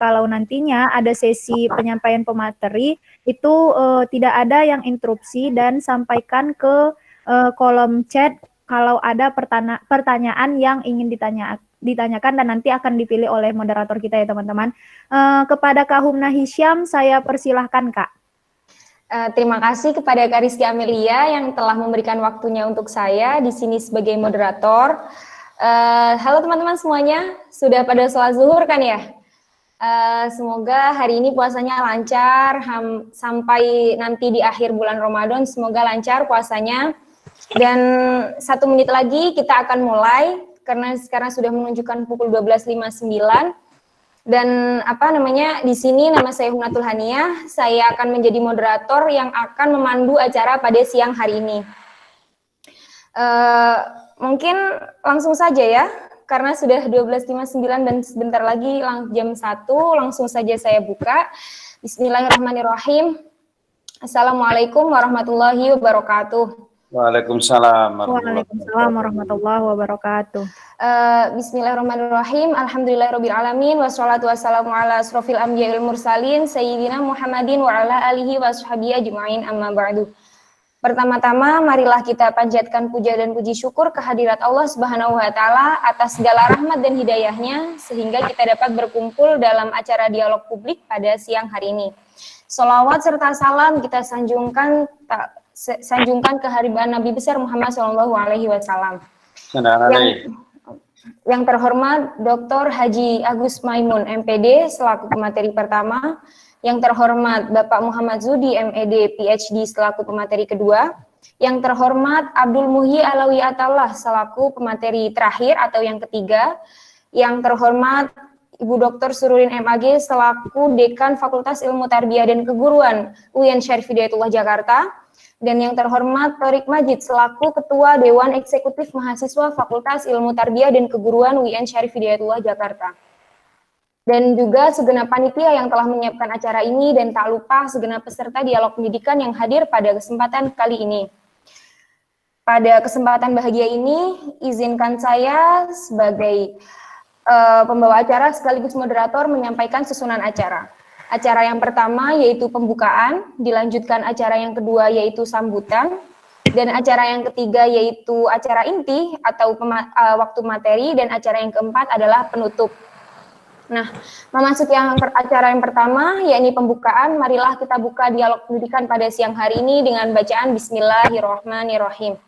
kalau nantinya ada sesi penyampaian pemateri itu tidak ada yang interupsi dan sampaikan ke kolom chat kalau ada pertanyaan yang ingin ditanyakan dan nanti akan dipilih oleh moderator kita ya teman-teman. Kepada Kak Humna Hisyam, saya persilahkan Kak. Terima kasih kepada Kak Rizky Amelia yang telah memberikan waktunya untuk saya di sini sebagai moderator. Halo teman-teman semuanya, sudah pada sholat zuhur kan ya? Semoga hari ini puasanya lancar sampai nanti di akhir bulan Ramadan, semoga lancar puasanya. Dan 1 menit lagi kita akan mulai karena sekarang sudah menunjukkan pukul 12.59. Dan di sini nama saya Hunatul Haniah, saya akan menjadi moderator yang akan memandu acara pada siang hari ini. Mungkin langsung saja ya, karena sudah 12.59 dan sebentar lagi jam 1, langsung saja saya buka. Bismillahirrahmanirrahim. Assalamualaikum warahmatullahi wabarakatuh. Waalaikumsalam warahmatullahi wabarakatuh. Bismillahirrahmanirrahim. Alhamdulillahirrabbilalamin. Wassalatu wassalamu ala asrofil anbiya wal mursalin Sayyidina Muhammadin wa ala alihi wa sahbihi ajma'in amma ba'du. Pertama-tama marilah kita panjatkan puja dan puji syukur kehadirat Allah Subhanahu wa taala atas segala rahmat dan hidayahnya sehingga kita dapat berkumpul dalam acara dialog publik pada siang hari ini. Sholawat serta salam kita sanjungkan ke haribaan Nabi besar Muhammad SAW. Yang terhormat Dr. Haji Agus Maimun MPD selaku pemateri pertama, yang terhormat Bapak Muhammad Zudi MED PhD selaku pemateri kedua, yang terhormat Abdul Muhyi Alawi Atallah selaku pemateri terakhir atau yang ketiga, yang terhormat Ibu Dr. Sururin MAG selaku Dekan Fakultas Ilmu Tarbiyah dan Keguruan UIN Syarif Hidayatullah Jakarta, dan yang terhormat Torik Majid selaku Ketua Dewan Eksekutif Mahasiswa Fakultas Ilmu Tarbiyah dan Keguruan UIN Syarif Hidayatullah Jakarta. Dan juga segenap panitia yang telah menyiapkan acara ini dan tak lupa segenap peserta dialog pendidikan yang hadir pada kesempatan kali ini. Pada kesempatan bahagia ini, izinkan saya sebagai pembawa acara sekaligus moderator menyampaikan susunan acara. Acara yang pertama yaitu pembukaan, dilanjutkan acara yang kedua yaitu sambutan, dan acara yang ketiga yaitu acara inti atau waktu materi, dan acara yang keempat adalah penutup. Nah, memasuki acara yang pertama yakni pembukaan, marilah kita buka dialog pendidikan pada siang hari ini dengan bacaan Bismillahirrahmanirrahim.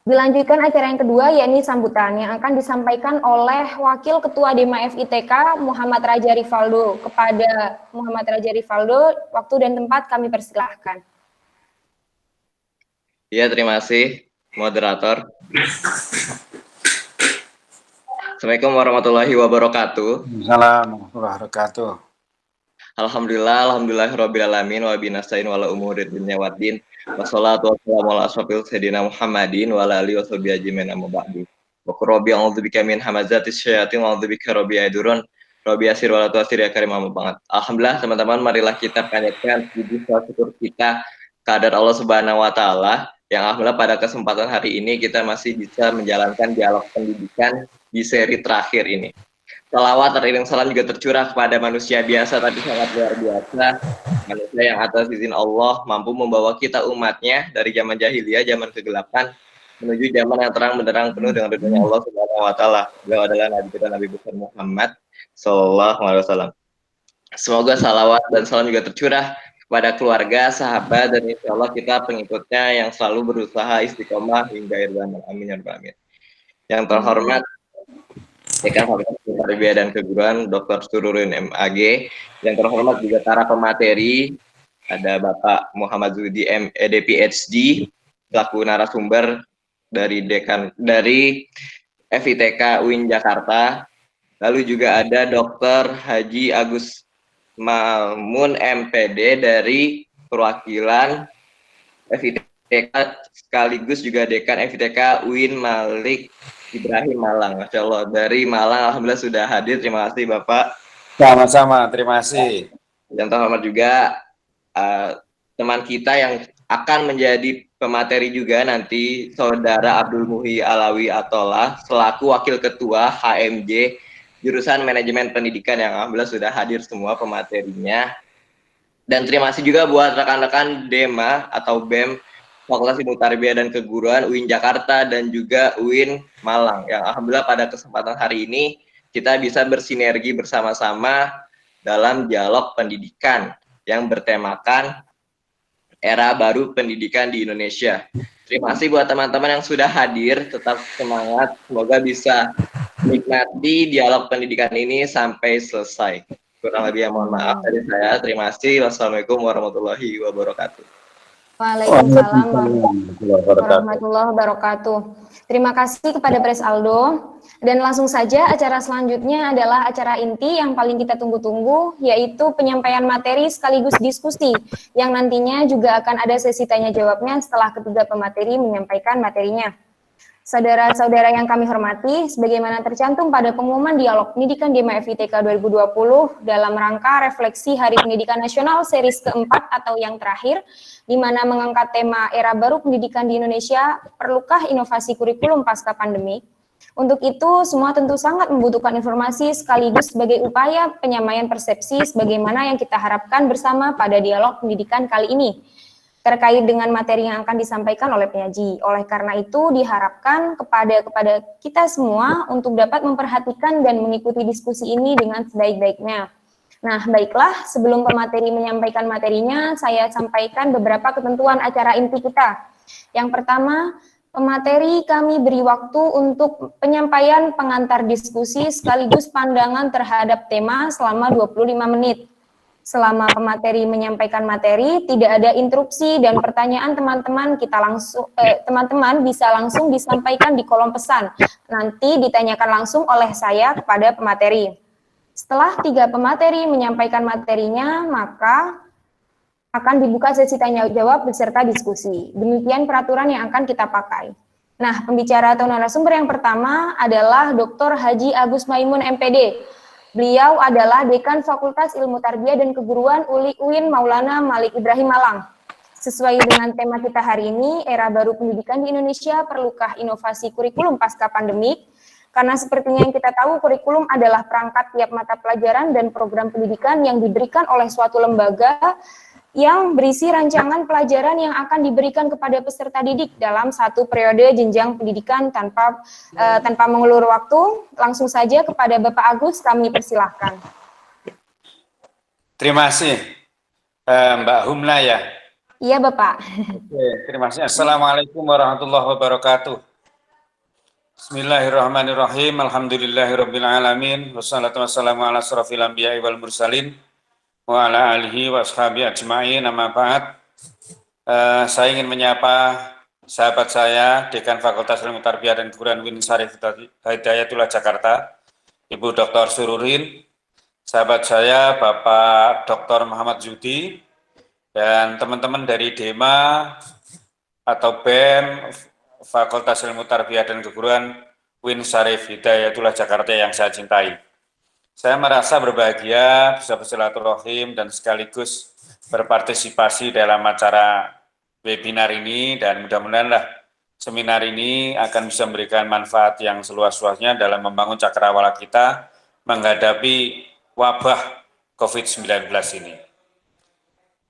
Dilanjutkan acara yang kedua yakni sambutan yang akan disampaikan oleh Wakil Ketua DEMA FITK Muhammad Raja Rivaldo. Kepada Muhammad Raja Rivaldo, waktu dan tempat kami persilahkan. Ya, terima kasih moderator. Assalamualaikum warahmatullahi wabarakatuh. Assalamualaikum warahmatullahi wabarakatuh. Alhamdulillahirrabbilalamin wa binasta'in wa la umuri dunya waddin. Wassalatu wassalamu ala asrofil sayyidina Muhammadin wa ala alihi wa sahbihi ajmain amma ba'du. Wa qur rabbi a'udzubika min hamazatis syayatin wa a'udzubika rabbi yahdurun. Rabbi yasir wa la tu'assir ya karim amma banget. Alhamdulillah teman-teman, marilah kita panjatkan puji syukur kita kehadirat Allah Subhanahu wa taala yang alhamdulillah pada kesempatan hari ini kita masih bisa menjalankan dialog pendidikan di seri terakhir ini. Salawat dan salam juga tercurah kepada manusia biasa tapi sangat luar biasa, manusia yang atas izin Allah mampu membawa kita umatnya dari zaman jahiliyah, zaman kegelapan menuju zaman yang terang benderang penuh dengan ridhonya Allah Subhanahu wa taala. Beliau adalah Nabi kita, Nabi besar Muhammad sallallahu alaihi wasallam. Semoga salawat dan salam juga tercurah kepada keluarga, sahabat, dan insya Allah kita pengikutnya yang selalu berusaha istiqomah hingga akhir zaman. Amin ya rabbal alamin. Yang terhormat Dekan Fakultas Ilmu Tarbiyah dan Keguruan Dr. Sururin MAG, yang terhormat juga para pemateri, ada Bapak Muhammad Zudi MED PhD selaku narasumber dari FITK UIN Jakarta. Lalu juga ada Dr. Haji Agus Maimun MPD dari perwakilan FITK sekaligus juga Dekan FITK UIN Malik Ibrahim Malang. Masya Allah, dari Malang alhamdulillah sudah hadir. Terima kasih Bapak. Sama-sama, terima kasih. Yang terhormat juga teman kita yang akan menjadi pemateri juga nanti, Saudara Abdul Muhyi Alawi Atallah selaku Wakil Ketua HMJ jurusan Manajemen Pendidikan yang alhamdulillah sudah hadir semua pematerinya. Dan terima kasih juga buat rekan-rekan DEMA atau BEM Fakultas Ilmu Tarbiyah dan Keguruan UIN Jakarta dan juga UIN Malang yang alhamdulillah pada kesempatan hari ini kita bisa bersinergi bersama-sama dalam dialog pendidikan yang bertemakan era baru pendidikan di Indonesia. Terima kasih buat teman-teman yang sudah hadir, tetap semangat, semoga bisa menikmati dialog pendidikan ini sampai selesai. Kurang lebih mohon maaf dari saya. Terima kasih. Wassalamualaikum warahmatullahi wabarakatuh. Waalaikumsalam warahmatullahi wabarakatuh. Terima kasih kepada Pres Aldo. Dan langsung saja acara selanjutnya adalah acara inti yang paling kita tunggu-tunggu, yaitu penyampaian materi sekaligus diskusi, yang nantinya juga akan ada sesi tanya jawabnya setelah ketiga pemateri menyampaikan materinya. Saudara-saudara yang kami hormati, sebagaimana tercantum pada pengumuman dialog pendidikan DEMA FITK 2020 dalam rangka refleksi Hari Pendidikan Nasional series keempat atau yang terakhir, di mana mengangkat tema era baru pendidikan di Indonesia, perlukah inovasi kurikulum pasca pandemi? Untuk itu, semua tentu sangat membutuhkan informasi sekaligus sebagai upaya penyamaian persepsi sebagaimana yang kita harapkan bersama pada dialog pendidikan kali ini terkait dengan materi yang akan disampaikan oleh penyaji. Oleh karena itu, diharapkan kepada kita semua untuk dapat memperhatikan dan mengikuti diskusi ini dengan sebaik-baiknya. Nah, baiklah, sebelum pemateri menyampaikan materinya, saya sampaikan beberapa ketentuan acara inti kita. Yang pertama, pemateri kami beri waktu untuk penyampaian pengantar diskusi sekaligus pandangan terhadap tema selama 25 menit. Selama pemateri menyampaikan materi, tidak ada interupsi dan pertanyaan teman-teman bisa langsung disampaikan di kolom pesan. Nanti ditanyakan langsung oleh saya kepada pemateri. Setelah 3 pemateri menyampaikan materinya, maka akan dibuka sesi tanya jawab beserta diskusi. Demikian peraturan yang akan kita pakai. Nah, pembicara atau narasumber yang pertama adalah Dr. Haji Agus Maimun MPD. Beliau adalah Dekan Fakultas Ilmu Tarbiyah dan Keguruan UIN Maulana Malik Ibrahim Malang. Sesuai dengan tema kita hari ini, era baru pendidikan di Indonesia, perlukah inovasi kurikulum pasca pandemik? Karena sepertinya yang kita tahu, kurikulum adalah perangkat tiap mata pelajaran dan program pendidikan yang diberikan oleh suatu lembaga yang berisi rancangan pelajaran yang akan diberikan kepada peserta didik dalam satu periode jenjang pendidikan. Tanpa mengulur waktu, langsung saja kepada Bapak Agus kami persilahkan. Terima kasih Mbak Humna ya. Iya Bapak. Oke, terima kasih. Assalamualaikum warahmatullahi wabarakatuh. Bismillahirrahmanirrahim. Alhamdulillahirabbil alamin. Wassalatu wassalamu ala asrofil anbiya'i wal mursalin wa ala alihi wa ashabi ajma'in, amma ba'd. Saya ingin menyapa sahabat saya, Dekan Fakultas Ilmu Tarbiyah dan Keguruan UIN Syarif Hidayatullah Jakarta, Ibu Dr. Sururin, sahabat saya Bapak Dr. Muhammad Zudi, dan teman-teman dari DEMA atau BEM Fakultas Ilmu Tarbiyah dan Keguruan UIN Syarif Hidayatullah Jakarta yang saya cintai. Saya merasa berbahagia bisa bersilaturahim dan sekaligus berpartisipasi dalam acara webinar ini, dan mudah-mudahan seminar ini akan bisa memberikan manfaat yang seluas-luasnya dalam membangun cakrawala kita menghadapi wabah COVID-19 ini.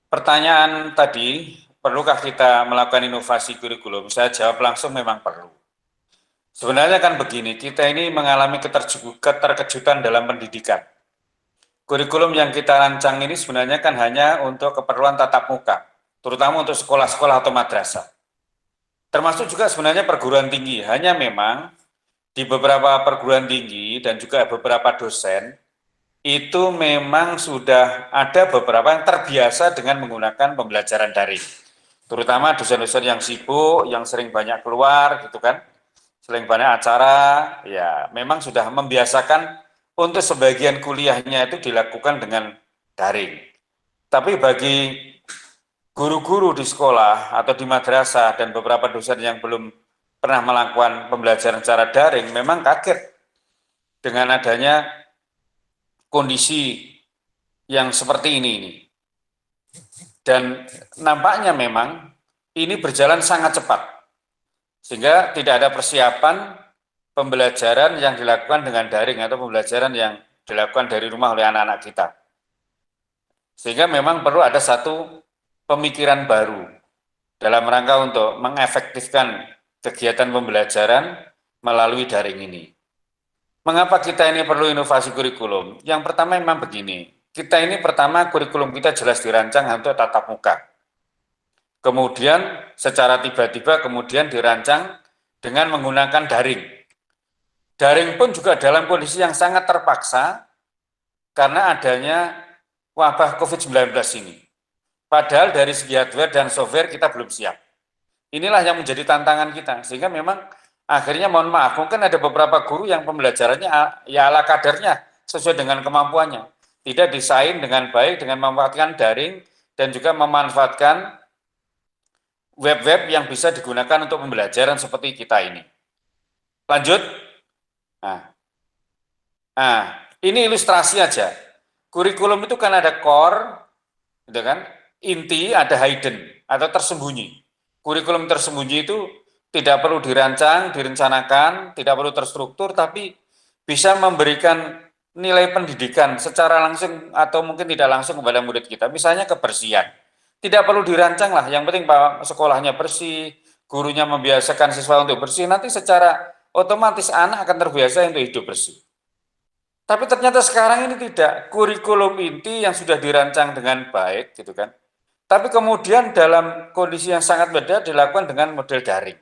Pertanyaan tadi, perlukah kita melakukan inovasi kurikulum? Saya jawab langsung, memang perlu. Sebenarnya kan begini, kita ini mengalami keterkejutan dalam pendidikan. Kurikulum yang kita rancang ini sebenarnya kan hanya untuk keperluan tatap muka, terutama untuk sekolah-sekolah atau madrasah. Termasuk juga sebenarnya perguruan tinggi, hanya memang di beberapa perguruan tinggi dan juga beberapa dosen, itu memang sudah ada beberapa yang terbiasa dengan menggunakan pembelajaran daring. Terutama dosen-dosen yang sibuk, yang sering banyak keluar, gitu kan. Sering banyak acara, ya memang sudah membiasakan untuk sebagian kuliahnya itu dilakukan dengan daring. Tapi bagi guru-guru di sekolah atau di madrasah dan beberapa dosen yang belum pernah melakukan pembelajaran secara daring, memang kaget dengan adanya kondisi yang seperti ini. Dan nampaknya memang ini berjalan sangat cepat. Sehingga tidak ada persiapan pembelajaran yang dilakukan dengan daring atau pembelajaran yang dilakukan dari rumah oleh anak-anak kita. Sehingga memang perlu ada satu pemikiran baru dalam rangka untuk mengefektifkan kegiatan pembelajaran melalui daring ini. Mengapa kita ini perlu inovasi kurikulum? Yang pertama memang begini, kita ini pertama kurikulum kita jelas dirancang untuk tatap muka. Kemudian secara tiba-tiba kemudian dirancang dengan menggunakan daring. Daring pun juga dalam kondisi yang sangat terpaksa karena adanya wabah COVID-19 ini. Padahal dari segi hardware dan software kita belum siap. Inilah yang menjadi tantangan kita, sehingga memang akhirnya mohon maaf, mungkin ada beberapa guru yang pembelajarannya ya ala kadarnya, sesuai dengan kemampuannya. Tidak desain dengan baik, dengan memanfaatkan daring, dan juga memanfaatkan web-web yang bisa digunakan untuk pembelajaran seperti kita ini. Lanjut. Nah, ini ilustrasi aja. Kurikulum itu kan ada core, gitu kan? Inti, ada hidden atau tersembunyi. Kurikulum tersembunyi itu tidak perlu dirancang, direncanakan, tidak perlu terstruktur, tapi bisa memberikan nilai pendidikan secara langsung atau mungkin tidak langsung kepada murid kita. Misalnya kebersihan. Tidak perlu dirancang lah, yang penting Pak sekolahnya bersih, gurunya membiasakan siswa untuk bersih, nanti secara otomatis anak akan terbiasa untuk hidup bersih. Tapi ternyata sekarang ini tidak, kurikulum inti yang sudah dirancang dengan baik gitu kan. Tapi kemudian dalam kondisi yang sangat beda dilakukan dengan model daring.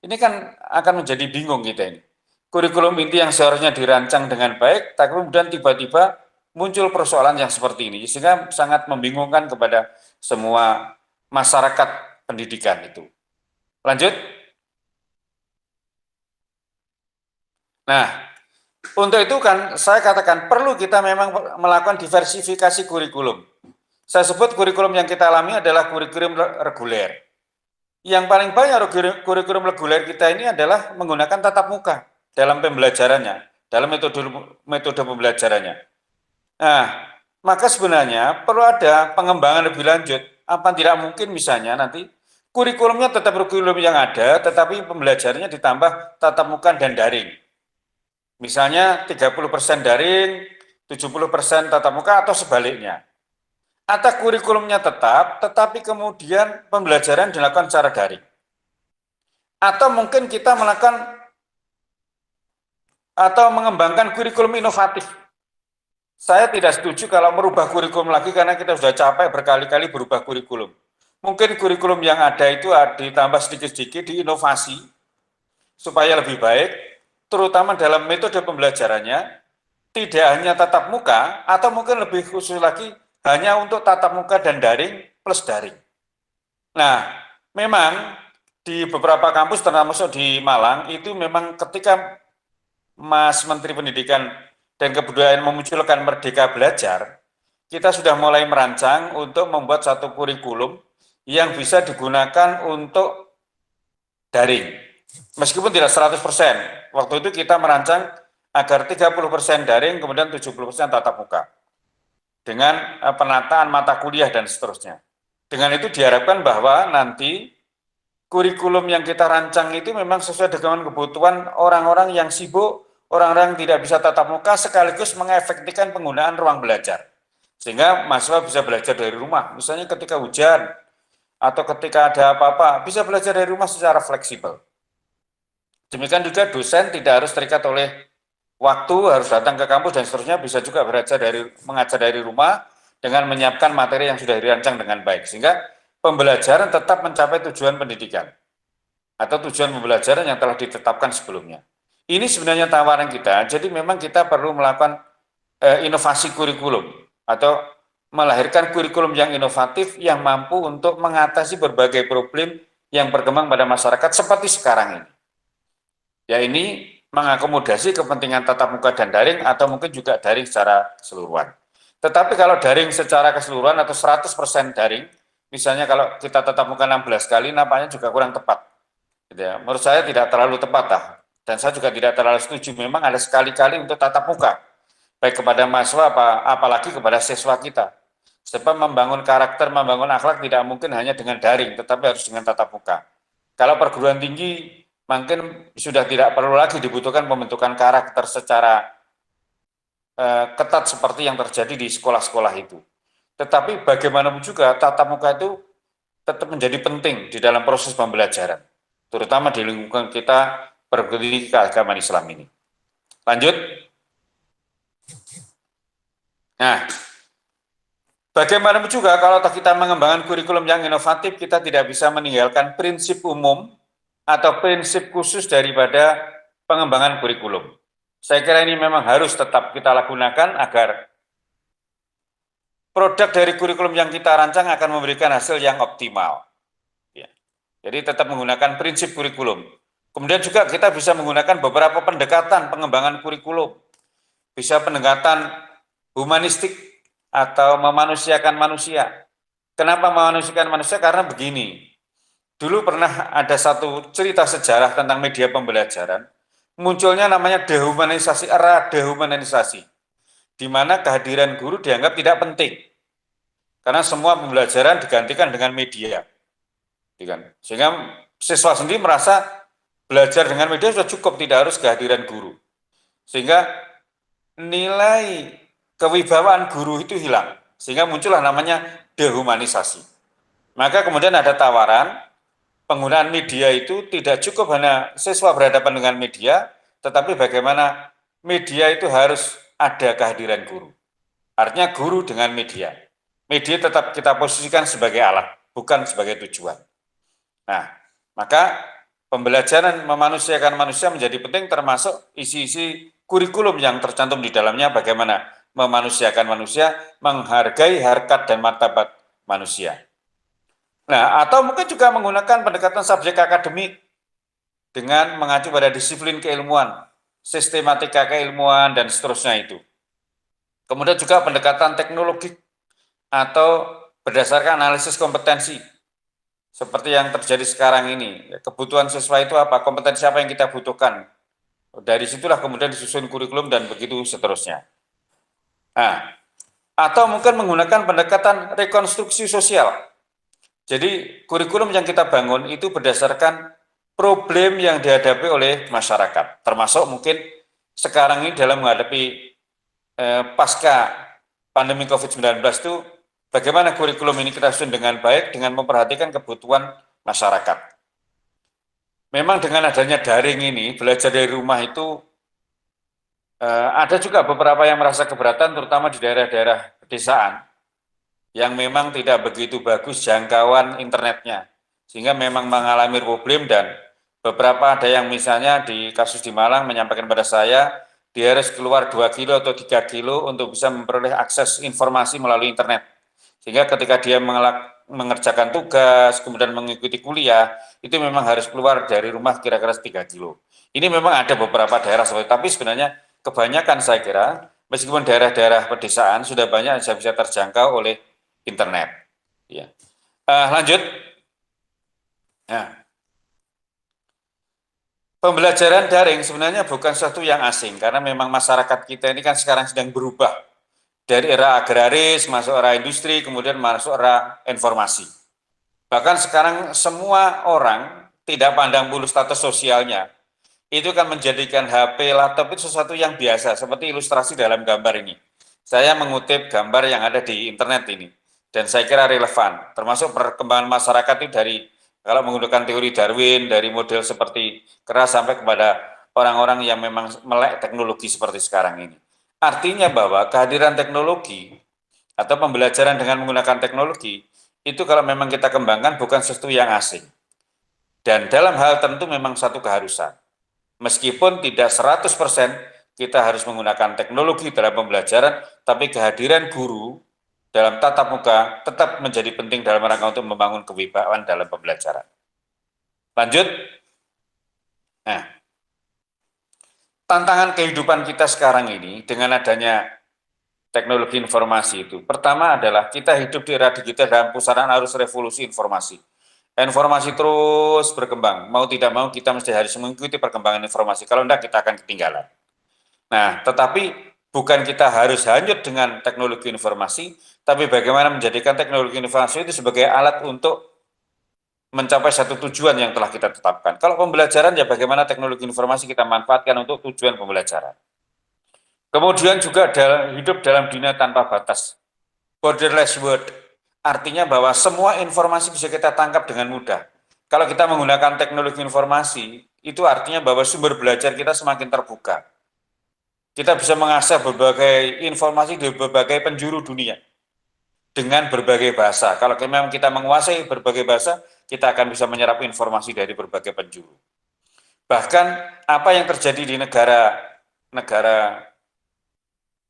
Ini kan akan menjadi bingung kita ini. Kurikulum inti yang seharusnya dirancang dengan baik, tapi kemudian tiba-tiba muncul persoalan yang seperti ini, sehingga sangat membingungkan kepada semua masyarakat pendidikan itu. Lanjut. Nah, untuk itu kan saya katakan perlu kita memang melakukan diversifikasi kurikulum. Saya sebut kurikulum yang kita alami adalah kurikulum reguler. Yang paling banyak kurikulum reguler kita ini adalah menggunakan tatap muka dalam pembelajarannya, dalam metode pembelajarannya. Nah, maka sebenarnya perlu ada pengembangan lebih lanjut. Apa tidak mungkin misalnya nanti kurikulumnya tetap kurikulum yang ada, tetapi pembelajarannya ditambah tatap muka dan daring. Misalnya 30% daring, 70% tatap muka atau sebaliknya. Atau kurikulumnya tetap, tetapi kemudian pembelajaran dilakukan secara daring. Atau mungkin kita melakukan atau mengembangkan kurikulum inovatif. Saya tidak setuju kalau merubah kurikulum lagi karena kita sudah capek berkali-kali berubah kurikulum. Mungkin kurikulum yang ada itu ditambah sedikit-sedikit, diinovasi supaya lebih baik, terutama dalam metode pembelajarannya, tidak hanya tatap muka, atau mungkin lebih khusus lagi, hanya untuk tatap muka dan daring plus daring. Nah, memang di beberapa kampus, termasuk di Malang, itu memang ketika Mas Menteri Pendidikan dan Kebudayaan memunculkan Merdeka Belajar, kita sudah mulai merancang untuk membuat satu kurikulum yang bisa digunakan untuk daring. Meskipun tidak 100%, waktu itu kita merancang agar 30% daring, kemudian 70% tatap muka. Dengan penataan mata kuliah dan seterusnya. Dengan itu diharapkan bahwa nanti kurikulum yang kita rancang itu memang sesuai dengan kebutuhan orang-orang yang sibuk, orang-orang yang tidak bisa tatap muka, sekaligus mengefektifkan penggunaan ruang belajar. Sehingga mahasiswa bisa belajar dari rumah, misalnya ketika hujan, atau ketika ada apa-apa, bisa belajar dari rumah secara fleksibel. Demikian juga dosen tidak harus terikat oleh waktu, harus datang ke kampus dan seterusnya, bisa juga mengajar dari rumah dengan menyiapkan materi yang sudah dirancang dengan baik. Sehingga pembelajaran tetap mencapai tujuan pendidikan atau tujuan pembelajaran yang telah ditetapkan sebelumnya. Ini sebenarnya tawaran kita, jadi memang kita perlu melakukan inovasi kurikulum atau melahirkan kurikulum yang inovatif yang mampu untuk mengatasi berbagai problem yang berkembang pada masyarakat seperti sekarang ini. Ya, ini mengakomodasi kepentingan tatap muka dan daring atau mungkin juga daring secara keseluruhan. Tetapi kalau daring secara keseluruhan atau 100% daring, misalnya kalau kita tatap muka 16 kali, nampaknya juga kurang tepat. Gitu ya. Menurut saya tidak terlalu tepat lah. Dan saya juga tidak terlalu setuju, memang ada sekali-kali untuk tatap muka. Baik kepada mahasiswa, apalagi kepada siswa kita. Sebab membangun karakter, membangun akhlak tidak mungkin hanya dengan daring, tetapi harus dengan tatap muka. Kalau perguruan tinggi, mungkin sudah tidak perlu lagi dibutuhkan pembentukan karakter secara ketat seperti yang terjadi di sekolah-sekolah itu. Tetapi bagaimanapun juga tatap muka itu tetap menjadi penting di dalam proses pembelajaran, terutama di lingkungan kita berpendidikan keagamaan Islam ini. Lanjut. Nah, bagaimanapun juga kalau kita mengembangkan kurikulum yang inovatif, kita tidak bisa meninggalkan prinsip umum atau prinsip khusus daripada pengembangan kurikulum. Saya kira ini memang harus tetap kita lakukan agar produk dari kurikulum yang kita rancang akan memberikan hasil yang optimal. Ya. Jadi tetap menggunakan prinsip kurikulum. Kemudian juga kita bisa menggunakan beberapa pendekatan pengembangan kurikulum. Bisa pendekatan humanistik atau memanusiakan manusia. Kenapa memanusiakan manusia? Karena begini, dulu pernah ada satu cerita sejarah tentang media pembelajaran, munculnya namanya dehumanisasi, era dehumanisasi, di mana kehadiran guru dianggap tidak penting, karena semua pembelajaran digantikan dengan media. Sehingga siswa sendiri merasa belajar dengan media sudah cukup, tidak harus kehadiran guru. Sehingga nilai kewibawaan guru itu hilang, sehingga muncullah namanya dehumanisasi. Maka kemudian ada tawaran, penggunaan media itu tidak cukup hanya siswa berhadapan dengan media, tetapi bagaimana media itu harus ada kehadiran guru. Artinya guru dengan media. Media tetap kita posisikan sebagai alat, bukan sebagai tujuan. Nah, maka pembelajaran memanusiakan manusia menjadi penting, termasuk isi-isi kurikulum yang tercantum di dalamnya, bagaimana memanusiakan manusia, menghargai harkat dan martabat manusia. Nah, atau mungkin juga menggunakan pendekatan subjek akademik dengan mengacu pada disiplin keilmuan, sistematika keilmuan, dan seterusnya itu. Kemudian juga pendekatan teknologi atau berdasarkan analisis kompetensi, seperti yang terjadi sekarang ini. Kebutuhan siswa itu apa, kompetensi apa yang kita butuhkan. Dari situlah kemudian disusun kurikulum dan begitu seterusnya. Nah, atau mungkin menggunakan pendekatan rekonstruksi sosial. Jadi kurikulum yang kita bangun itu berdasarkan problem yang dihadapi oleh masyarakat, termasuk mungkin sekarang ini dalam menghadapi pasca pandemi COVID-19 itu bagaimana kurikulum ini kita susun dengan baik dengan memperhatikan kebutuhan masyarakat. Memang dengan adanya daring ini, belajar dari rumah itu ada juga beberapa yang merasa keberatan, terutama di daerah-daerah pedesaan, yang memang tidak begitu bagus jangkauan internetnya, sehingga memang mengalami problem. Dan beberapa ada yang misalnya di kasus di Malang menyampaikan pada saya, dia harus keluar 2 kilo atau 3 kilo untuk bisa memperoleh akses informasi melalui internet. Sehingga ketika dia mengerjakan tugas, kemudian mengikuti kuliah, itu memang harus keluar dari rumah kira-kira 3 kilo. Ini memang ada beberapa daerah seperti itu, tapi sebenarnya kebanyakan saya kira, meskipun daerah-daerah pedesaan sudah banyak yang bisa terjangkau oleh internet. Ya. Lanjut. Nah, pembelajaran daring sebenarnya bukan sesuatu yang asing, karena memang masyarakat kita ini kan sekarang sedang berubah dari era agraris masuk era industri, kemudian masuk era informasi. Bahkan sekarang semua orang tidak pandang bulu status sosialnya, itu kan menjadikan HP, laptop itu sesuatu yang biasa, seperti ilustrasi dalam gambar ini. Saya mengutip gambar yang ada di internet ini, dan saya kira relevan, termasuk perkembangan masyarakat itu dari, kalau menggunakan teori Darwin, dari model seperti keras sampai kepada orang-orang yang memang melek teknologi seperti sekarang ini. Artinya bahwa kehadiran teknologi atau pembelajaran dengan menggunakan teknologi, itu kalau memang kita kembangkan bukan sesuatu yang asing. Dan dalam hal tentu memang satu keharusan. Meskipun tidak 100% kita harus menggunakan teknologi dalam pembelajaran, tapi kehadiran guru dalam tatap muka tetap menjadi penting dalam rangka untuk membangun kewibawaan dalam pembelajaran. Lanjut. Nah, tantangan kehidupan kita sekarang ini dengan adanya teknologi informasi itu, pertama adalah kita hidup di era digital dalam pusaran arus revolusi informasi. Informasi terus berkembang, mau tidak mau kita mesti harus mengikuti perkembangan informasi, kalau tidak kita akan ketinggalan. Nah, tetapi bukan kita harus hanyut dengan teknologi informasi, tapi bagaimana menjadikan teknologi informasi itu sebagai alat untuk mencapai satu tujuan yang telah kita tetapkan. Kalau pembelajaran ya bagaimana teknologi informasi kita manfaatkan untuk tujuan pembelajaran. Kemudian juga hidup dalam dunia tanpa batas. Borderless world, artinya bahwa semua informasi bisa kita tangkap dengan mudah. Kalau kita menggunakan teknologi informasi, itu artinya bahwa sumber belajar kita semakin terbuka. Kita bisa mengakses berbagai informasi di berbagai penjuru dunia dengan berbagai bahasa. Kalau memang kita menguasai berbagai bahasa, kita akan bisa menyerap informasi dari berbagai penjuru. Bahkan apa yang terjadi di negara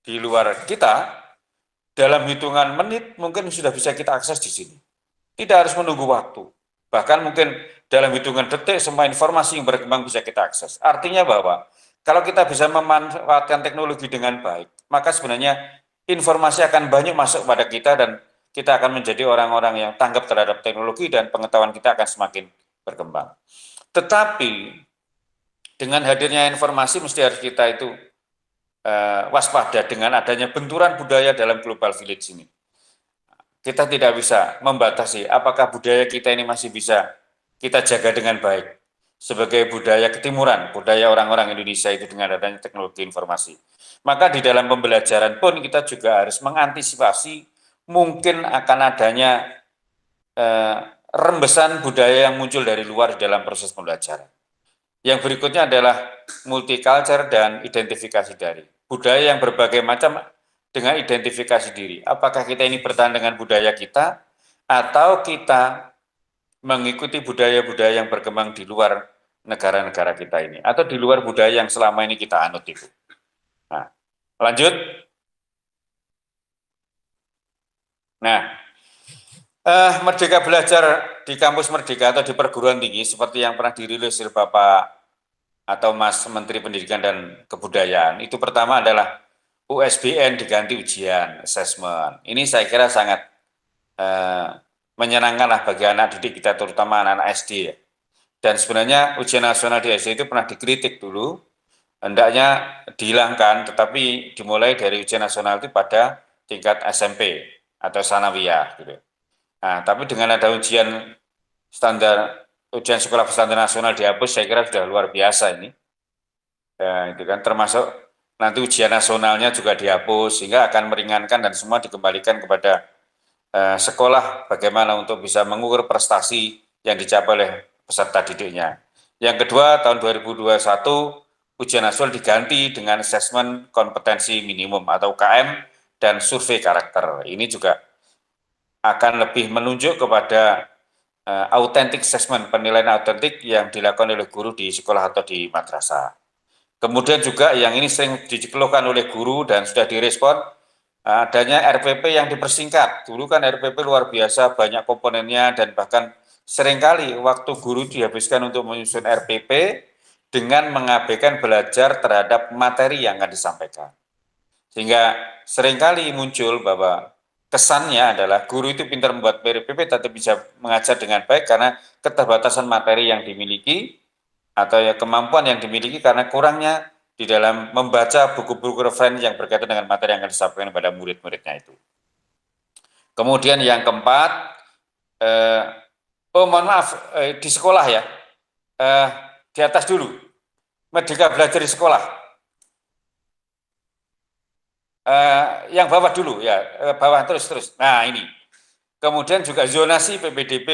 di luar kita, dalam hitungan menit mungkin sudah bisa kita akses di sini. Tidak harus menunggu waktu. Bahkan mungkin dalam hitungan detik semua informasi yang berkembang bisa kita akses. Artinya bahwa kalau kita bisa memanfaatkan teknologi dengan baik, maka sebenarnya informasi akan banyak masuk pada kita dan kita akan menjadi orang-orang yang tanggap terhadap teknologi dan pengetahuan kita akan semakin berkembang. Tetapi dengan hadirnya informasi mesti harus kita itu waspada dengan adanya benturan budaya dalam global village ini. Kita tidak bisa membatasi apakah budaya kita ini masih bisa kita jaga dengan baik sebagai budaya ketimuran, budaya orang-orang Indonesia itu dengan adanya teknologi informasi. Maka di dalam pembelajaran pun kita juga harus mengantisipasi mungkin akan adanya rembesan budaya yang muncul dari luar dalam proses pembelajaran. Yang berikutnya adalah multicultural dan identifikasi dari budaya yang berbagai macam dengan identifikasi diri. Apakah kita ini bertahan dengan budaya kita atau kita mengikuti budaya-budaya yang berkembang di luar negara-negara kita ini atau di luar budaya yang selama ini kita anut itu. Nah, lanjut. Nah, Merdeka Belajar di kampus Merdeka atau di perguruan tinggi seperti yang pernah dirilis oleh Bapak atau Mas Menteri Pendidikan dan Kebudayaan, itu pertama adalah USBN diganti ujian, assessment. Ini saya kira sangat menyenangkan lah bagi anak didik kita, terutama anak-anak SD ya. Dan sebenarnya ujian nasional di SD itu pernah dikritik dulu, hendaknya dihilangkan, tetapi dimulai dari ujian nasional itu pada tingkat SMP atau sanawiyah gitu. Nah, tapi dengan ada ujian sekolah standar nasional dihapus, saya kira sudah luar biasa ini. Itu kan termasuk nanti ujian nasionalnya juga dihapus, sehingga akan meringankan dan semua dikembalikan kepada sekolah bagaimana untuk bisa mengukur prestasi yang dicapai oleh peserta didiknya. Yang kedua, tahun 2021 ujian nasional diganti dengan asesmen kompetensi minimum atau UKM dan survei karakter. Ini juga akan lebih menunjuk kepada authentic assessment, penilaian autentik yang dilakukan oleh guru di sekolah atau di madrasah. Kemudian juga yang ini sering dikeluhkan oleh guru dan sudah direspon, adanya RPP yang dipersingkat. Dulu kan RPP luar biasa, banyak komponennya dan bahkan seringkali waktu guru dihabiskan untuk menyusun RPP dengan mengabaikan belajar terhadap materi yang akan disampaikan. Sehingga seringkali muncul bahwa kesannya adalah guru itu pintar membuat RPP tapi bisa mengajar dengan baik karena keterbatasan materi yang dimiliki atau ya kemampuan yang dimiliki karena kurangnya di dalam membaca buku-buku referensi yang berkaitan dengan materi yang akan disampaikan kepada murid-muridnya itu. Kemudian yang keempat, mohon maaf, di sekolah ya, di atas dulu, Merdeka Belajar di sekolah. Yang bawah dulu ya, bawah terus. Nah ini, kemudian juga zonasi PPDB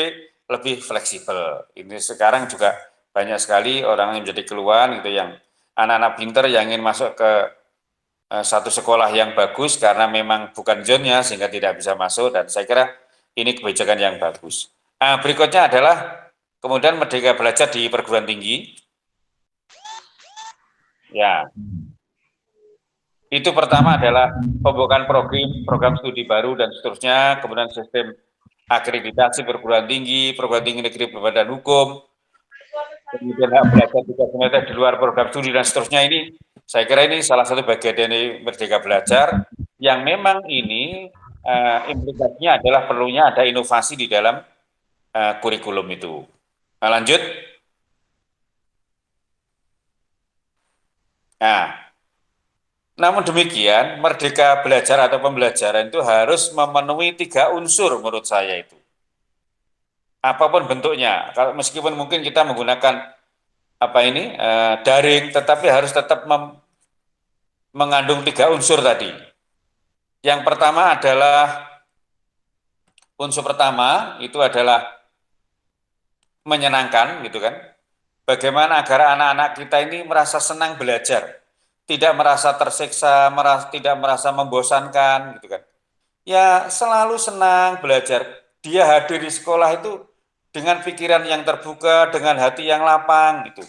lebih fleksibel. Ini sekarang juga banyak sekali orang yang menjadi keluhan gitu, yang anak-anak pinter yang ingin masuk ke satu sekolah yang bagus karena memang bukan zonnya sehingga tidak bisa masuk, dan saya kira ini kebijakan yang bagus. Nah, berikutnya adalah kemudian Merdeka Belajar di perguruan tinggi. Ya, itu pertama adalah pembukaan program studi baru dan seterusnya, kemudian sistem akreditasi perguruan tinggi negeri berbadan hukum, kemudian hak belajar juga ternyata di luar program studi dan seterusnya. Ini saya kira ini salah satu bagian dari Merdeka Belajar yang memang ini implikasinya adalah perlunya ada inovasi di dalam kurikulum itu. Nah, lanjut. Nah, namun demikian Merdeka Belajar atau pembelajaran itu harus memenuhi 3 unsur menurut saya itu. apapun bentuknya. Kalau meskipun mungkin kita menggunakan daring, tetapi harus tetap mengandung 3 unsur tadi. Yang pertama adalah unsur pertama itu adalah menyenangkan, gitu kan? Bagaimana agar anak-anak kita ini merasa senang belajar, tidak merasa tersiksa, tidak merasa membosankan, gitu kan? Ya selalu senang belajar. Dia hadir di sekolah itu dengan pikiran yang terbuka, dengan hati yang lapang, gitu.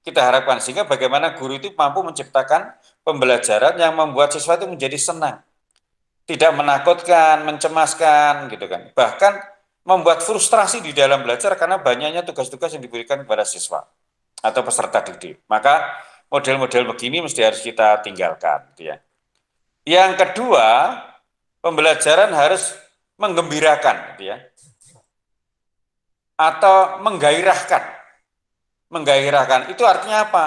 Kita harapkan sehingga bagaimana guru itu mampu menciptakan pembelajaran yang membuat siswa itu menjadi senang, tidak menakutkan, mencemaskan, gitu kan. Bahkan membuat frustrasi di dalam belajar karena banyaknya tugas-tugas yang diberikan kepada siswa atau peserta didik. Maka model-model begini mesti harus kita tinggalkan, gitu ya. Yang kedua, pembelajaran harus menggembirakan, gitu ya, atau menggairahkan. Menggairahkan itu artinya apa?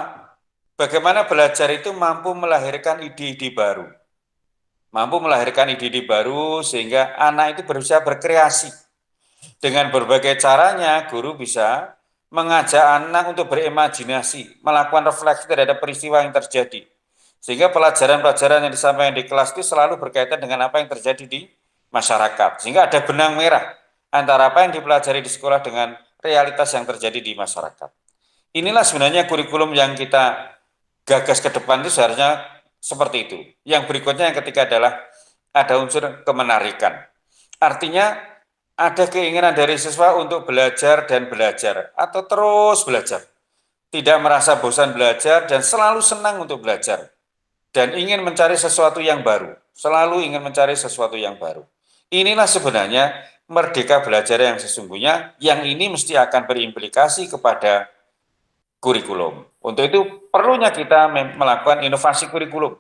Bagaimana belajar itu mampu melahirkan ide-ide baru, mampu melahirkan ide-ide baru sehingga anak itu berusaha berkreasi. Dengan berbagai caranya, guru bisa mengajak anak untuk berimajinasi, melakukan refleksi terhadap peristiwa yang terjadi. Sehingga pelajaran-pelajaran yang disampaikan di kelas itu selalu berkaitan dengan apa yang terjadi di masyarakat. Sehingga ada benang merah antara apa yang dipelajari di sekolah dengan realitas yang terjadi di masyarakat. Inilah sebenarnya kurikulum yang kita gagas ke depan itu seharusnya seperti itu. Yang berikutnya yang ketiga adalah ada unsur kemenarikan. Artinya ada keinginan dari siswa untuk belajar dan belajar atau terus belajar. Tidak merasa bosan belajar dan selalu senang untuk belajar. Dan ingin mencari sesuatu yang baru. Selalu ingin mencari sesuatu yang baru. Inilah sebenarnya merdeka belajar yang sesungguhnya, yang ini mesti akan berimplikasi kepada kurikulum. Untuk itu perlunya kita melakukan inovasi kurikulum,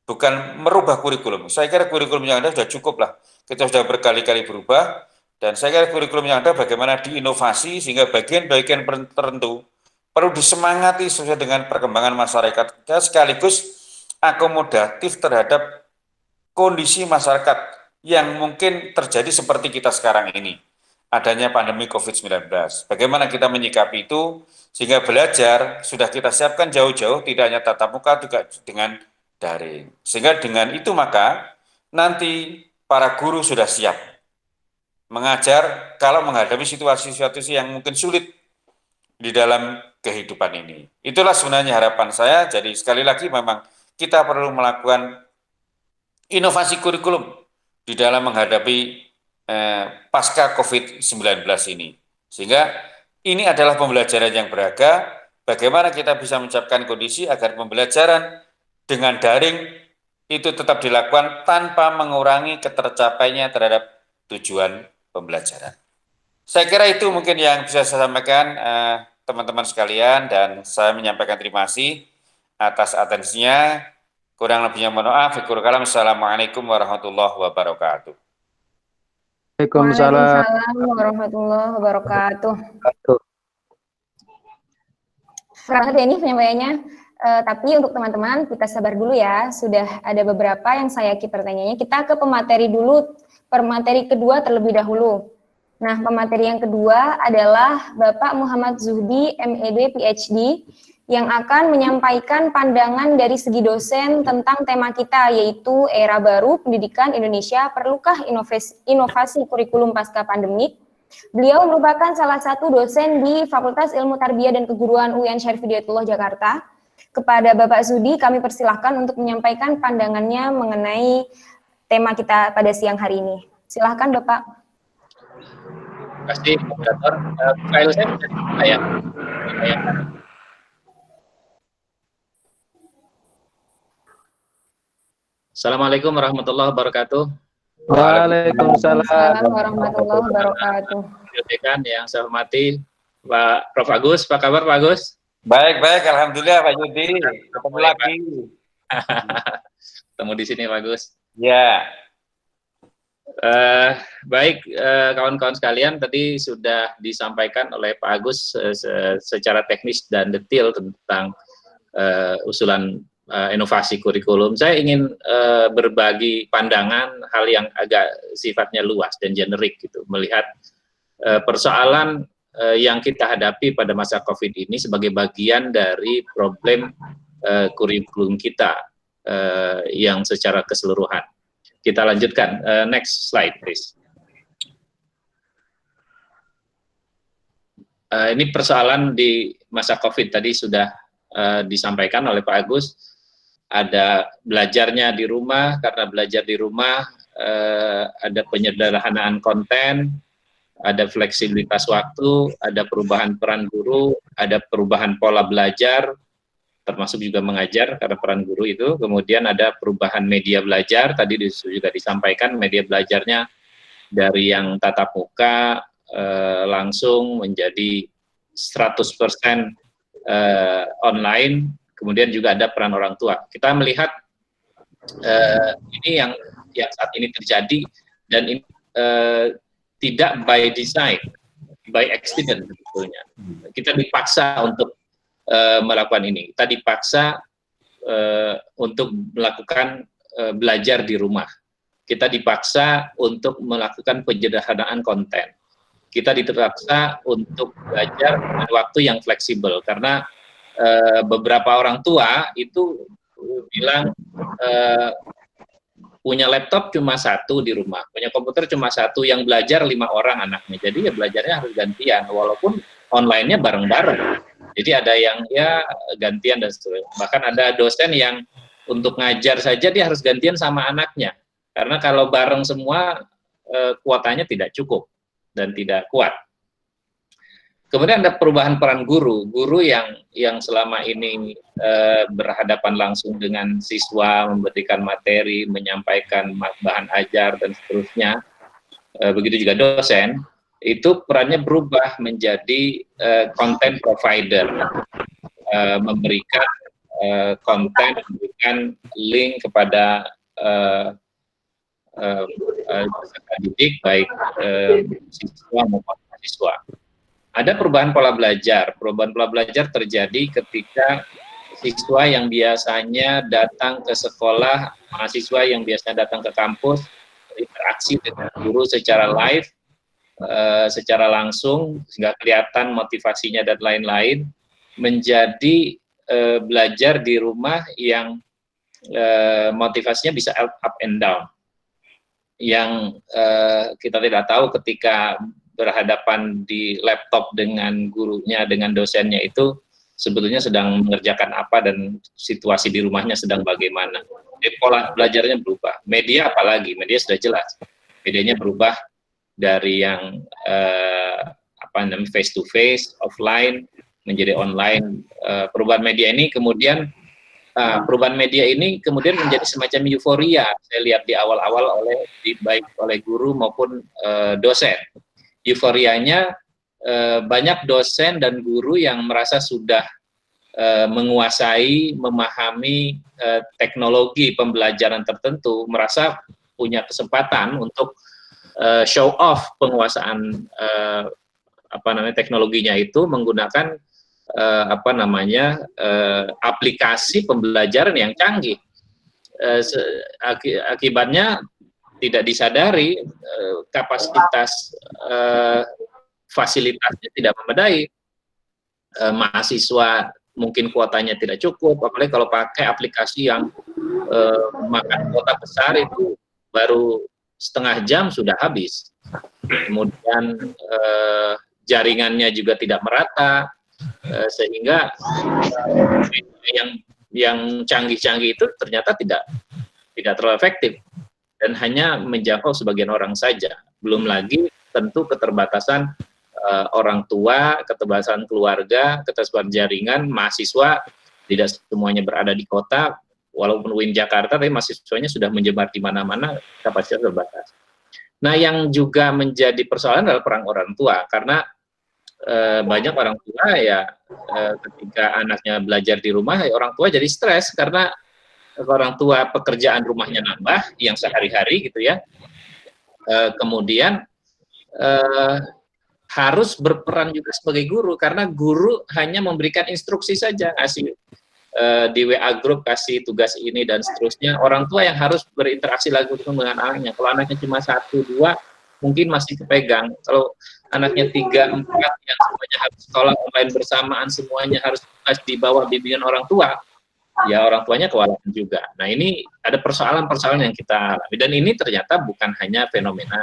bukan merubah kurikulum. Saya kira kurikulum yang ada sudah cukup lah. Kita sudah berkali-kali berubah, dan saya kira kurikulum yang ada bagaimana diinovasi sehingga bagian-bagian tertentu perlu disemangati sesuai dengan perkembangan masyarakat kita, sekaligus akomodatif terhadap kondisi masyarakat yang mungkin terjadi seperti kita sekarang ini. Adanya pandemi COVID-19. Bagaimana kita menyikapi itu, sehingga belajar sudah kita siapkan jauh-jauh, tidak hanya tatap muka, juga dengan daring. Sehingga dengan itu maka nanti para guru sudah siap mengajar kalau menghadapi situasi-situasi yang mungkin sulit di dalam kehidupan ini. Itulah sebenarnya harapan saya. Jadi sekali lagi memang kita perlu melakukan inovasi kurikulum di dalam menghadapi pasca COVID-19 ini. Sehingga ini adalah pembelajaran yang beragam, bagaimana kita bisa menciptakan kondisi agar pembelajaran dengan daring itu tetap dilakukan tanpa mengurangi ketercapainya terhadap tujuan pembelajaran. Saya kira itu mungkin yang bisa saya sampaikan teman-teman sekalian, dan saya menyampaikan terima kasih atas atensinya. Kurang lebihnya mohon maaf. Assalamualaikum warahmatullahi wabarakatuh. Waalaikumsalam warahmatullahi wabarakatuh. Frank ini penyampaiannya, tapi untuk teman-teman kita sabar dulu ya. Sudah ada beberapa yang saya pertanyaannya. Kita ke pemateri dulu, pemateri kedua terlebih dahulu. Nah, pemateri yang kedua adalah Bapak Muhammad Zuhdi, MED, PhD, yang akan menyampaikan pandangan dari segi dosen tentang tema kita, yaitu era baru pendidikan Indonesia, perlukah inovasi kurikulum pasca pandemik. Beliau merupakan salah satu dosen di Fakultas Ilmu Tarbiyah dan Keguruan UIN Syarif Hidayatullah Jakarta. Kepada Bapak Zuhdi, kami persilahkan untuk menyampaikan pandangannya mengenai tema kita pada siang hari ini. Silahkan Bapak. Terima kasih, moderator. File saya bisa dibayangkan. Assalamualaikum warahmatullahi wabarakatuh. Waalaikumsalam warahmatullahi wabarakatuh. Dekan yang saya hormati Pak Prof. Agus, apa kabar Pak Agus? Baik, alhamdulillah Pak Yudi. Ketemu lagi. Ketemu di sini Pak Agus. Ya. Baik, kawan-kawan sekalian, tadi sudah disampaikan oleh Pak Agus secara teknis dan detail tentang usulan inovasi kurikulum. Saya ingin berbagi pandangan hal yang agak sifatnya luas dan generik gitu, melihat persoalan yang kita hadapi pada masa COVID ini sebagai bagian dari problem kurikulum kita yang secara keseluruhan. Kita lanjutkan, next slide please. Ini persoalan di masa COVID tadi sudah disampaikan oleh Pak Agus. Ada belajarnya di rumah, karena belajar di rumah ada penyederhanaan konten, ada fleksibilitas waktu, ada perubahan peran guru, ada perubahan pola belajar, termasuk juga mengajar karena peran guru itu. Kemudian ada perubahan media belajar, tadi juga disampaikan media belajarnya dari yang tatap muka langsung menjadi 100% online. Kemudian juga ada peran orang tua. Kita melihat ini yang saat ini terjadi, dan ini tidak by design, by accident sebetulnya. Kita dipaksa untuk melakukan ini. Kita dipaksa untuk melakukan belajar di rumah. Kita dipaksa untuk melakukan penyederhanaan konten. Kita dipaksa untuk belajar dengan waktu yang fleksibel, karena beberapa orang tua itu bilang punya laptop cuma satu di rumah, punya komputer cuma satu, yang belajar 5 orang anaknya. Jadi ya belajarnya harus gantian, walaupun online-nya bareng-bareng. Jadi ada yang ya gantian dan seterusnya. Bahkan ada dosen yang untuk ngajar saja dia harus gantian sama anaknya, karena kalau bareng semua kuotanya tidak cukup dan tidak kuat. Kemudian ada perubahan peran guru yang selama ini berhadapan langsung dengan siswa, memberikan materi, menyampaikan bahan ajar dan seterusnya. Begitu juga dosen, itu perannya berubah menjadi content provider, memberikan konten, memberikan link kepada peserta didik, baik siswa maupun mahasiswa. Ada perubahan pola belajar. Perubahan pola belajar terjadi ketika siswa yang biasanya datang ke sekolah, mahasiswa yang biasanya datang ke kampus, berinteraksi dengan guru secara live, secara langsung, sehingga kelihatan motivasinya dan lain-lain, menjadi belajar di rumah yang motivasinya bisa up and down. Yang kita tidak tahu ketika berhadapan di laptop dengan gurunya, dengan dosennya itu sebetulnya sedang mengerjakan apa dan situasi di rumahnya sedang bagaimana. Jadi pola belajarnya berubah. Media apalagi, media sudah jelas. Medianya berubah dari yang face to face, offline menjadi online. Perubahan media ini kemudian menjadi semacam euforia. Saya lihat di awal-awal baik oleh guru maupun dosen. Euforianya banyak dosen dan guru yang merasa sudah menguasai, memahami teknologi pembelajaran tertentu, merasa punya kesempatan untuk show off penguasaan teknologinya itu menggunakan aplikasi pembelajaran yang canggih. Akibatnya tidak disadari kapasitas fasilitasnya tidak memadai. Mahasiswa mungkin kuotanya tidak cukup, apalagi kalau pakai aplikasi yang makan kuota besar, itu baru setengah jam sudah habis. Kemudian jaringannya juga tidak merata, sehingga yang canggih-canggih itu ternyata tidak terlalu efektif dan hanya menjangkau sebagian orang saja. Belum lagi tentu keterbatasan orang tua, keterbatasan keluarga, keterbatasan jaringan, mahasiswa tidak semuanya berada di kota, walaupun UIN Jakarta, tapi mahasiswanya sudah menyebar di mana-mana, kapasitas terbatas. Nah, yang juga menjadi persoalan adalah peran orang tua, karena banyak orang tua ya ketika anaknya belajar di rumah, ya orang tua jadi stres karena orang tua pekerjaan rumahnya nambah yang sehari-hari gitu ya. Kemudian harus berperan juga sebagai guru, karena guru hanya memberikan instruksi saja, ngasih di WA grup kasih tugas ini dan seterusnya. Orang tua yang harus berinteraksi langsung dengan anaknya. Kalau anaknya cuma 1, 2, mungkin masih kepegang. Kalau anaknya 3, 4 yang semuanya harus sekolah online bersamaan, semuanya harus di bawah bimbingan orang tua, ya orang tuanya kewalahan juga. Nah, ini ada persoalan-persoalan yang kita alami, dan ini ternyata bukan hanya fenomena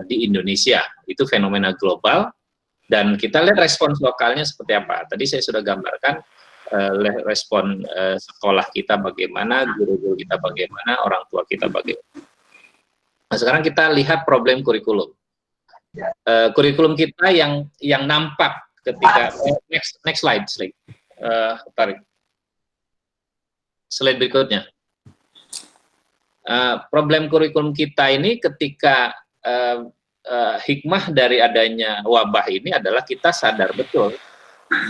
di Indonesia, itu fenomena global, dan kita lihat respons lokalnya seperti apa. Tadi saya sudah gambarkan respon sekolah kita bagaimana, guru-guru kita bagaimana, orang tua kita bagaimana. Nah, sekarang kita lihat problem kurikulum. Kurikulum kita yang nampak ketika next slide, tarik slide berikutnya. Problem kurikulum kita ini ketika hikmah dari adanya wabah ini adalah kita sadar betul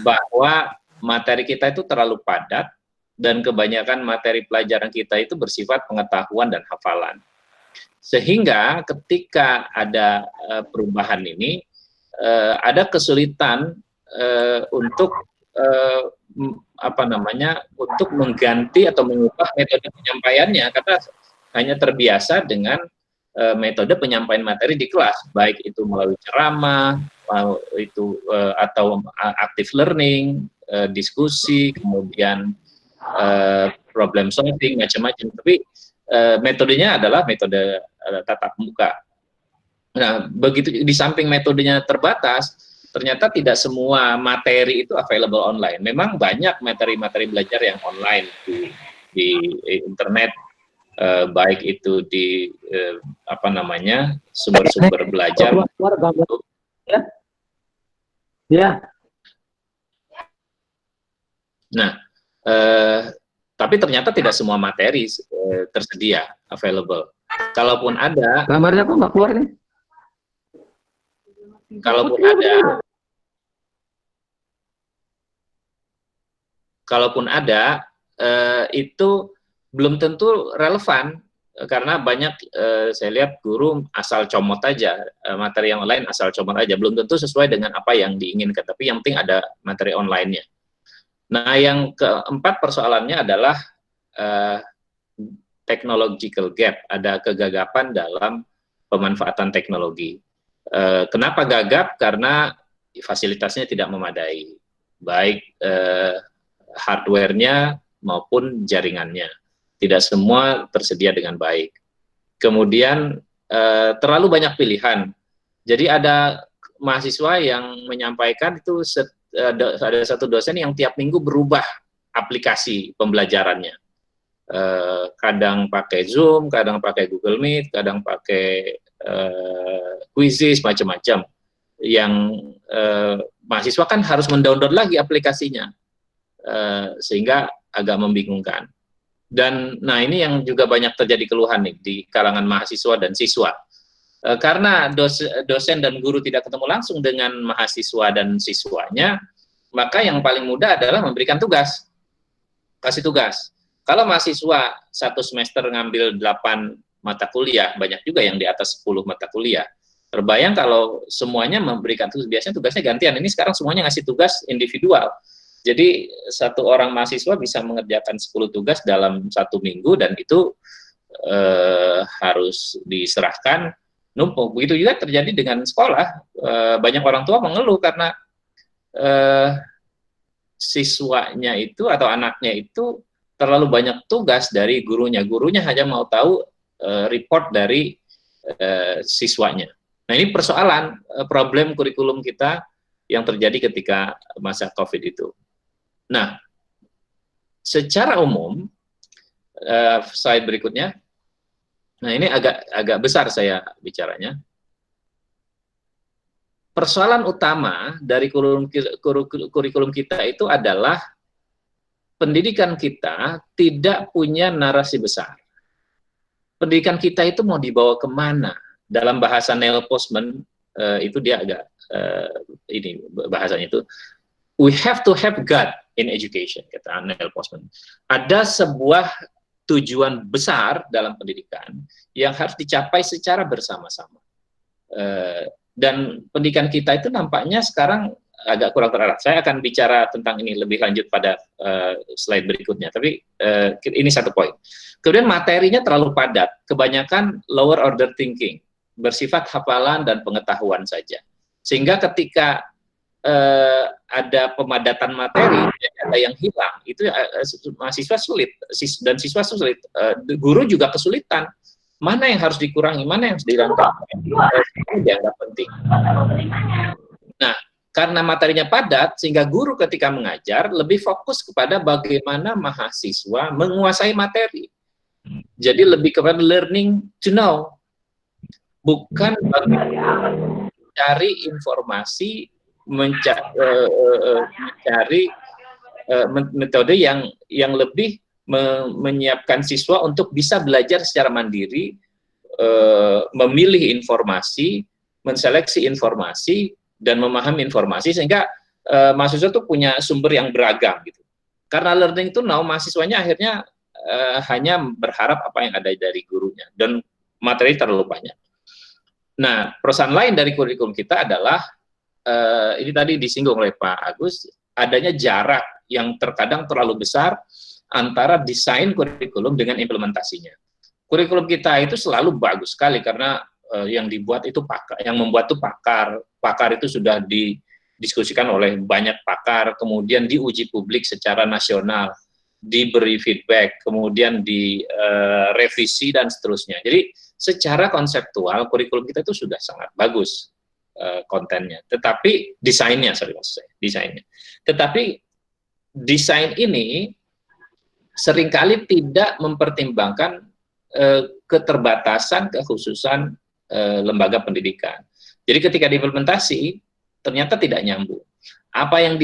bahwa materi kita itu terlalu padat dan kebanyakan materi pelajaran kita itu bersifat pengetahuan dan hafalan. Sehingga ketika ada perubahan ini, ada kesulitan untuk untuk mengganti atau mengubah metode penyampaiannya, karena hanya terbiasa dengan metode penyampaian materi di kelas, baik itu melalui ceramah, atau active learning, diskusi, kemudian problem solving, macam-macam. Tapi metodenya adalah metode tatap muka. Nah, begitu di samping metodenya terbatas, ternyata tidak semua materi itu available online. Memang banyak materi-materi belajar yang online di internet, baik itu di sumber-sumber belajar. Ya. Nah, tapi ternyata tidak semua materi tersedia available. Kalaupun ada, Gambarnya kok nggak keluar nih? Kalaupun ada, itu belum tentu relevan, karena banyak saya lihat guru asal comot aja, materi yang lain asal comot aja, belum tentu sesuai dengan apa yang diinginkan, tapi yang penting ada materi online-nya. Nah, yang keempat persoalannya adalah technological gap, ada kegagapan dalam pemanfaatan teknologi. Kenapa gagap? Karena fasilitasnya tidak memadai, baik hardware-nya maupun jaringannya. Tidak semua tersedia dengan baik. Kemudian terlalu banyak pilihan. Jadi ada mahasiswa yang menyampaikan itu ada satu dosen yang tiap minggu berubah aplikasi pembelajarannya. Kadang pakai Zoom, kadang pakai Google Meet, kadang pakai Quizzes, macam-macam. Yang mahasiswa kan harus mendownload lagi aplikasinya, sehingga agak membingungkan. Dan nah, ini yang juga banyak terjadi keluhan nih di kalangan mahasiswa dan siswa. Karena dosen dan guru tidak ketemu langsung dengan mahasiswa dan siswanya, maka yang paling mudah adalah memberikan tugas, kasih tugas. Kalau mahasiswa satu semester ngambil 8 mata kuliah, banyak juga yang di atas 10 mata kuliah. Terbayang kalau semuanya memberikan tugas, biasanya tugasnya gantian. Ini sekarang semuanya ngasih tugas individual. Jadi satu orang mahasiswa bisa mengerjakan 10 tugas dalam 1 minggu, dan itu harus diserahkan numpuk. Begitu juga terjadi dengan sekolah. Banyak orang tua mengeluh karena siswanya itu atau anaknya itu terlalu banyak tugas dari gurunya. Gurunya hanya mau tahu report dari siswanya. Nah, ini persoalan problem kurikulum kita yang terjadi ketika masa COVID itu. Nah, secara umum, slide berikutnya. Nah, ini agak besar saya bicaranya. Persoalan utama dari kurikulum kita itu adalah pendidikan kita tidak punya narasi besar. Pendidikan kita itu mau dibawa kemana? Dalam bahasa Neil Postman, itu dia agak, ini bahasanya itu, we have to have God in education, kata Neil Postman. Ada sebuah tujuan besar dalam pendidikan yang harus dicapai secara bersama-sama. Dan pendidikan kita itu nampaknya sekarang agak kurang terarah. Saya akan bicara tentang ini lebih lanjut pada slide berikutnya, tapi ini satu poin. Kemudian materinya terlalu padat, kebanyakan lower order thinking. bersifat hafalan dan pengetahuan saja. Sehingga ketika ada pemadatan materi, ada yang hilang, itu mahasiswa sulit, dan siswa sulit, guru juga kesulitan. Mana yang harus dikurangi, mana yang harus dihilangkan, itu dianggap penting. Nah, karena materinya padat, sehingga guru ketika mengajar lebih fokus kepada bagaimana mahasiswa menguasai materi. Jadi lebih kepada learning to know, bukan bagaimana mencari informasi, mencari metode yang lebih menyiapkan siswa untuk bisa belajar secara mandiri, memilih informasi, menseleksi informasi, dan memahami informasi, sehingga mahasiswa itu punya sumber yang beragam gitu. Karena learning to know, mahasiswanya akhirnya hanya berharap apa yang ada dari gurunya, dan materi terlalu banyak. Nah, perusahaan lain dari kurikulum kita adalah ini tadi disinggung oleh Pak Agus, adanya jarak yang terkadang terlalu besar antara desain kurikulum dengan implementasinya. Kurikulum kita itu selalu bagus sekali karena yang dibuat itu pakar, yang membuat itu pakar itu sudah didiskusikan oleh banyak pakar, kemudian diuji publik secara nasional, diberi feedback, kemudian direvisi dan seterusnya. Jadi secara konseptual kurikulum kita itu sudah sangat bagus kontennya, tetapi desainnya, tetapi desain ini seringkali tidak mempertimbangkan keterbatasan kekhususan lembaga pendidikan. Jadi ketika diimplementasi ternyata tidak nyambung. Apa yang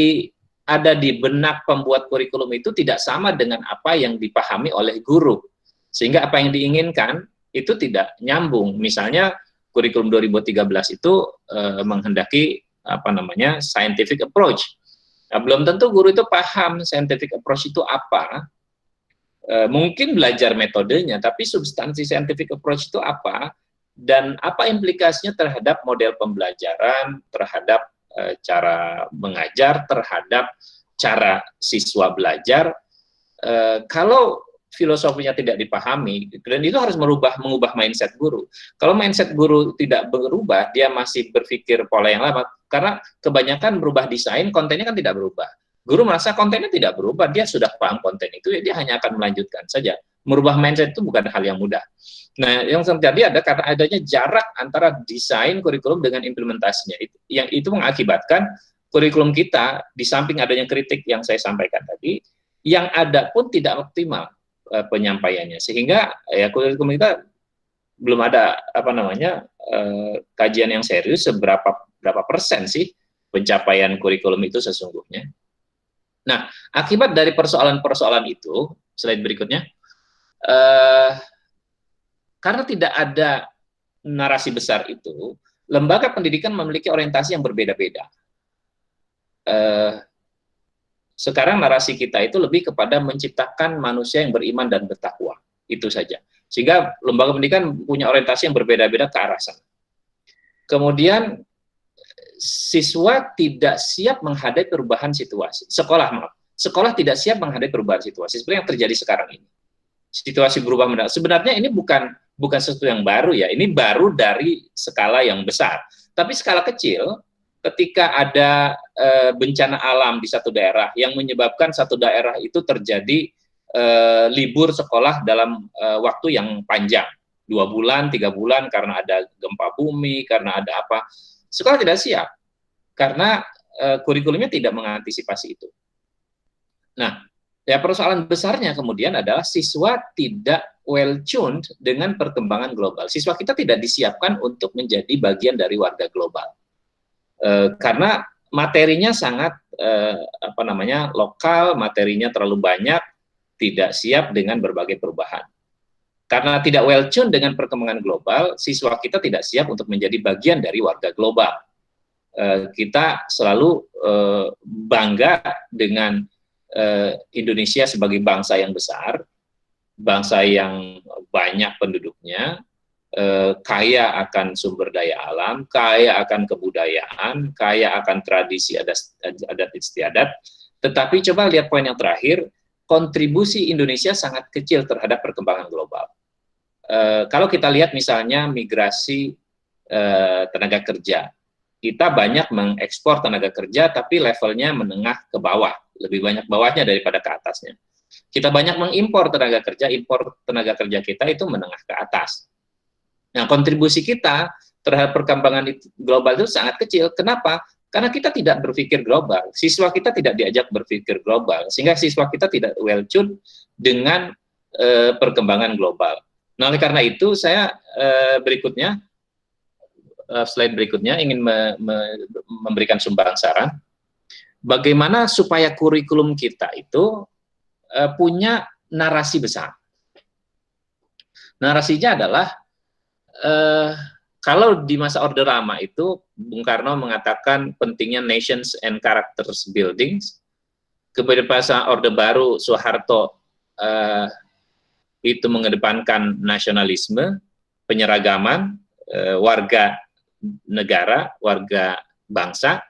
ada di benak pembuat kurikulum itu tidak sama dengan apa yang dipahami oleh guru, sehingga apa yang diinginkan itu tidak nyambung. Misalnya kurikulum 2013 itu menghendaki scientific approach. Nah, belum tentu guru itu paham scientific approach itu apa. Mungkin belajar metodenya, tapi substansi scientific approach itu apa, dan apa implikasinya terhadap model pembelajaran, terhadap cara mengajar, terhadap cara siswa belajar. Kalau filosofinya tidak dipahami, dan itu harus mengubah mindset guru. Kalau mindset guru tidak berubah, dia masih berpikir pola yang lama, karena kebanyakan berubah desain, kontennya kan tidak berubah. Guru merasa kontennya tidak berubah, dia sudah paham konten itu, ya dia hanya akan melanjutkan saja. Merubah mindset itu bukan hal yang mudah. Nah, yang terjadi karena adanya jarak antara desain kurikulum dengan implementasinya. Yang itu mengakibatkan kurikulum kita, di samping adanya kritik yang saya sampaikan tadi, yang ada pun tidak optimal penyampaiannya, sehingga ya kurikulum kita belum ada kajian yang serius berapa persen sih pencapaian kurikulum itu sesungguhnya. Nah, akibat dari persoalan-persoalan itu, slide berikutnya, karena tidak ada narasi besar itu, lembaga pendidikan memiliki orientasi yang berbeda-beda. Sekarang narasi kita itu lebih kepada menciptakan manusia yang beriman dan bertakwa, itu saja. Sehingga lembaga pendidikan punya orientasi yang berbeda-beda ke arah sana. Kemudian siswa tidak siap menghadapi perubahan situasi. Sekolah tidak siap menghadapi perubahan situasi seperti yang terjadi sekarang ini. Situasi berubah mendadak. Sebenarnya ini bukan sesuatu yang baru ya. Ini baru dari skala yang besar. Tapi skala kecil, ketika ada bencana alam di satu daerah yang menyebabkan satu daerah itu terjadi libur sekolah dalam waktu yang panjang, 2 bulan, 3 bulan, karena ada gempa bumi, karena ada apa, sekolah tidak siap karena kurikulumnya tidak mengantisipasi itu. Nah, ya persoalan besarnya kemudian adalah siswa tidak well tuned dengan perkembangan global. Siswa kita tidak disiapkan untuk menjadi bagian dari warga global. Karena materinya sangat lokal, materinya terlalu banyak, tidak siap dengan berbagai perubahan. Karena tidak well tuned dengan perkembangan global, siswa kita tidak siap untuk menjadi bagian dari warga global. Kita selalu bangga dengan Indonesia sebagai bangsa yang besar, bangsa yang banyak penduduknya, kaya akan sumber daya alam, kaya akan kebudayaan, kaya akan tradisi adat istiadat. Tetapi coba lihat poin yang terakhir, kontribusi Indonesia sangat kecil terhadap perkembangan global. Kalau kita lihat misalnya migrasi tenaga kerja. Kita banyak mengekspor tenaga kerja, tapi levelnya menengah ke bawah, lebih banyak bawahnya daripada ke atasnya. Kita banyak mengimpor tenaga kerja, impor tenaga kerja kita itu menengah ke atas. Nah, kontribusi kita terhadap perkembangan global itu sangat kecil. Kenapa? Karena kita tidak berpikir global. Siswa kita tidak diajak berpikir global, sehingga siswa kita tidak well tuned dengan perkembangan global. Nah, oleh karena itu, saya berikutnya, slide berikutnya ingin memberikan sumbang saran bagaimana supaya kurikulum kita itu punya narasi besar. Narasinya adalah kalau di masa Orde Lama itu Bung Karno mengatakan pentingnya nations and characters buildings, kepada masa Orde Baru Soeharto itu mengedepankan nasionalisme, penyeragaman, warga negara, warga bangsa.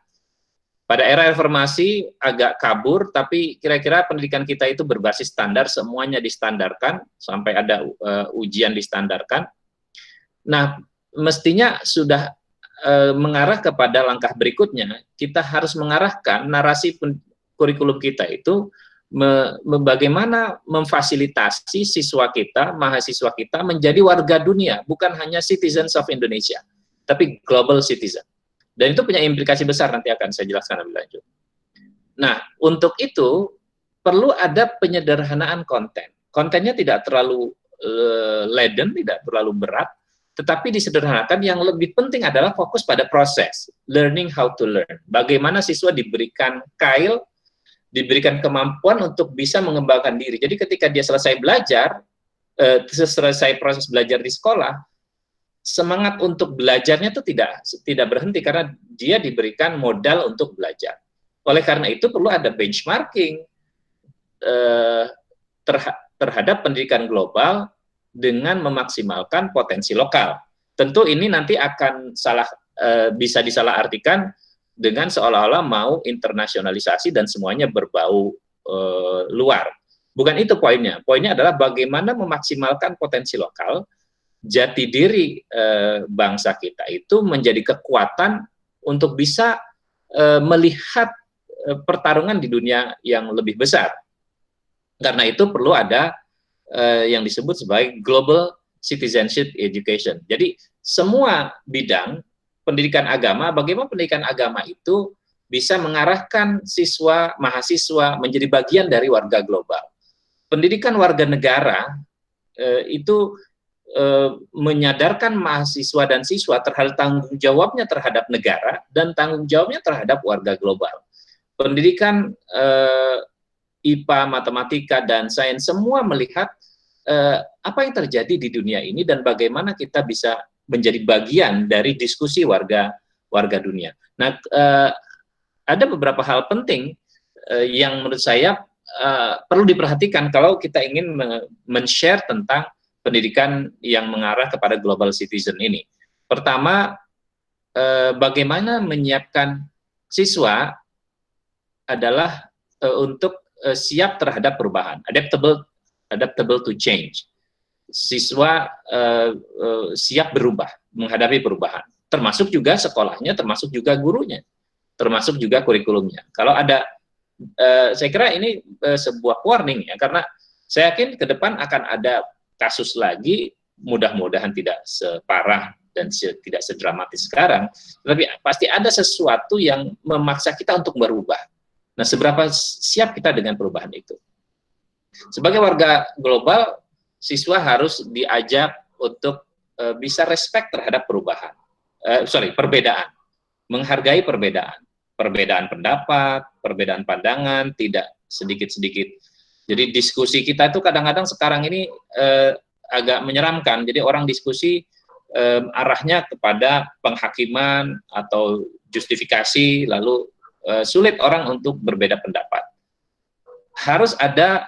Pada era reformasi agak kabur, tapi kira-kira pendidikan kita itu berbasis standar, semuanya distandarkan, sampai ada ujian distandarkan. Nah, mestinya sudah mengarah kepada langkah berikutnya, kita harus mengarahkan narasi kurikulum kita itu bagaimana memfasilitasi siswa kita, mahasiswa kita menjadi warga dunia, bukan hanya citizens of Indonesia, tapi global citizen. Dan itu punya implikasi besar, nanti akan saya jelaskan lebih lanjut. Nah, untuk itu perlu ada penyederhanaan konten. Kontennya tidak terlalu laden, tidak terlalu berat, tetapi disederhanakan. Yang lebih penting adalah fokus pada proses, learning how to learn. Bagaimana siswa diberikan kail, diberikan kemampuan untuk bisa mengembangkan diri. Jadi ketika dia selesai belajar, selesai proses belajar di sekolah, semangat untuk belajarnya itu tidak berhenti karena dia diberikan modal untuk belajar. Oleh karena itu perlu ada benchmarking terhadap pendidikan global dengan memaksimalkan potensi lokal. Tentu ini nanti akan bisa disalahartikan dengan seolah-olah mau internasionalisasi dan semuanya berbau luar. Bukan itu poinnya. Poinnya adalah bagaimana memaksimalkan potensi lokal, jati diri bangsa kita itu menjadi kekuatan untuk bisa melihat pertarungan di dunia yang lebih besar. Karena itu perlu ada yang disebut sebagai global citizenship education. Jadi semua bidang pendidikan agama, bagaimana pendidikan agama itu bisa mengarahkan siswa, mahasiswa menjadi bagian dari warga global. Pendidikan warga negara itu menyadarkan mahasiswa dan siswa terhadap tanggung jawabnya terhadap negara dan tanggung jawabnya terhadap warga global. Pendidikan IPA, matematika, dan sains semua melihat apa yang terjadi di dunia ini dan bagaimana kita bisa menjadi bagian dari diskusi warga dunia. Nah, ada beberapa hal penting yang menurut saya perlu diperhatikan kalau kita ingin men-share tentang pendidikan yang mengarah kepada global citizen ini. Pertama, bagaimana menyiapkan siswa adalah untuk siap terhadap perubahan, adaptable to change. Siswa siap berubah, menghadapi perubahan, termasuk juga sekolahnya, termasuk juga gurunya, termasuk juga kurikulumnya. Kalau ada, saya kira ini sebuah warning ya, karena saya yakin ke depan akan ada kasus lagi, mudah-mudahan tidak separah dan tidak sedramatis sekarang, tapi pasti ada sesuatu yang memaksa kita untuk berubah. Nah, seberapa siap kita dengan perubahan itu? Sebagai warga global, siswa harus diajak untuk bisa respect terhadap perbedaan, menghargai perbedaan pendapat, perbedaan pandangan, tidak sedikit-sedikit. Jadi diskusi kita itu kadang-kadang sekarang ini agak menyeramkan. Jadi orang diskusi arahnya kepada penghakiman atau justifikasi, lalu sulit orang untuk berbeda pendapat. Harus ada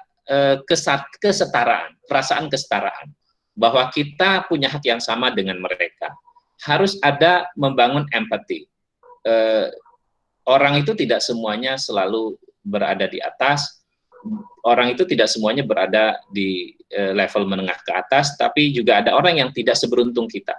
kesetaraan, perasaan kesetaraan, bahwa kita punya hak yang sama dengan mereka. Harus ada membangun empati. Orang itu tidak semuanya selalu berada di atas, orang itu tidak semuanya berada di level menengah ke atas, tapi juga ada orang yang tidak seberuntung kita.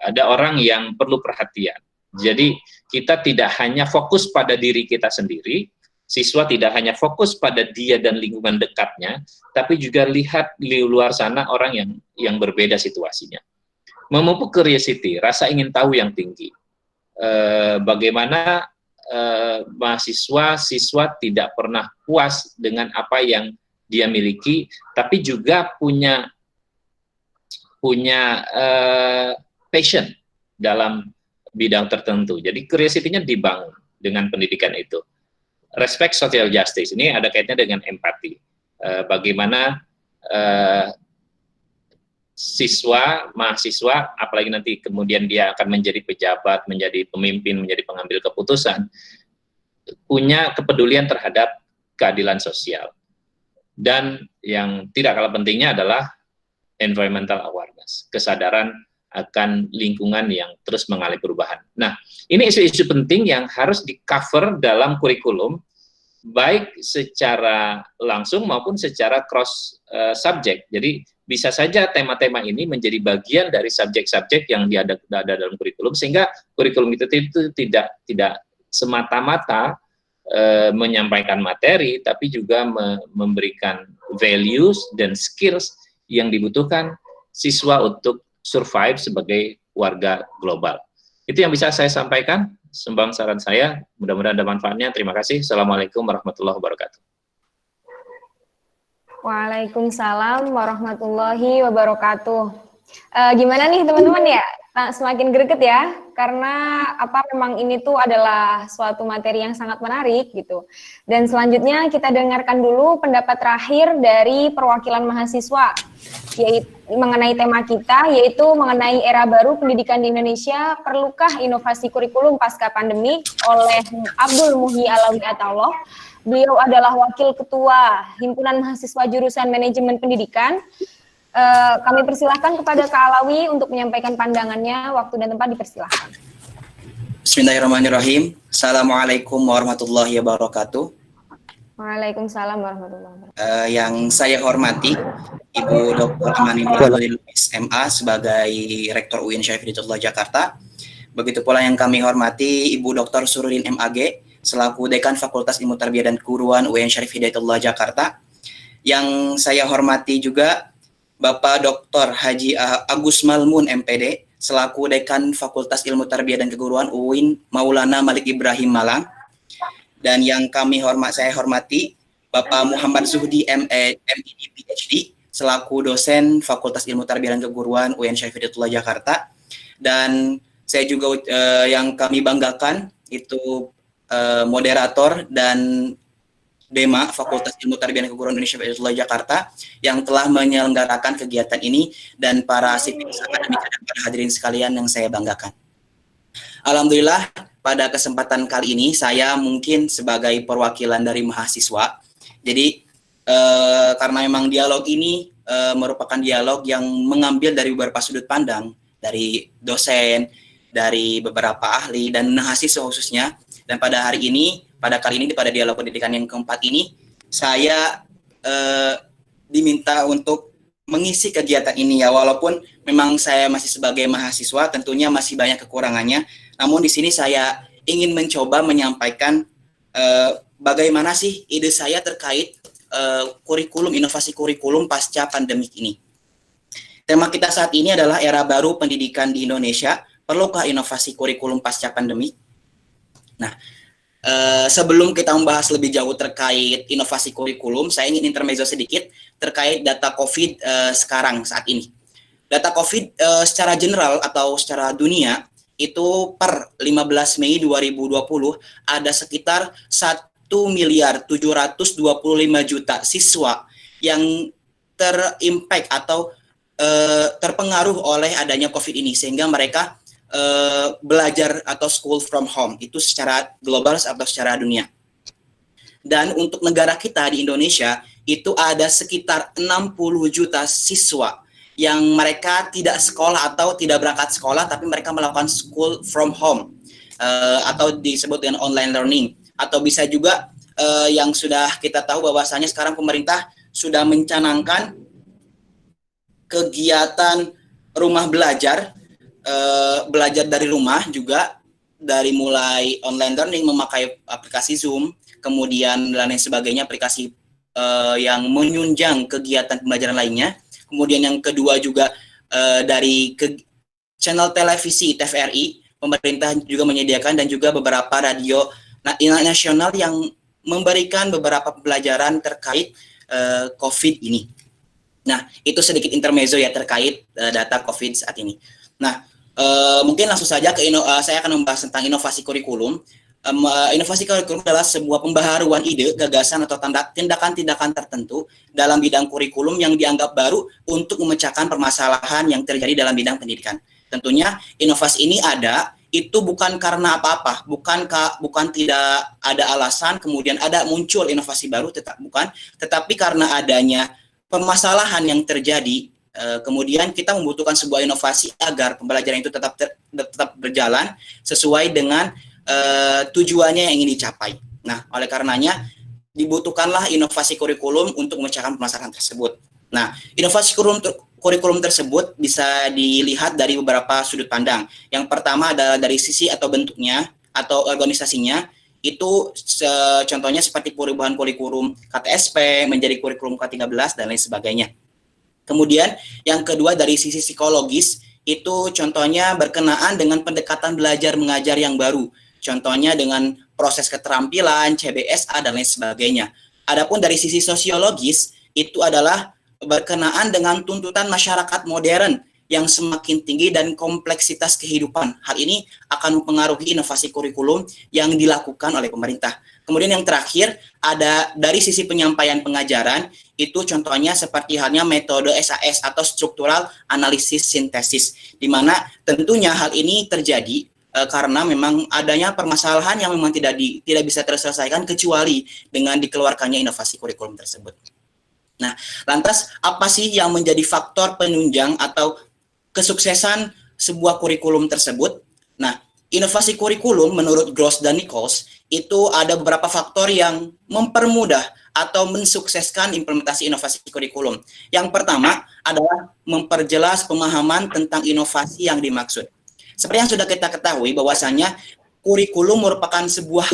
ada orang yang perlu perhatian. Jadi kita tidak hanya fokus pada diri kita sendiri, siswa tidak hanya fokus pada dia dan lingkungan dekatnya, tapi juga lihat di luar sana orang yang berbeda situasinya. Memupuk curiosity, rasa ingin tahu yang tinggi. Bagaimana mahasiswa-siswa tidak pernah puas dengan apa yang dia miliki, tapi juga punya passion dalam bidang tertentu. Jadi curiosity-nya dibangun dengan pendidikan itu. Respect social justice, ini ada kaitannya dengan empati. Bagaimana mahasiswa, apalagi nanti kemudian dia akan menjadi pejabat, menjadi pemimpin, menjadi pengambil keputusan, punya kepedulian terhadap keadilan sosial. Dan yang tidak kalah pentingnya adalah environmental awareness, kesadaran akan lingkungan yang terus mengalami perubahan. Nah, ini isu-isu penting yang harus di-cover dalam kurikulum, baik secara langsung maupun secara cross subject. Jadi bisa saja tema-tema ini menjadi bagian dari subjek-subjek yang ada dalam kurikulum, sehingga kurikulum itu tidak semata-mata menyampaikan materi, tapi juga memberikan values dan skills yang dibutuhkan siswa untuk survive sebagai warga global. Itu yang bisa saya sampaikan, sumbang saran saya, mudah-mudahan ada manfaatnya. Terima kasih. Assalamualaikum warahmatullahi wabarakatuh. Waalaikumsalam warahmatullahi wabarakatuh. Gimana nih teman-teman ya? Semakin greget ya, karena memang ini tuh adalah suatu materi yang sangat menarik gitu. Dan selanjutnya kita dengarkan dulu pendapat terakhir dari perwakilan mahasiswa, yaitu mengenai tema kita, yaitu mengenai era baru pendidikan di Indonesia, perlukah inovasi kurikulum pasca pandemi, oleh Abdul Muhyi Alawi Atauloh. Beliau adalah Wakil Ketua Himpunan Mahasiswa Jurusan Manajemen Pendidikan. Kami persilahkan kepada Kak Alawi untuk menyampaikan pandangannya. Waktu dan tempat dipersilahkan. Bismillahirrahmanirrahim. Assalamualaikum warahmatullahi wabarakatuh. Waalaikumsalam warahmatullahi wabarakatuh. Yang saya hormati Ibu Dr. Amanullah Lubis MA sebagai Rektor UIN Syarif Hidayatullah Jakarta. Begitu pula yang kami hormati Ibu Dr. Surudin MAG selaku Dekan Fakultas Ilmu Tarbiyah dan Keguruan UIN Syarif Hidayatullah Jakarta. Yang saya hormati juga Bapak Dr. Haji Agus Malmun MPD selaku Dekan Fakultas Ilmu Tarbiyah dan Keguruan UIN Maulana Malik Ibrahim Malang. Dan yang saya hormati Bapak Muhammad Zuhdi MD PhD selaku dosen Fakultas Ilmu Tarbiyah dan Keguruan UIN Syarif Hidayatullah Jakarta. Dan saya juga yang kami banggakan itu moderator dan DEMA Fakultas Ilmu Tarbiyah dan Keguruan Indonesia Hidayatullah Jakarta yang telah menyelenggarakan kegiatan ini, dan para sivitas akademik dan para hadirin sekalian yang saya banggakan. Alhamdulillah pada kesempatan kali ini saya mungkin sebagai perwakilan dari mahasiswa. Jadi karena memang dialog ini merupakan dialog yang mengambil dari beberapa sudut pandang, dari dosen, dari beberapa ahli dan mahasiswa khususnya. Dan pada kali ini pada dialog pendidikan yang keempat ini, saya diminta untuk mengisi kegiatan ini ya, walaupun memang saya masih sebagai mahasiswa, tentunya masih banyak kekurangannya. Namun di sini saya ingin mencoba menyampaikan bagaimana sih ide saya terkait kurikulum, inovasi kurikulum pasca pandemik ini. Tema kita saat ini adalah era baru pendidikan di Indonesia, perlukah inovasi kurikulum pasca pandemik? Nah, sebelum kita membahas lebih jauh terkait inovasi kurikulum, saya ingin intermezzo sedikit terkait data COVID sekarang saat ini. Data COVID secara general atau secara dunia itu per 15 Mei 2020 ada sekitar 1.725.000.000 siswa yang terimpact atau terpengaruh oleh adanya COVID ini, sehingga mereka belajar atau school from home itu secara global atau secara dunia. Dan untuk negara kita di Indonesia itu ada sekitar 60 juta siswa yang mereka tidak sekolah atau tidak berangkat sekolah, tapi mereka melakukan school from home atau disebut dengan online learning. Atau bisa juga yang sudah kita tahu bahwasanya sekarang pemerintah sudah mencanangkan kegiatan rumah belajar belajar dari rumah juga, dari mulai online learning memakai aplikasi Zoom, kemudian dan lain sebagainya, aplikasi yang menunjang kegiatan pembelajaran lainnya. Kemudian yang kedua juga dari channel televisi TVRI, pemerintah juga menyediakan, dan juga beberapa radio nasional yang memberikan beberapa pembelajaran terkait COVID ini. Nah, itu sedikit intermezzo ya terkait data COVID saat ini. Nah, mungkin langsung saja saya akan membahas tentang inovasi kurikulum. Inovasi kurikulum adalah sebuah pembaharuan ide, gagasan, atau tindakan-tindakan tertentu dalam bidang kurikulum yang dianggap baru untuk memecahkan permasalahan yang terjadi dalam bidang pendidikan. Tentunya inovasi ini ada, itu bukan karena apa-apa, bukan tidak ada alasan kemudian ada muncul inovasi baru, tetapi karena adanya permasalahan yang terjadi, kemudian kita membutuhkan sebuah inovasi agar pembelajaran itu tetap berjalan sesuai dengan tujuannya yang ingin dicapai. Nah, oleh karenanya dibutuhkanlah inovasi kurikulum untuk memecahkan permasalahan tersebut. Nah, inovasi kurikulum tersebut bisa dilihat dari beberapa sudut pandang. Yang pertama adalah dari sisi atau bentuknya atau organisasinya. Itu contohnya seperti perubahan kurikulum KTSP menjadi kurikulum K13 dan lain sebagainya. Kemudian yang kedua dari sisi psikologis, itu contohnya berkenaan dengan pendekatan belajar mengajar yang baru. Contohnya dengan proses keterampilan, CBSA dan lain sebagainya. Adapun dari sisi sosiologis, itu adalah berkenaan dengan tuntutan masyarakat modern yang semakin tinggi dan kompleksitas kehidupan. Hal ini akan mempengaruhi inovasi kurikulum yang dilakukan oleh pemerintah. Kemudian yang terakhir, ada dari sisi penyampaian pengajaran, itu contohnya seperti halnya metode SAS atau Structural Analysis Synthesis, di mana tentunya hal ini terjadi karena memang adanya permasalahan yang memang tidak bisa terselesaikan kecuali dengan dikeluarkannya inovasi kurikulum tersebut. Nah, lantas apa sih yang menjadi faktor penunjang atau kesuksesan sebuah kurikulum tersebut? Nah, inovasi kurikulum menurut Gross dan Nichols itu ada beberapa faktor yang mempermudah atau mensukseskan implementasi inovasi kurikulum. Yang pertama adalah memperjelas pemahaman tentang inovasi yang dimaksud. Seperti yang sudah kita ketahui bahwasanya kurikulum merupakan sebuah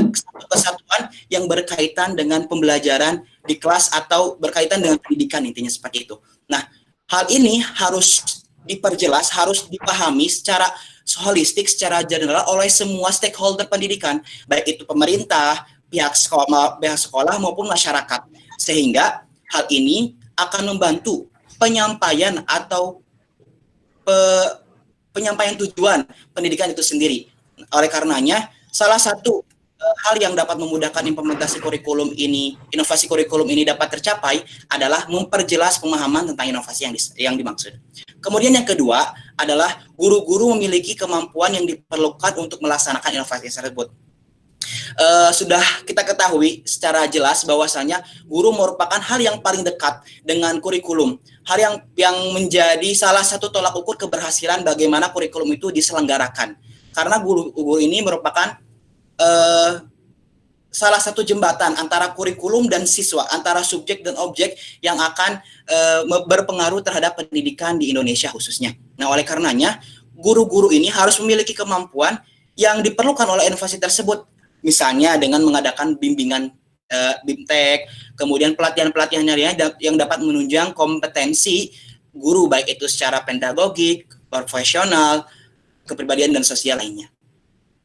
kesatuan yang berkaitan dengan pembelajaran di kelas atau berkaitan dengan pendidikan, intinya seperti itu. Nah, hal ini harus diperjelas, harus dipahami secara holistik, secara general oleh semua stakeholder pendidikan, baik itu pemerintah, pihak sekolah maupun masyarakat, sehingga hal ini akan membantu penyampaian atau penyampaian tujuan pendidikan itu sendiri. Oleh karenanya, salah satu hal yang dapat memudahkan implementasi kurikulum ini, inovasi kurikulum ini dapat tercapai adalah memperjelas pemahaman tentang inovasi yang dimaksud. Kemudian yang kedua adalah guru-guru memiliki kemampuan yang diperlukan untuk melaksanakan inovasi tersebut. Sudah kita ketahui secara jelas bahwasanya guru merupakan hal yang paling dekat dengan kurikulum, hal yang menjadi salah satu tolak ukur keberhasilan bagaimana kurikulum itu diselenggarakan. Karena guru ini merupakan salah satu jembatan antara kurikulum dan siswa, antara subjek dan objek yang akan berpengaruh terhadap pendidikan di Indonesia khususnya. Nah, oleh karenanya, guru-guru ini harus memiliki kemampuan yang diperlukan oleh inovasi tersebut. Misalnya dengan mengadakan bimbingan BIMTEK, kemudian pelatihan-pelatihan yang dapat menunjang kompetensi guru, baik itu secara pedagogik, profesional, kepribadian, dan sosial lainnya.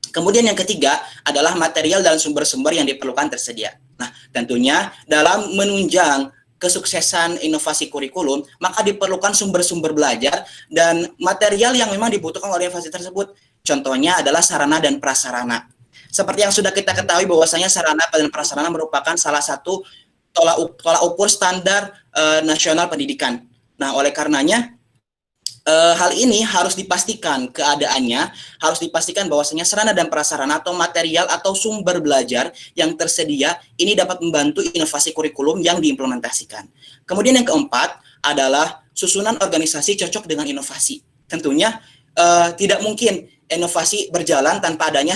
Kemudian yang ketiga adalah material dan sumber-sumber yang diperlukan tersedia. Nah, tentunya dalam menunjang kesuksesan inovasi kurikulum, maka diperlukan sumber-sumber belajar dan material yang memang dibutuhkan oleh inovasi tersebut. Contohnya adalah sarana dan prasarana. Seperti yang sudah kita ketahui bahwasanya sarana dan prasarana merupakan salah satu tolak ukur standar nasional pendidikan. Nah, oleh karenanya hal ini harus dipastikan keadaannya, harus dipastikan bahwasanya sarana dan prasarana atau material atau sumber belajar yang tersedia ini dapat membantu inovasi kurikulum yang diimplementasikan. Kemudian yang keempat adalah susunan organisasi cocok dengan inovasi. Tentunya tidak mungkin inovasi berjalan tanpa adanya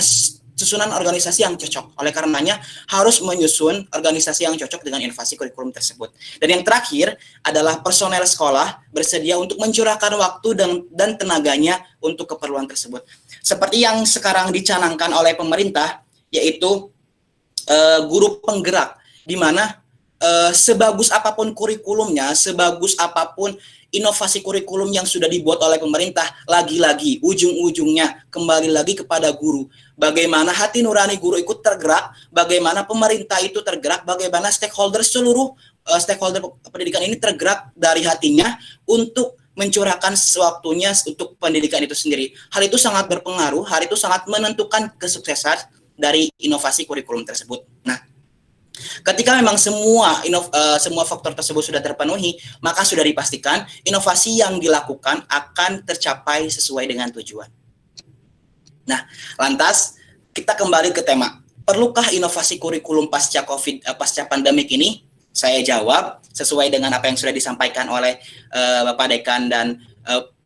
susunan organisasi yang cocok. Oleh karenanya harus menyusun organisasi yang cocok dengan inovasi kurikulum tersebut. Dan yang terakhir adalah personel sekolah bersedia untuk mencurahkan waktu dan tenaganya untuk keperluan tersebut. Seperti yang sekarang dicanangkan oleh pemerintah, yaitu guru penggerak, di mana sebagus apapun kurikulumnya, sebagus apapun inovasi kurikulum yang sudah dibuat oleh pemerintah, lagi-lagi ujung-ujungnya kembali lagi kepada guru. Bagaimana hati nurani guru ikut tergerak, bagaimana pemerintah itu tergerak, bagaimana seluruh stakeholder pendidikan ini tergerak dari hatinya untuk mencurahkan sewaktunya untuk pendidikan itu sendiri. Hal itu sangat berpengaruh, hal itu sangat menentukan kesuksesan dari inovasi kurikulum tersebut. Nah, ketika memang semua faktor tersebut sudah terpenuhi, maka sudah dipastikan inovasi yang dilakukan akan tercapai sesuai dengan tujuan. Nah, lantas kita kembali ke tema, perlukah inovasi kurikulum pasca pandemik ini? Saya jawab sesuai dengan apa yang sudah disampaikan oleh Bapak Dekan dan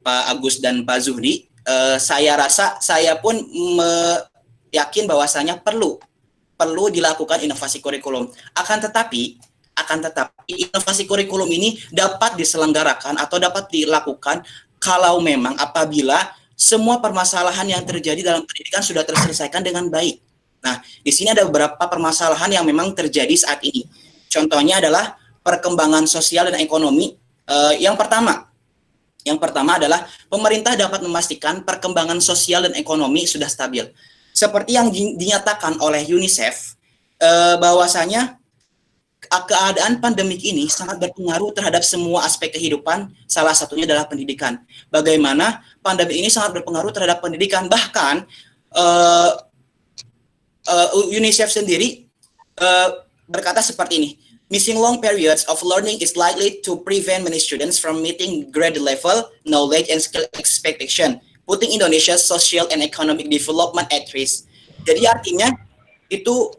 Pak Agus dan Pak Zuhdi. Saya rasa saya pun yakin bahwasanya perlu dilakukan inovasi kurikulum. Akan tetapi inovasi kurikulum ini dapat diselenggarakan atau dapat dilakukan kalau memang apabila semua permasalahan yang terjadi dalam pendidikan sudah terselesaikan dengan baik. Nah, di sini ada beberapa permasalahan yang memang terjadi saat ini. Contohnya adalah perkembangan sosial dan ekonomi. Yang pertama adalah pemerintah dapat memastikan perkembangan sosial dan ekonomi sudah stabil. Seperti yang dinyatakan oleh UNICEF, bahwasanya keadaan pandemik ini sangat berpengaruh terhadap semua aspek kehidupan, salah satunya adalah pendidikan. Bagaimana pandemi ini sangat berpengaruh terhadap pendidikan, bahkan UNICEF sendiri berkata seperti ini, missing long periods of learning is likely to prevent many students from meeting grade level, knowledge, and skill expectation, putting Indonesia's social and economic development at risk. Jadi artinya itu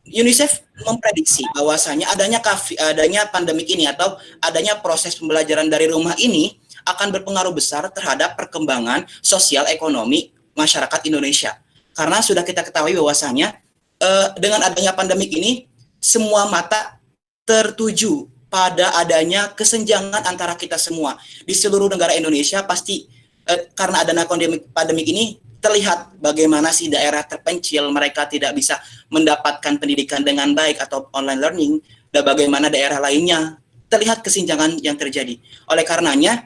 UNICEF memprediksi bahwasanya adanya pandemik ini atau adanya proses pembelajaran dari rumah ini akan berpengaruh besar terhadap perkembangan sosial ekonomi masyarakat Indonesia. Karena sudah kita ketahui bahwasanya dengan adanya pandemik ini semua mata tertuju pada adanya kesenjangan antara kita semua di seluruh negara Indonesia. Pasti karena adanya pandemik ini terlihat bagaimana si daerah terpencil mereka tidak bisa mendapatkan pendidikan dengan baik atau online learning, dan bagaimana daerah lainnya terlihat kesenjangan yang terjadi. Oleh karenanya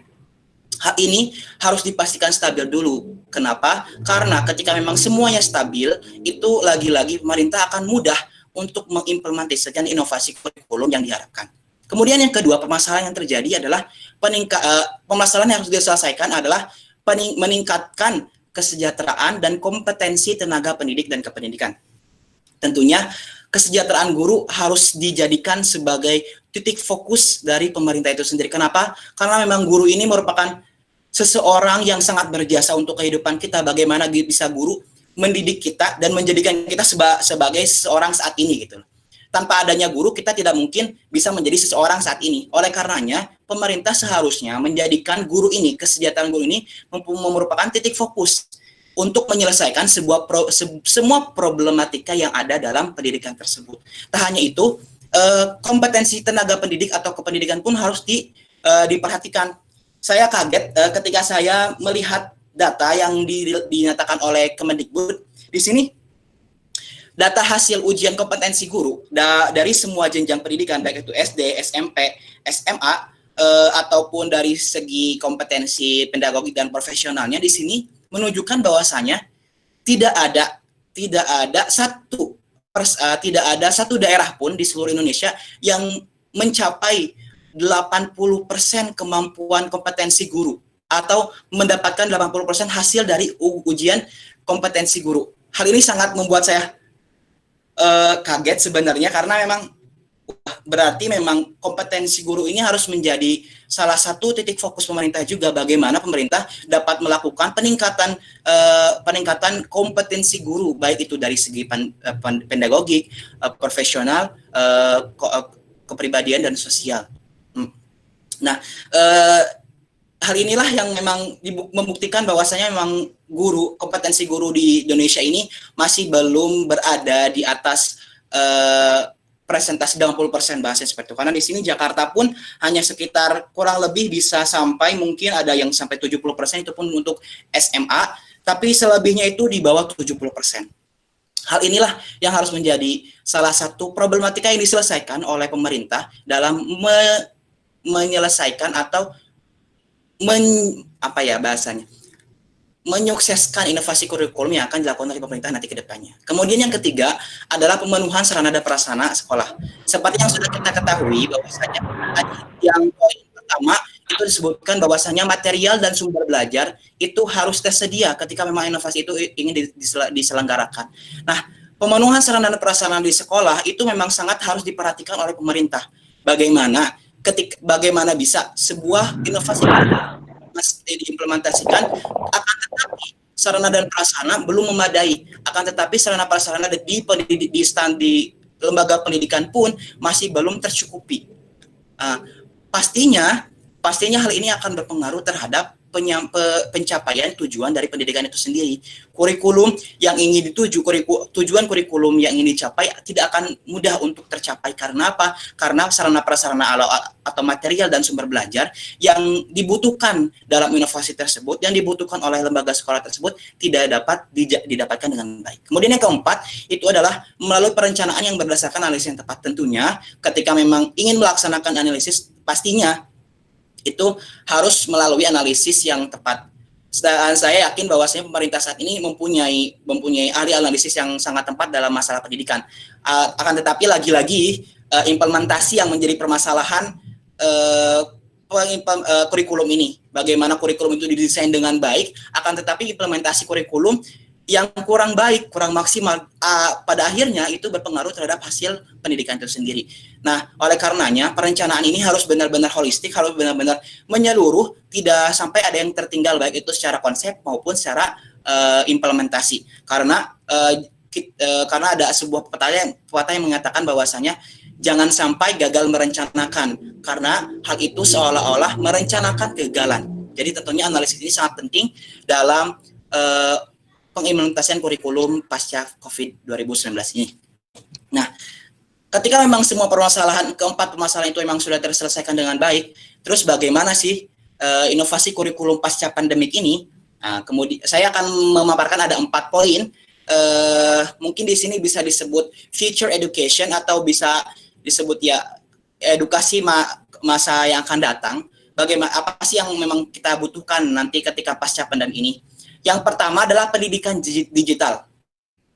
hal ini harus dipastikan stabil dulu. Kenapa? Karena ketika memang semuanya stabil, itu lagi-lagi pemerintah akan mudah untuk mengimplementasikan inovasi kurikulum yang diharapkan. Kemudian yang kedua, permasalahan yang terjadi adalah permasalahan yang harus diselesaikan adalah meningkatkan kesejahteraan dan kompetensi tenaga pendidik dan kependidikan. Tentunya kesejahteraan guru harus dijadikan sebagai titik fokus dari pemerintah itu sendiri. Kenapa? Karena memang guru ini merupakan seseorang yang sangat berjasa untuk kehidupan kita. Bagaimana bisa guru mendidik kita dan menjadikan kita sebagai seseorang saat ini gitu. Tanpa adanya guru kita tidak mungkin bisa menjadi seseorang saat ini. Oleh karenanya pemerintah seharusnya menjadikan guru ini, kesejahteraan guru ini merupakan titik fokus untuk menyelesaikan semua problematika yang ada dalam pendidikan tersebut. Tak hanya itu, kompetensi tenaga pendidik atau kependidikan pun harus diperhatikan. Saya kaget ketika saya melihat data yang dinyatakan oleh Kemendikbud. Di sini data hasil ujian kompetensi guru dari semua jenjang pendidikan, baik itu SD, SMP, SMA, ataupun dari segi kompetensi pedagogik dan profesionalnya, di sini menunjukkan bahwasanya tidak ada satu daerah pun di seluruh Indonesia yang mencapai 80% kemampuan kompetensi guru atau mendapatkan 80% hasil dari ujian kompetensi guru. Hal ini sangat membuat saya kaget sebenarnya, karena memang berarti memang kompetensi guru ini harus menjadi salah satu titik fokus pemerintah juga, bagaimana pemerintah dapat melakukan peningkatan kompetensi guru, baik itu dari segi pedagogik, profesional, kepribadian dan sosial. Nah, hal inilah yang memang membuktikan bahwasanya memang kompetensi guru di Indonesia ini masih belum berada di atas presentasi 80% bahasa seperti itu. Karena di sini Jakarta pun hanya sekitar kurang lebih bisa sampai, mungkin ada yang sampai 70%, itu pun untuk SMA, tapi selebihnya itu di bawah 70%. Hal inilah yang harus menjadi salah satu problematika yang diselesaikan oleh pemerintah dalam menyelesaikan atau menyukseskan inovasi kurikulum yang akan dilakukan oleh pemerintah nanti ke depannya. Kemudian yang ketiga adalah pemenuhan sarana dan prasarana sekolah. Seperti yang sudah kita ketahui bahwasanya yang poin pertama itu disebutkan bahwasanya material dan sumber belajar itu harus tersedia ketika memang inovasi itu ingin diselenggarakan. Nah, pemenuhan sarana dan prasarana di sekolah itu memang sangat harus diperhatikan oleh pemerintah. Bagaimana bisa sebuah inovasi diimplementasikan, akan tetapi sarana dan prasarana belum memadai, akan tetapi sarana prasarana di lembaga pendidikan pun masih belum tercukupi. Pastinya hal ini akan berpengaruh terhadap pencapaian tujuan dari pendidikan itu sendiri. Kurikulum yang ingin dituju, tujuan kurikulum yang ingin dicapai tidak akan mudah untuk tercapai. Karena apa? Karena sarana prasarana atau material dan sumber belajar yang dibutuhkan dalam inovasi tersebut, yang dibutuhkan oleh lembaga sekolah tersebut tidak dapat didapatkan dengan baik. Kemudian yang keempat itu adalah melalui perencanaan yang berdasarkan analisis yang tepat. Tentunya ketika memang ingin melaksanakan analisis, pastinya itu harus melalui analisis yang tepat. Dan saya yakin bahwasanya pemerintah saat ini mempunyai ahli analisis yang sangat tepat dalam masalah pendidikan. Akan tetapi lagi-lagi implementasi yang menjadi permasalahan kurikulum ini. Bagaimana kurikulum itu didesain dengan baik, akan tetapi implementasi kurikulum yang kurang baik, kurang maksimal, pada akhirnya itu berpengaruh terhadap hasil pendidikan itu sendiri. Nah, oleh karenanya perencanaan ini harus benar-benar holistik, harus benar-benar menyeluruh, tidak sampai ada yang tertinggal baik itu secara konsep maupun secara implementasi. Karena ada sebuah pepatah yang mengatakan bahwasanya jangan sampai gagal merencanakan, karena hal itu seolah-olah merencanakan kegagalan. Jadi tentunya analisis ini sangat penting dalam pengimplementasian kurikulum pasca COVID 2019 ini. Nah, ketika memang semua keempat permasalahan itu memang sudah terselesaikan dengan baik, terus bagaimana sih inovasi kurikulum pasca pandemik ini? Nah, kemudian saya akan memaparkan ada 4 poin. Mungkin di sini bisa disebut future education atau bisa disebut ya edukasi masa yang akan datang. Bagaimana, apa sih yang memang kita butuhkan nanti ketika pasca pandemi ini? Yang pertama adalah pendidikan digital.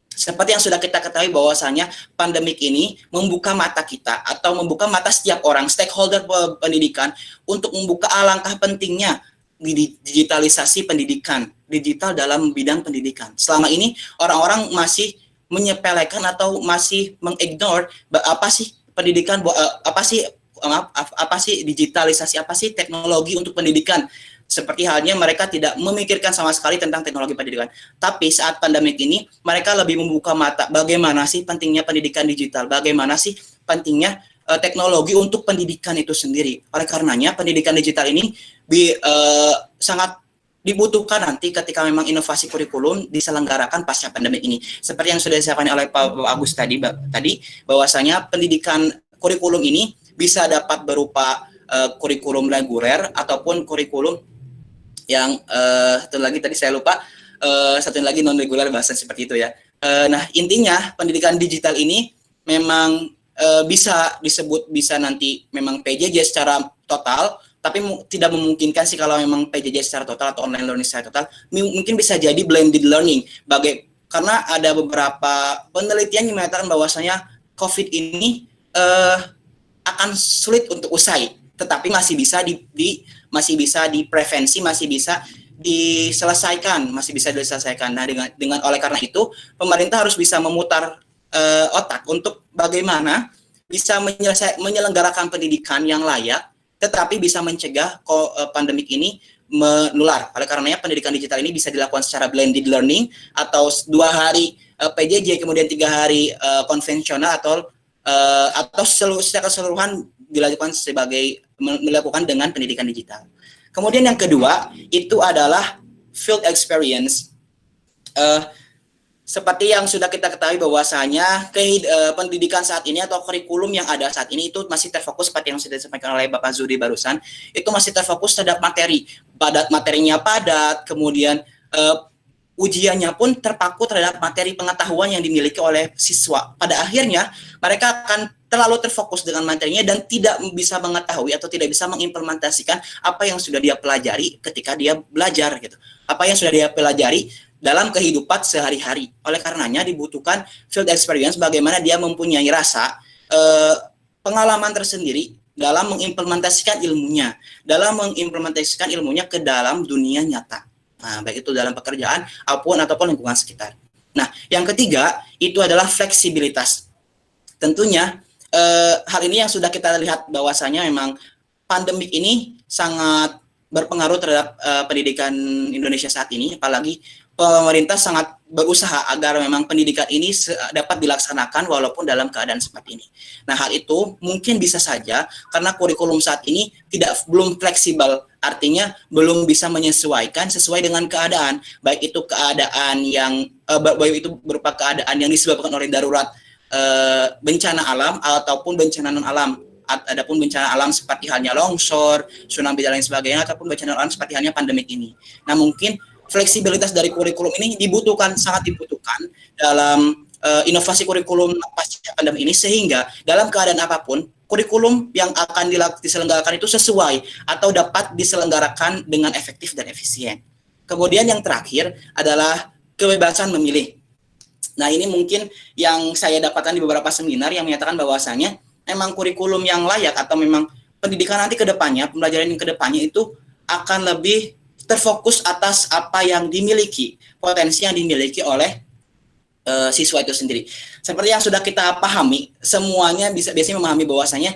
Seperti yang sudah kita ketahui bahwasanya pandemik ini membuka mata kita atau membuka mata setiap orang, stakeholder pendidikan, untuk membuka alangkah pentingnya digitalisasi pendidikan, digital dalam bidang pendidikan. Selama ini orang-orang masih menyepelekan atau masih mengignore apa sih pendidikan, apa sih digitalisasi, apa sih teknologi untuk pendidikan. Seperti halnya mereka tidak memikirkan sama sekali tentang teknologi pendidikan. Tapi saat pandemik ini, mereka lebih membuka mata bagaimana sih pentingnya pendidikan digital, bagaimana sih pentingnya teknologi untuk pendidikan itu sendiri. Oleh karenanya, pendidikan digital ini sangat dibutuhkan nanti ketika memang inovasi kurikulum diselenggarakan pasca pandemik ini. Seperti yang sudah disampaikan oleh Pak Agus tadi bahwasanya pendidikan kurikulum ini bisa dapat berupa kurikulum reguler ataupun kurikulum yang satu lagi tadi saya lupa, satu lagi non reguler, bahasa seperti itu ya. Nah, intinya pendidikan digital ini memang bisa disebut bisa nanti memang PJJ secara total, tapi tidak memungkinkan sih kalau memang PJJ secara total atau online learning secara total. Mungkin bisa jadi blended learning, karena ada beberapa penelitian yang mengatakan bahwasanya COVID ini akan sulit untuk usai, tetapi masih bisa diprevensi, masih bisa diselesaikan. Nah, dengan oleh karena itu pemerintah harus bisa memutar otak untuk bagaimana bisa menyelenggarakan pendidikan yang layak, tetapi bisa mencegah pandemik ini menular. Oleh karenanya pendidikan digital ini bisa dilakukan secara blended learning atau 2 hari PJJ kemudian 3 hari konvensional atau secara keseluruhan dilakukan dengan pendidikan digital. Kemudian yang kedua itu adalah field experience. Seperti yang sudah kita ketahui bahwasanya pendidikan saat ini atau kurikulum yang ada saat ini itu masih terfokus seperti yang sudah disampaikan oleh Bapak Zudi barusan, itu masih terfokus terhadap materinya padat, kemudian ujiannya pun terpaku terhadap materi pengetahuan yang dimiliki oleh siswa. Pada akhirnya mereka akan terlalu terfokus dengan materinya dan tidak bisa mengetahui atau tidak bisa mengimplementasikan apa yang sudah dia pelajari ketika dia belajar gitu. Apa yang sudah dia pelajari dalam kehidupan sehari-hari. Oleh karenanya dibutuhkan field experience, bagaimana dia mempunyai rasa pengalaman tersendiri dalam mengimplementasikan ilmunya, ke dalam dunia nyata. Nah, baik itu dalam pekerjaan ataupun lingkungan sekitar. Nah, yang ketiga itu adalah fleksibilitas. Tentunya hal ini yang sudah kita lihat bahwasanya memang pandemik ini sangat berpengaruh terhadap pendidikan Indonesia saat ini, apalagi pemerintah sangat berusaha agar memang pendidikan ini dapat dilaksanakan walaupun dalam keadaan seperti ini. Nah, hal itu mungkin bisa saja karena kurikulum saat ini belum fleksibel, artinya belum bisa menyesuaikan sesuai dengan keadaan, baik itu berupa keadaan yang disebabkan oleh darurat bencana alam ataupun bencana non alam. Adapun bencana alam seperti halnya longsor, tsunami dan lain sebagainya, ataupun bencana alam seperti halnya pandemik ini. Nah, mungkin fleksibilitas dari kurikulum ini sangat dibutuhkan dalam inovasi kurikulum pasca pandemi ini, sehingga dalam keadaan apapun kurikulum yang akan diselenggarakan itu sesuai atau dapat diselenggarakan dengan efektif dan efisien. Kemudian yang terakhir adalah kebebasan memilih. Nah, ini mungkin yang saya dapatkan di beberapa seminar yang menyatakan bahwasanya memang kurikulum yang layak atau memang pendidikan nanti ke depannya, pembelajaran yang ke depannya itu akan lebih terfokus atas apa yang dimiliki, potensi yang dimiliki oleh siswa itu sendiri. Seperti yang sudah kita pahami, semuanya biasanya memahami bahwasanya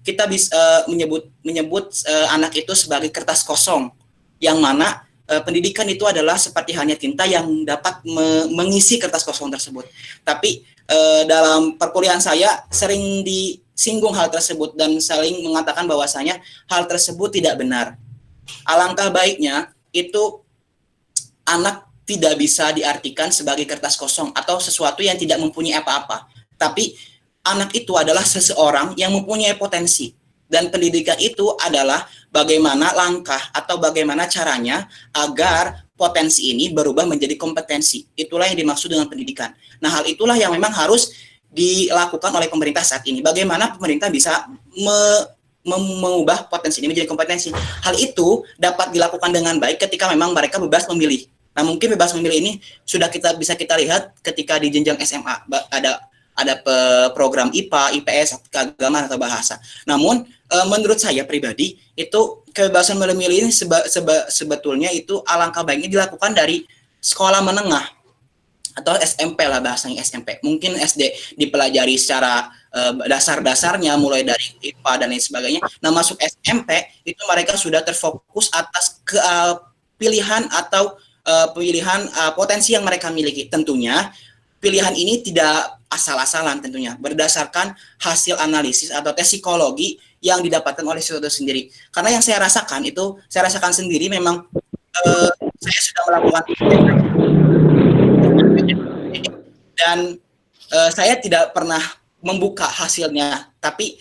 kita bisa menyebut anak itu sebagai kertas kosong, yang mana pendidikan itu adalah seperti halnya tinta yang dapat mengisi kertas kosong tersebut. Tapi dalam perkuliahan saya sering disinggung hal tersebut dan saling mengatakan bahwasanya hal tersebut tidak benar. Alangkah baiknya itu anak tidak bisa diartikan sebagai kertas kosong atau sesuatu yang tidak mempunyai apa-apa. Tapi anak itu adalah seseorang yang mempunyai potensi. Dan pendidikan itu adalah bagaimana langkah atau bagaimana caranya agar potensi ini berubah menjadi kompetensi. Itulah yang dimaksud dengan pendidikan. Nah, hal itulah yang memang harus dilakukan oleh pemerintah saat ini. Bagaimana pemerintah bisa mengubah potensi ini menjadi kompetensi. Hal itu dapat dilakukan dengan baik ketika memang mereka bebas memilih. Nah, mungkin bebas memilih ini bisa kita lihat ketika di jenjang SMA ada program IPA, IPS, keagamaan atau bahasa. Namun menurut saya pribadi itu kebebasan memilih ini sebetulnya itu alangkah baiknya dilakukan dari sekolah menengah atau SMP lah, bahasanya SMP. Mungkin SD dipelajari secara dasar-dasarnya mulai dari IPA dan lain sebagainya. Nah, masuk SMP itu mereka sudah terfokus atas pilihan atau potensi yang mereka miliki. Tentunya pilihan ini tidak asal-asalan, tentunya berdasarkan hasil analisis atau tes psikologi yang didapatkan oleh siswa itu sendiri. Karena yang saya rasakan sendiri memang saya sudah melakukan dan saya tidak pernah membuka hasilnya, tapi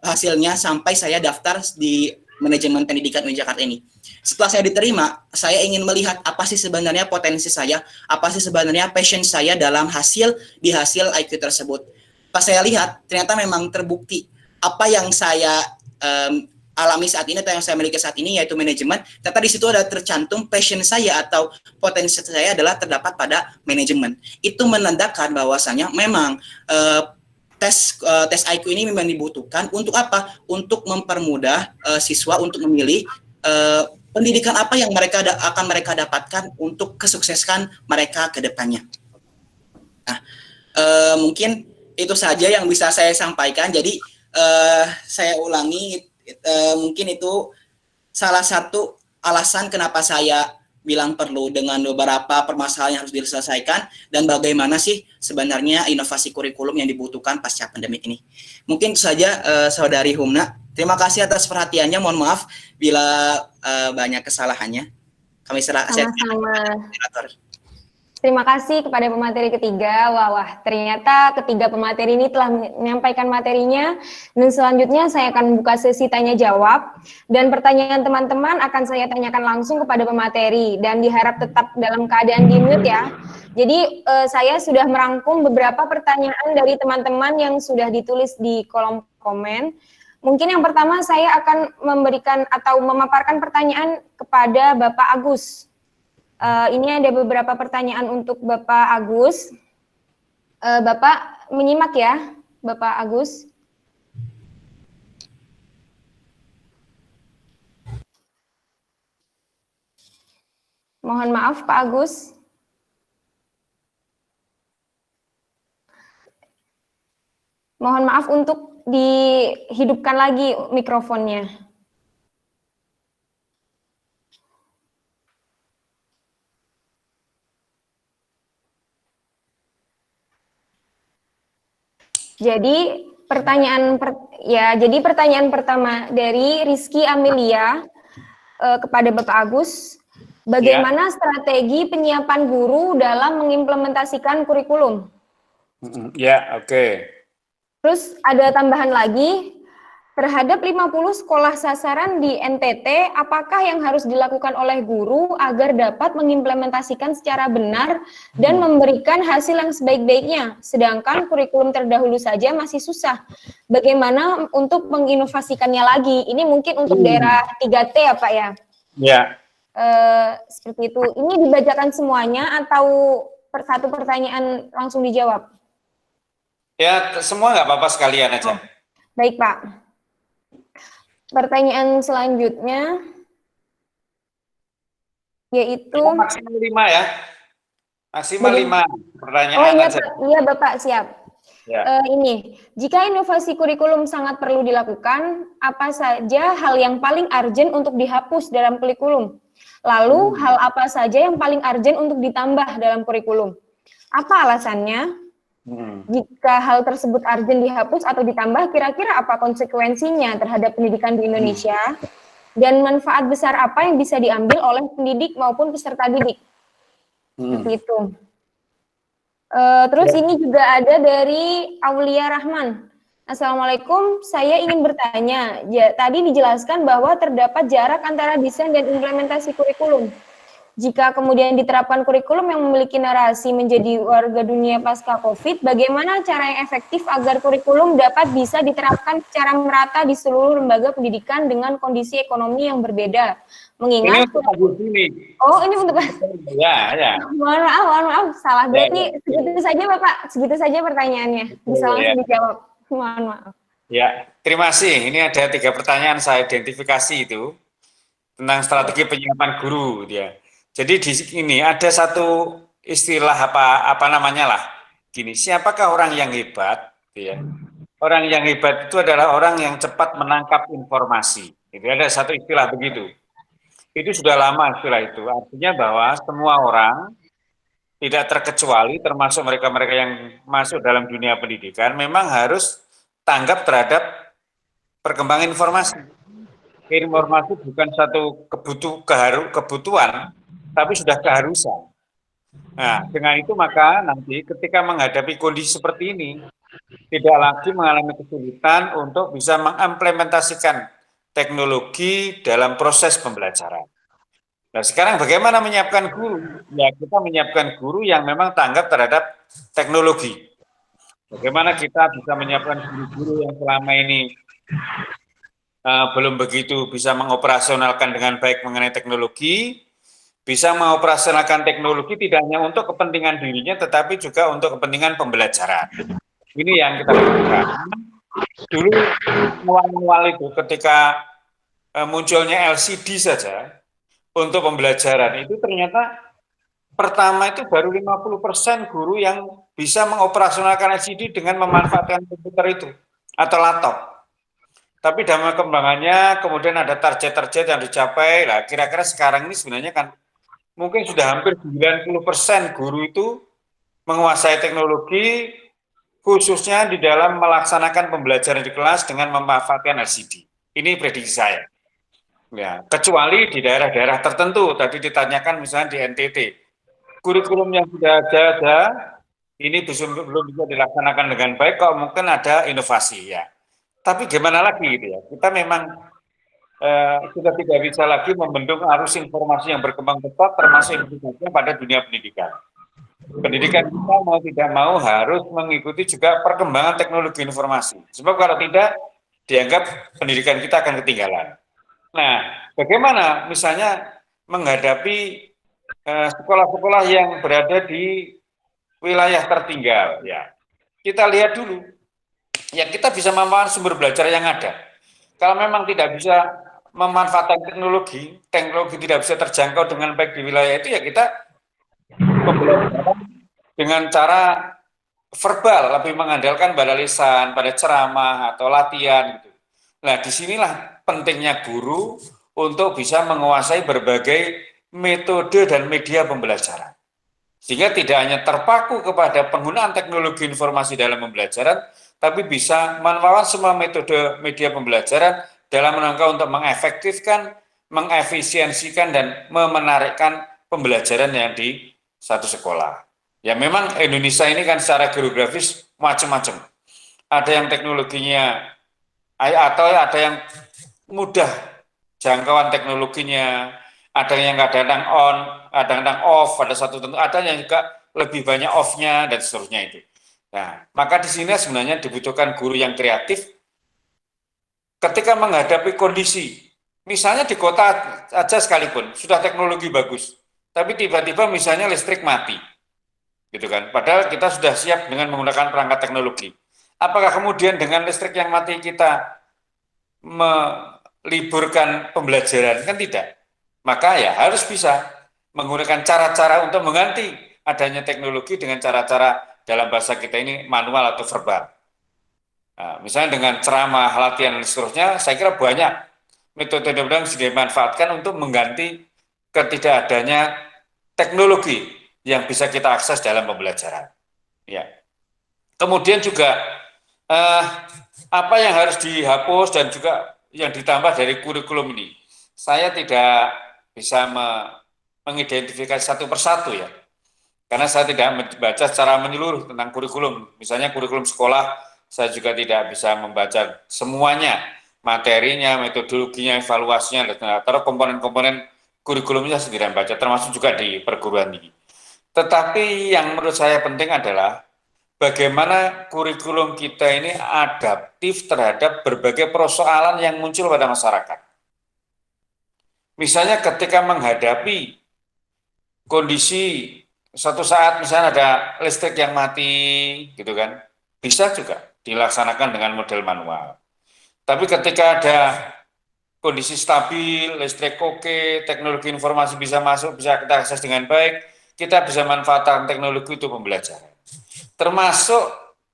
hasilnya sampai saya daftar di manajemen pendidikan UIN Jakarta ini. Setelah saya diterima, saya ingin melihat apa sih sebenarnya potensi saya, apa sih sebenarnya passion saya dalam hasil IQ tersebut. Pas saya lihat, ternyata memang terbukti apa yang saya alami saat ini atau yang saya miliki saat ini, yaitu manajemen. Ternyata di situ ada tercantum passion saya atau potensi saya adalah terdapat pada manajemen. Itu menandakan bahwasanya memang tes IQ ini memang dibutuhkan untuk apa? Untuk mempermudah siswa untuk memilih pendidikan apa yang akan mereka dapatkan untuk kesuksesan mereka ke depannya. Nah, mungkin itu saja yang bisa saya sampaikan. Jadi saya ulangi, mungkin itu salah satu alasan kenapa saya bilang perlu dengan beberapa permasalahan yang harus diselesaikan dan bagaimana sih sebenarnya inovasi kurikulum yang dibutuhkan pasca pandemi ini. Mungkin itu saja, Saudari Humna. Terima kasih atas perhatiannya. Mohon maaf bila banyak kesalahannya. Kami saya Sama-sama. moderator. Terima kasih kepada pemateri ketiga. Wah, ternyata ketiga pemateri ini telah menyampaikan materinya. Dan selanjutnya saya akan buka sesi tanya jawab. Dan pertanyaan teman-teman akan saya tanyakan langsung kepada pemateri. Dan diharap tetap dalam keadaan di-mute ya. Jadi saya sudah merangkum beberapa pertanyaan dari teman-teman yang sudah ditulis di kolom komen. Mungkin yang pertama saya akan memberikan atau memaparkan pertanyaan kepada Bapak Agus. Ini ada beberapa pertanyaan untuk Bapak Agus. Bapak menyimak ya, Bapak Agus. Mohon maaf, Pak Agus. Mohon maaf untuk dihidupkan lagi mikrofonnya. Jadi pertanyaan pertama dari Rizky Amelia kepada Bapak Agus, bagaimana strategi penyiapan guru dalam mengimplementasikan kurikulum? Ya, oke. Terus ada tambahan lagi, terhadap 50 sekolah sasaran di NTT, apakah yang harus dilakukan oleh guru agar dapat mengimplementasikan secara benar dan memberikan hasil yang sebaik-baiknya, sedangkan kurikulum terdahulu saja masih susah. Bagaimana untuk menginovasikannya lagi? Ini mungkin untuk daerah 3T ya Pak ya? Ya. Seperti itu. Ini dibacakan semuanya atau satu pertanyaan langsung dijawab? Ya, semua nggak apa-apa sekalian aja. Baik Pak. Pertanyaan selanjutnya yaitu maksimal 5 ya. Maksimal 5 pertanyaan. Oh iya, iya Bapak, siap. Ya. Ini, jika inovasi kurikulum sangat perlu dilakukan, apa saja hal yang paling urgent untuk dihapus dalam kurikulum? Lalu hal apa saja yang paling urgent untuk ditambah dalam kurikulum? Apa alasannya? Jika hal tersebut urgent dihapus atau ditambah, kira-kira apa konsekuensinya terhadap pendidikan di Indonesia? Dan manfaat besar apa yang bisa diambil oleh pendidik maupun peserta didik? Seperti itu. Terus ini juga ada dari Aulia Rahman. Assalamualaikum, saya ingin bertanya. Tadi dijelaskan bahwa terdapat jarak antara desain dan implementasi kurikulum. Jika kemudian diterapkan kurikulum yang memiliki narasi menjadi warga dunia pasca COVID, bagaimana cara yang efektif agar kurikulum dapat bisa diterapkan secara merata di seluruh lembaga pendidikan dengan kondisi ekonomi yang berbeda? Mengingat ini untuk Agus ini. Oh, ini untuk ya. Mohon maaf, salah. Berarti segitu saja Bapak, segitu saja pertanyaannya. Bisa langsung dijawab. Mohon maaf. Ya, terima kasih. Ini ada 3 pertanyaan saya identifikasi itu tentang strategi penyiapan guru dia. Jadi di sini ada satu istilah apa namanya lah. Gini, siapakah orang yang hebat? Ya. Orang yang hebat itu adalah orang yang cepat menangkap informasi. Itu ada satu istilah begitu. Itu sudah lama istilah itu. Artinya bahwa semua orang tidak terkecuali termasuk mereka-mereka yang masuk dalam dunia pendidikan memang harus tanggap terhadap perkembangan informasi. Informasi bukan satu kebutuhan, tapi sudah keharusan. Nah, dengan itu maka nanti ketika menghadapi kondisi seperti ini, tidak lagi mengalami kesulitan untuk bisa mengimplementasikan teknologi dalam proses pembelajaran. Nah, sekarang bagaimana menyiapkan guru? Ya, kita menyiapkan guru yang memang tanggap terhadap teknologi. Bagaimana kita bisa menyiapkan guru-guru yang selama ini belum begitu bisa mengoperasionalkan dengan baik mengenai teknologi, bisa mengoperasionalkan teknologi tidak hanya untuk kepentingan dirinya, tetapi juga untuk kepentingan pembelajaran. Ini yang kita lakukan. Dulu awal-awal itu ketika munculnya LCD saja untuk pembelajaran itu ternyata pertama itu baru 50% guru yang bisa mengoperasionalkan LCD dengan memanfaatkan komputer itu atau laptop. Tapi dalam kembangannya kemudian ada target-target yang dicapai. Lah kira-kira sekarang ini sebenarnya kan mungkin sudah hampir 90% guru itu menguasai teknologi khususnya di dalam melaksanakan pembelajaran di kelas dengan memanfaatkan LCD. Ini prediksi saya. Ya, kecuali di daerah-daerah tertentu, tadi ditanyakan misalnya di NTT, kurikulum yang sudah ada, ini belum bisa dilaksanakan dengan baik, kok mungkin ada inovasi ya. Tapi gimana lagi gitu ya, kita memang sudah tidak bisa lagi membendung arus informasi yang berkembang pesat, termasuk implikasinya pada dunia pendidikan. Pendidikan kita mau tidak mau harus mengikuti juga perkembangan teknologi informasi. Sebab kalau tidak, dianggap pendidikan kita akan ketinggalan. Nah, bagaimana misalnya menghadapi sekolah-sekolah yang berada di wilayah tertinggal? Ya, kita lihat dulu. Ya, kita bisa memanfaatkan sumber belajar yang ada. Kalau memang tidak bisa memanfaatkan teknologi tidak bisa terjangkau dengan baik di wilayah itu, ya kita pembelajaran dengan cara verbal, lebih mengandalkan pada lisan, pada ceramah atau latihan gitu. Nah, disinilah pentingnya guru untuk bisa menguasai berbagai metode dan media pembelajaran. Sehingga tidak hanya terpaku kepada penggunaan teknologi informasi dalam pembelajaran, tapi bisa memanfaatkan semua metode media pembelajaran dalam rangka untuk mengefektifkan, mengefisiensikan, dan menarikkan pembelajaran yang di satu sekolah. Ya memang Indonesia ini kan secara geografis macam-macam. Ada yang teknologinya atau ada yang mudah jangkauan teknologinya, ada yang kadang-kadang on, kadang-kadang off, pada satu tentu, ada yang juga lebih banyak off-nya dan seterusnya itu. Nah, maka di sini sebenarnya dibutuhkan guru yang kreatif ketika menghadapi kondisi. Misalnya di kota aja sekalipun sudah teknologi bagus, tapi tiba-tiba misalnya listrik mati, gitu kan? Padahal kita sudah siap dengan menggunakan perangkat teknologi. Apakah kemudian dengan listrik yang mati kita meliburkan pembelajaran? Kan tidak. Maka ya harus bisa menggunakan cara-cara untuk mengganti adanya teknologi dengan cara-cara dalam bahasa kita ini manual atau verbal. Nah, misalnya dengan ceramah, latihan, dan seterusnya, saya kira banyak metode yang bisa dimanfaatkan untuk mengganti ketidakadanya teknologi yang bisa kita akses dalam pembelajaran. Ya. Kemudian juga apa yang harus dihapus dan juga yang ditambah dari kurikulum ini. Saya tidak bisa mengidentifikasi satu persatu ya, karena saya tidak membaca secara menyeluruh tentang kurikulum. Misalnya kurikulum sekolah, saya juga tidak bisa membaca semuanya, materinya, metodologinya, evaluasinya, dan atau komponen-komponen kurikulumnya saya tidak baca, termasuk juga di perguruan tinggi. Tetapi yang menurut saya penting adalah bagaimana kurikulum kita ini adaptif terhadap berbagai persoalan yang muncul pada masyarakat. Misalnya ketika menghadapi kondisi suatu saat misalnya ada listrik yang mati, gitu kan, bisa juga dilaksanakan dengan model manual. Tapi ketika ada kondisi stabil, listrik oke, teknologi informasi bisa masuk, bisa kita akses dengan baik, kita bisa manfaatkan teknologi untuk pembelajaran. Termasuk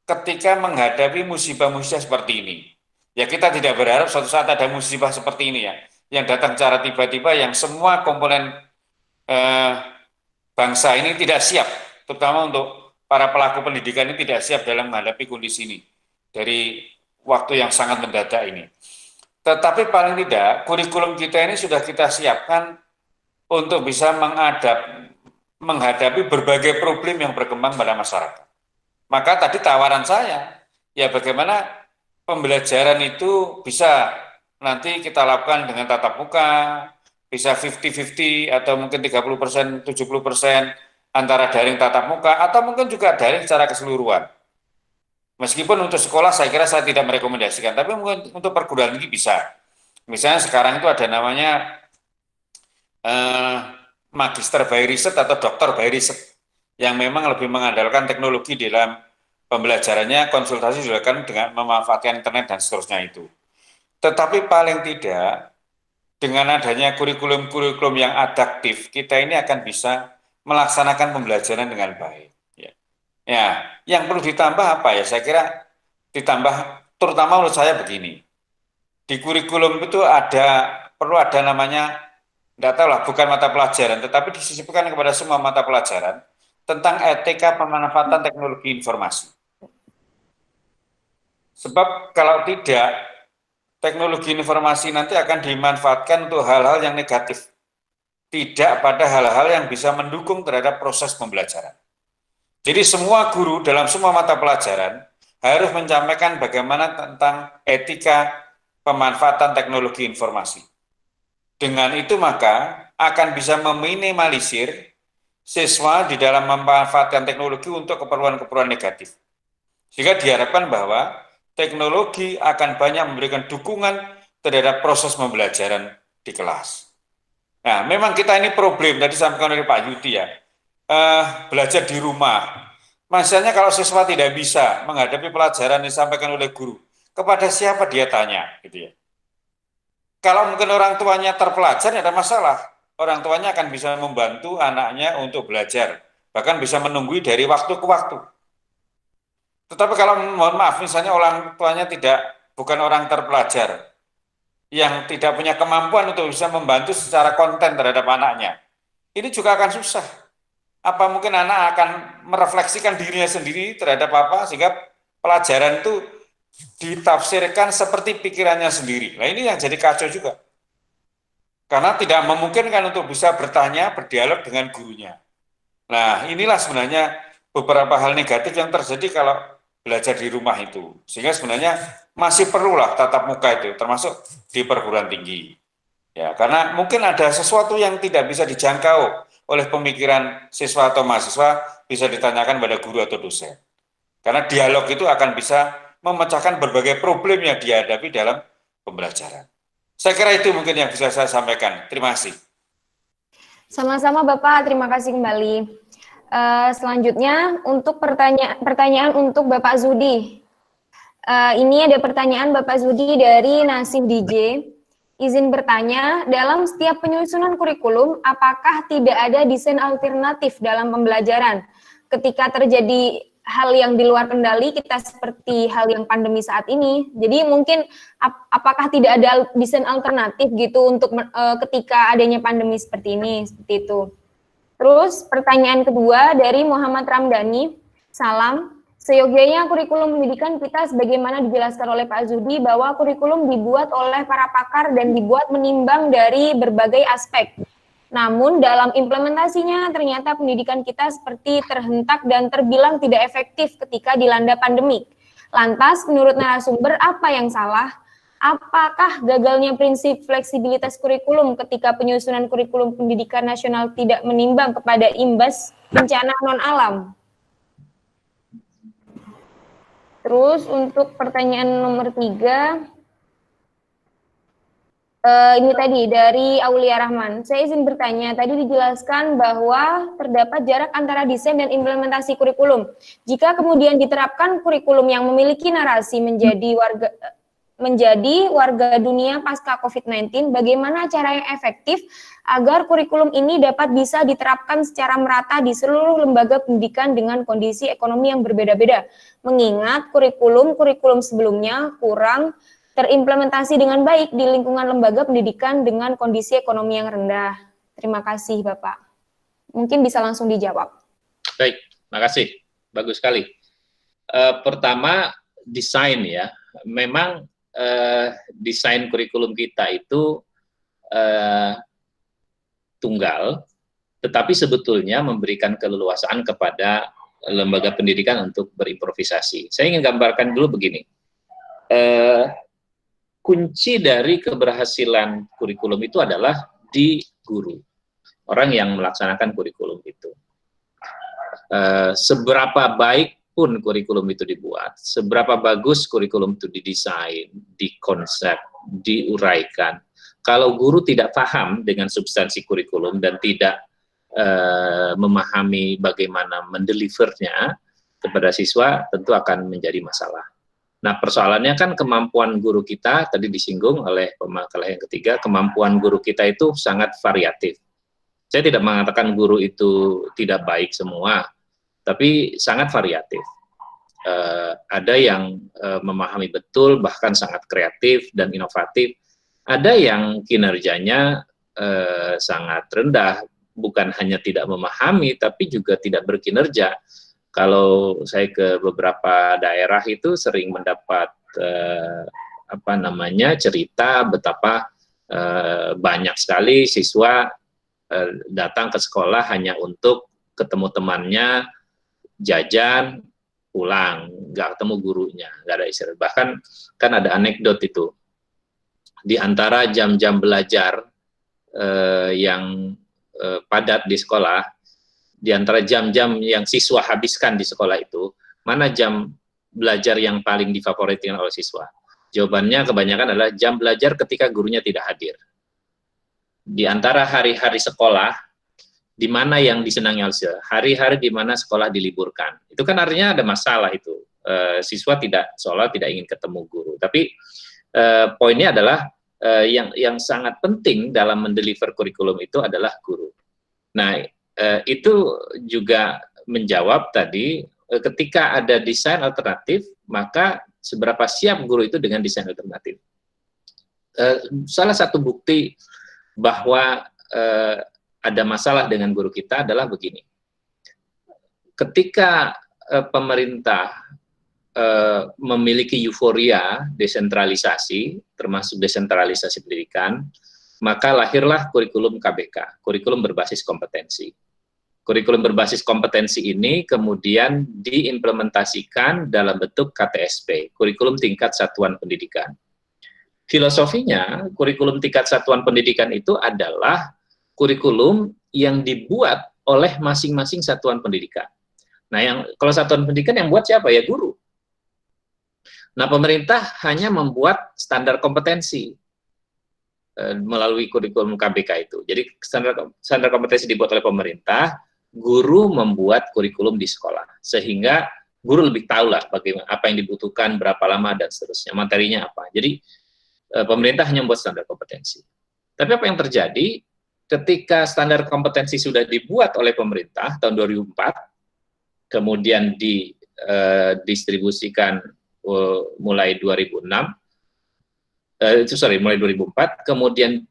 ketika menghadapi musibah-musibah seperti ini. Ya kita tidak berharap suatu saat ada musibah seperti ini ya, yang datang secara tiba-tiba, yang semua komponen bangsa ini tidak siap, terutama untuk para pelaku pendidikan ini tidak siap dalam menghadapi kondisi ini dari waktu yang sangat mendadak ini. Tetapi paling tidak kurikulum kita ini sudah kita siapkan untuk bisa menghadapi berbagai problem yang berkembang pada masyarakat. Maka tadi tawaran saya, ya bagaimana pembelajaran itu bisa nanti kita lakukan dengan tatap muka, bisa 50-50 atau mungkin 30%, 70% antara daring tatap muka, atau mungkin juga daring secara keseluruhan. Meskipun untuk sekolah saya kira saya tidak merekomendasikan, tapi mungkin untuk perguruan tinggi bisa. Misalnya sekarang itu ada namanya magister by riset atau dokter by riset, yang memang lebih mengandalkan teknologi dalam pembelajarannya, konsultasi dilakukan dengan memanfaatkan internet dan seterusnya itu. Tetapi paling tidak dengan adanya kurikulum-kurikulum yang adaptif, kita ini akan bisa melaksanakan pembelajaran dengan baik. Ya, yang perlu ditambah apa ya? Saya kira ditambah, terutama menurut saya begini. Di kurikulum itu perlu ada namanya, tidak tahu lah, bukan mata pelajaran, tetapi disisipkan kepada semua mata pelajaran tentang etika pemanfaatan teknologi informasi. Sebab kalau tidak, teknologi informasi nanti akan dimanfaatkan untuk hal-hal yang negatif, tidak pada hal-hal yang bisa mendukung terhadap proses pembelajaran. Jadi semua guru dalam semua mata pelajaran harus menyampaikan bagaimana tentang etika pemanfaatan teknologi informasi. Dengan itu maka akan bisa meminimalisir siswa di dalam memanfaatkan teknologi untuk keperluan-keperluan negatif. Sehingga diharapkan bahwa teknologi akan banyak memberikan dukungan terhadap proses pembelajaran di kelas. Nah, memang kita ini problem, tadi disampaikan oleh Pak Yudi ya, belajar di rumah. Masalahnya kalau siswa tidak bisa menghadapi pelajaran yang disampaikan oleh guru, kepada siapa dia tanya, gitu ya. Kalau mungkin orang tuanya terpelajar, tidak ada masalah. Orang tuanya akan bisa membantu anaknya untuk belajar, bahkan bisa menunggui dari waktu ke waktu. Tetapi kalau mohon maaf, misalnya orang tuanya bukan orang terpelajar, yang tidak punya kemampuan untuk bisa membantu secara konten terhadap anaknya, ini juga akan susah. Apa mungkin anak akan merefleksikan dirinya sendiri terhadap apa, sehingga pelajaran itu ditafsirkan seperti pikirannya sendiri. Nah ini yang jadi kacau juga. Karena tidak memungkinkan untuk bisa bertanya, berdialog dengan gurunya. Nah inilah sebenarnya beberapa hal negatif yang terjadi kalau belajar di rumah itu. Sehingga sebenarnya masih perlulah tatap muka itu, termasuk di perguruan tinggi. Ya, karena mungkin ada sesuatu yang tidak bisa dijangkau oleh pemikiran siswa atau mahasiswa, bisa ditanyakan pada guru atau dosen. Karena dialog itu akan bisa memecahkan berbagai problem yang dihadapi dalam pembelajaran. Saya kira itu mungkin yang bisa saya sampaikan. Terima kasih. Sama-sama Bapak, terima kasih kembali. Selanjutnya untuk pertanyaan untuk Bapak Zudi. Ini ada pertanyaan Bapak Zudi dari Nasib DJ. Izin bertanya, dalam setiap penyusunan kurikulum, apakah tidak ada desain alternatif dalam pembelajaran? Ketika terjadi hal yang di luar kendali kita seperti hal yang pandemi saat ini, jadi mungkin apakah tidak ada desain alternatif gitu untuk ketika adanya pandemi seperti ini, seperti itu. Terus pertanyaan kedua dari Muhammad Ramdhani, salam. Seyogianya kurikulum pendidikan kita sebagaimana dijelaskan oleh Pak Zudi bahwa kurikulum dibuat oleh para pakar dan dibuat menimbang dari berbagai aspek. Namun dalam implementasinya ternyata pendidikan kita seperti terhentak dan terbilang tidak efektif ketika dilanda pandemik. Lantas menurut narasumber apa yang salah? Apakah gagalnya prinsip fleksibilitas kurikulum ketika penyusunan kurikulum pendidikan nasional tidak menimbang kepada imbas bencana non-alam? Terus untuk pertanyaan nomor 3, ini tadi dari Aulia Rahman. Saya izin bertanya, tadi dijelaskan bahwa terdapat jarak antara desain dan implementasi kurikulum. Jika kemudian diterapkan kurikulum yang memiliki narasi menjadi warga dunia pasca COVID-19, bagaimana cara yang efektif agar kurikulum ini dapat bisa diterapkan secara merata di seluruh lembaga pendidikan dengan kondisi ekonomi yang berbeda-beda, mengingat kurikulum sebelumnya kurang terimplementasi dengan baik di lingkungan lembaga pendidikan dengan kondisi ekonomi yang rendah. Terima kasih, Bapak. Mungkin bisa langsung dijawab. Baik, makasih. Bagus sekali. Pertama, desain ya. Memang desain kurikulum kita itu tunggal, tetapi sebetulnya memberikan keleluasaan kepada lembaga pendidikan untuk berimprovisasi. Saya ingin gambarkan dulu begini. Kunci dari keberhasilan kurikulum itu adalah di guru, orang yang melaksanakan kurikulum itu. Seberapa baik pun kurikulum itu dibuat, seberapa bagus kurikulum itu didesain, dikonsep, diuraikan, kalau guru tidak paham dengan substansi kurikulum dan tidak memahami bagaimana mendelivernya kepada siswa, tentu akan menjadi masalah. Nah, persoalannya kan kemampuan guru kita, tadi disinggung oleh pemakalah yang ketiga, kemampuan guru kita itu sangat variatif. Saya tidak mengatakan guru itu tidak baik semua, tapi sangat variatif. Ada yang memahami betul, bahkan sangat kreatif dan inovatif. Ada yang kinerjanya sangat rendah, bukan hanya tidak memahami, tapi juga tidak berkinerja. Kalau saya ke beberapa daerah itu sering mendapat cerita betapa banyak sekali siswa datang ke sekolah hanya untuk ketemu temannya, jajan, pulang, nggak ketemu gurunya, nggak ada istirahat. Bahkan kan ada anekdot itu, di antara jam-jam belajar yang padat di sekolah, di antara jam-jam yang siswa habiskan di sekolah itu, mana jam belajar yang paling difavoritkan oleh siswa? Jawabannya kebanyakan adalah jam belajar ketika gurunya tidak hadir. Di antara hari-hari sekolah, di mana yang disenangi oleh siswa? Hari-hari di mana sekolah diliburkan. Itu kan artinya ada masalah itu. Siswa seolah tidak ingin ketemu guru. Tapi poinnya adalah yang sangat penting dalam mendeliver kurikulum itu adalah guru. Nah, itu juga menjawab tadi, ketika ada desain alternatif, maka seberapa siap guru itu dengan desain alternatif. Salah satu bukti bahwa ada masalah dengan guru kita adalah begini. Ketika pemerintah memiliki euforia desentralisasi, termasuk desentralisasi pendidikan, maka lahirlah kurikulum KBK, kurikulum berbasis kompetensi. Kurikulum berbasis kompetensi ini kemudian diimplementasikan dalam bentuk KTSP, kurikulum tingkat satuan pendidikan. Filosofinya, kurikulum tingkat satuan pendidikan itu adalah kurikulum yang dibuat oleh masing-masing satuan pendidikan. Nah, kalau satuan pendidikan yang buat siapa? Ya guru. Nah, pemerintah hanya membuat standar kompetensi melalui kurikulum KBK itu. Jadi standar kompetensi dibuat oleh pemerintah, guru membuat kurikulum di sekolah, sehingga guru lebih tahu lah bagaimana, apa yang dibutuhkan, berapa lama, dan seterusnya, materinya apa. Jadi pemerintah hanya membuat standar kompetensi. Tapi apa yang terjadi ketika standar kompetensi sudah dibuat oleh pemerintah tahun 2004, kemudian didistribusikan mulai 2006, mulai 2004, kemudian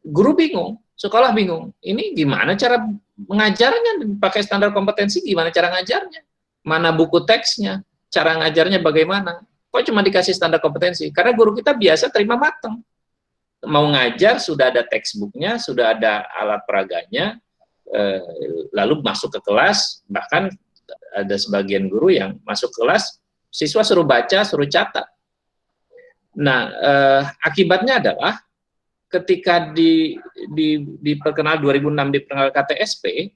guru bingung, sekolah bingung, ini gimana cara mengajarnya, pakai standar kompetensi, gimana cara ngajarnya, mana buku teksnya, cara ngajarnya bagaimana, kok cuma dikasih standar kompetensi, karena guru kita biasa terima mateng, mau ngajar sudah ada textbooknya, sudah ada alat peraganya, lalu masuk ke kelas, bahkan ada sebagian guru yang masuk kelas, siswa suruh baca, suruh catat. Nah, akibatnya adalah ketika diperkenal 2006 diperkenal KTSP,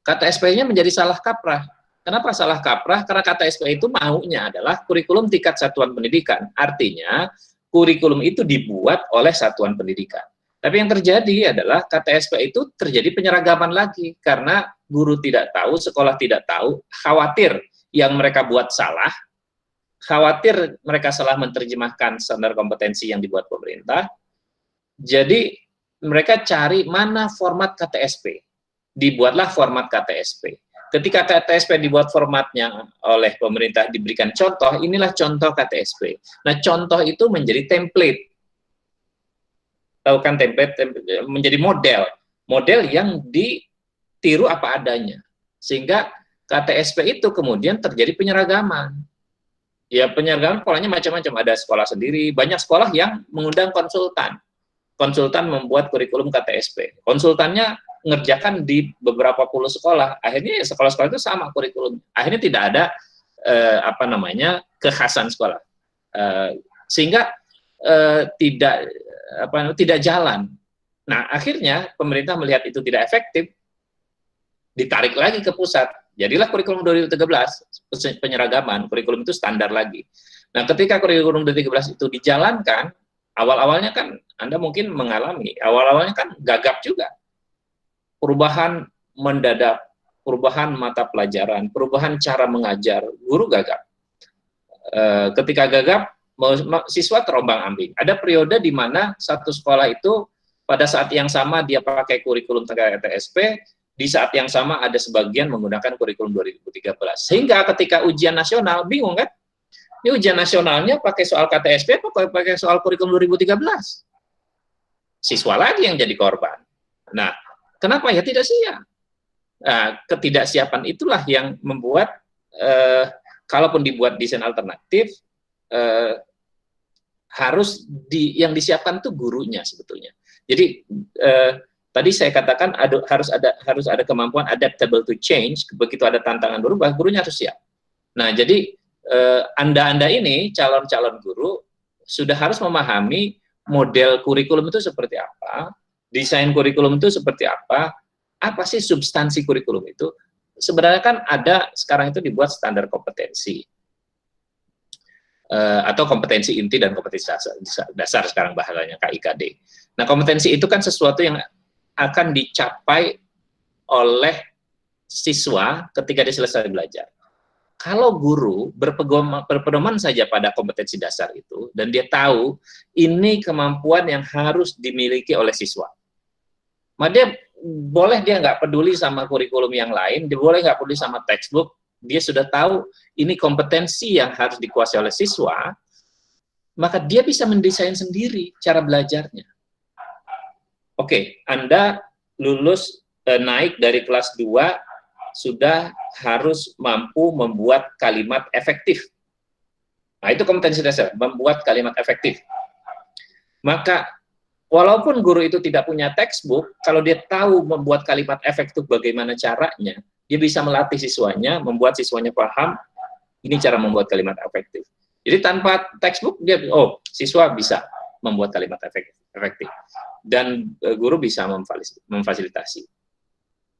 KTSP-nya menjadi salah kaprah. Kenapa salah kaprah? Karena KTSP itu maunya adalah kurikulum tingkat satuan pendidikan. Artinya, kurikulum itu dibuat oleh satuan pendidikan. Tapi yang terjadi adalah KTSP itu terjadi penyeragaman lagi, karena guru tidak tahu, sekolah tidak tahu, khawatir yang mereka buat salah, khawatir mereka salah menerjemahkan standar kompetensi yang dibuat pemerintah. Jadi mereka cari mana format KTSP. Dibuatlah format KTSP. Ketika KTSP dibuat formatnya oleh pemerintah, diberikan contoh, inilah contoh KTSP. Nah, contoh itu menjadi template. Tahu kan template menjadi model yang ditiru apa adanya. Sehingga KTSP itu kemudian terjadi penyeragaman. Ya, penyeragaman polanya macam-macam. Ada sekolah sendiri, banyak sekolah yang mengundang konsultan. Konsultan membuat kurikulum KTSP. Konsultannya ngerjakan di beberapa puluh sekolah. Akhirnya sekolah-sekolah itu sama kurikulum. Akhirnya tidak ada kekhasan sekolah. Sehingga tidak jalan. Nah, akhirnya pemerintah melihat itu tidak efektif, ditarik lagi ke pusat. Jadilah kurikulum 2013, penyeragaman, kurikulum itu standar lagi. Nah, ketika kurikulum 2013 itu dijalankan, awal-awalnya kan Anda mungkin mengalami, awal-awalnya kan gagap juga. Perubahan mendadak, perubahan mata pelajaran, perubahan cara mengajar, guru gagap. Ketika gagap, siswa terombang-ambing. Ada periode di mana satu sekolah itu pada saat yang sama dia pakai kurikulum KTSP, di saat yang sama ada sebagian menggunakan kurikulum 2013. Sehingga ketika ujian nasional, bingung kan? Ini ujian nasionalnya pakai soal KTSP atau pakai soal kurikulum 2013? Siswa lagi yang jadi korban. Nah, kenapa ya tidak siap? Nah, ketidaksiapan itulah yang membuat, kalaupun dibuat desain alternatif, harus yang disiapkan tuh gurunya sebetulnya. Jadi tadi saya katakan harus ada kemampuan adaptable to change. Begitu ada tantangan berubah, gurunya harus siap. Nah, jadi Anda ini calon-calon guru sudah harus memahami model kurikulum itu seperti apa, desain kurikulum itu seperti apa sih substansi kurikulum itu. Sebenarnya kan ada sekarang itu dibuat standar kompetensi. Atau kompetensi inti dan kompetensi dasar sekarang bahasanya KIKD. Nah, kompetensi itu kan sesuatu yang akan dicapai oleh siswa ketika dia selesai belajar. Kalau guru berpedoman saja pada kompetensi dasar itu, dan dia tahu ini kemampuan yang harus dimiliki oleh siswa, maka dia nggak peduli sama kurikulum yang lain, dia boleh nggak peduli sama textbook, dia sudah tahu ini kompetensi yang harus dikuasai oleh siswa, maka dia bisa mendesain sendiri cara belajarnya. Oke, Anda lulus naik dari kelas 2 sudah harus mampu membuat kalimat efektif. Nah, itu kompetensi dasar, membuat kalimat efektif. Maka walaupun guru itu tidak punya textbook, kalau dia tahu membuat kalimat efektif bagaimana caranya, dia bisa melatih siswanya, membuat siswanya paham, ini cara membuat kalimat efektif. Jadi tanpa textbook, siswa bisa membuat kalimat efektif. Dan guru bisa memfasilitasi.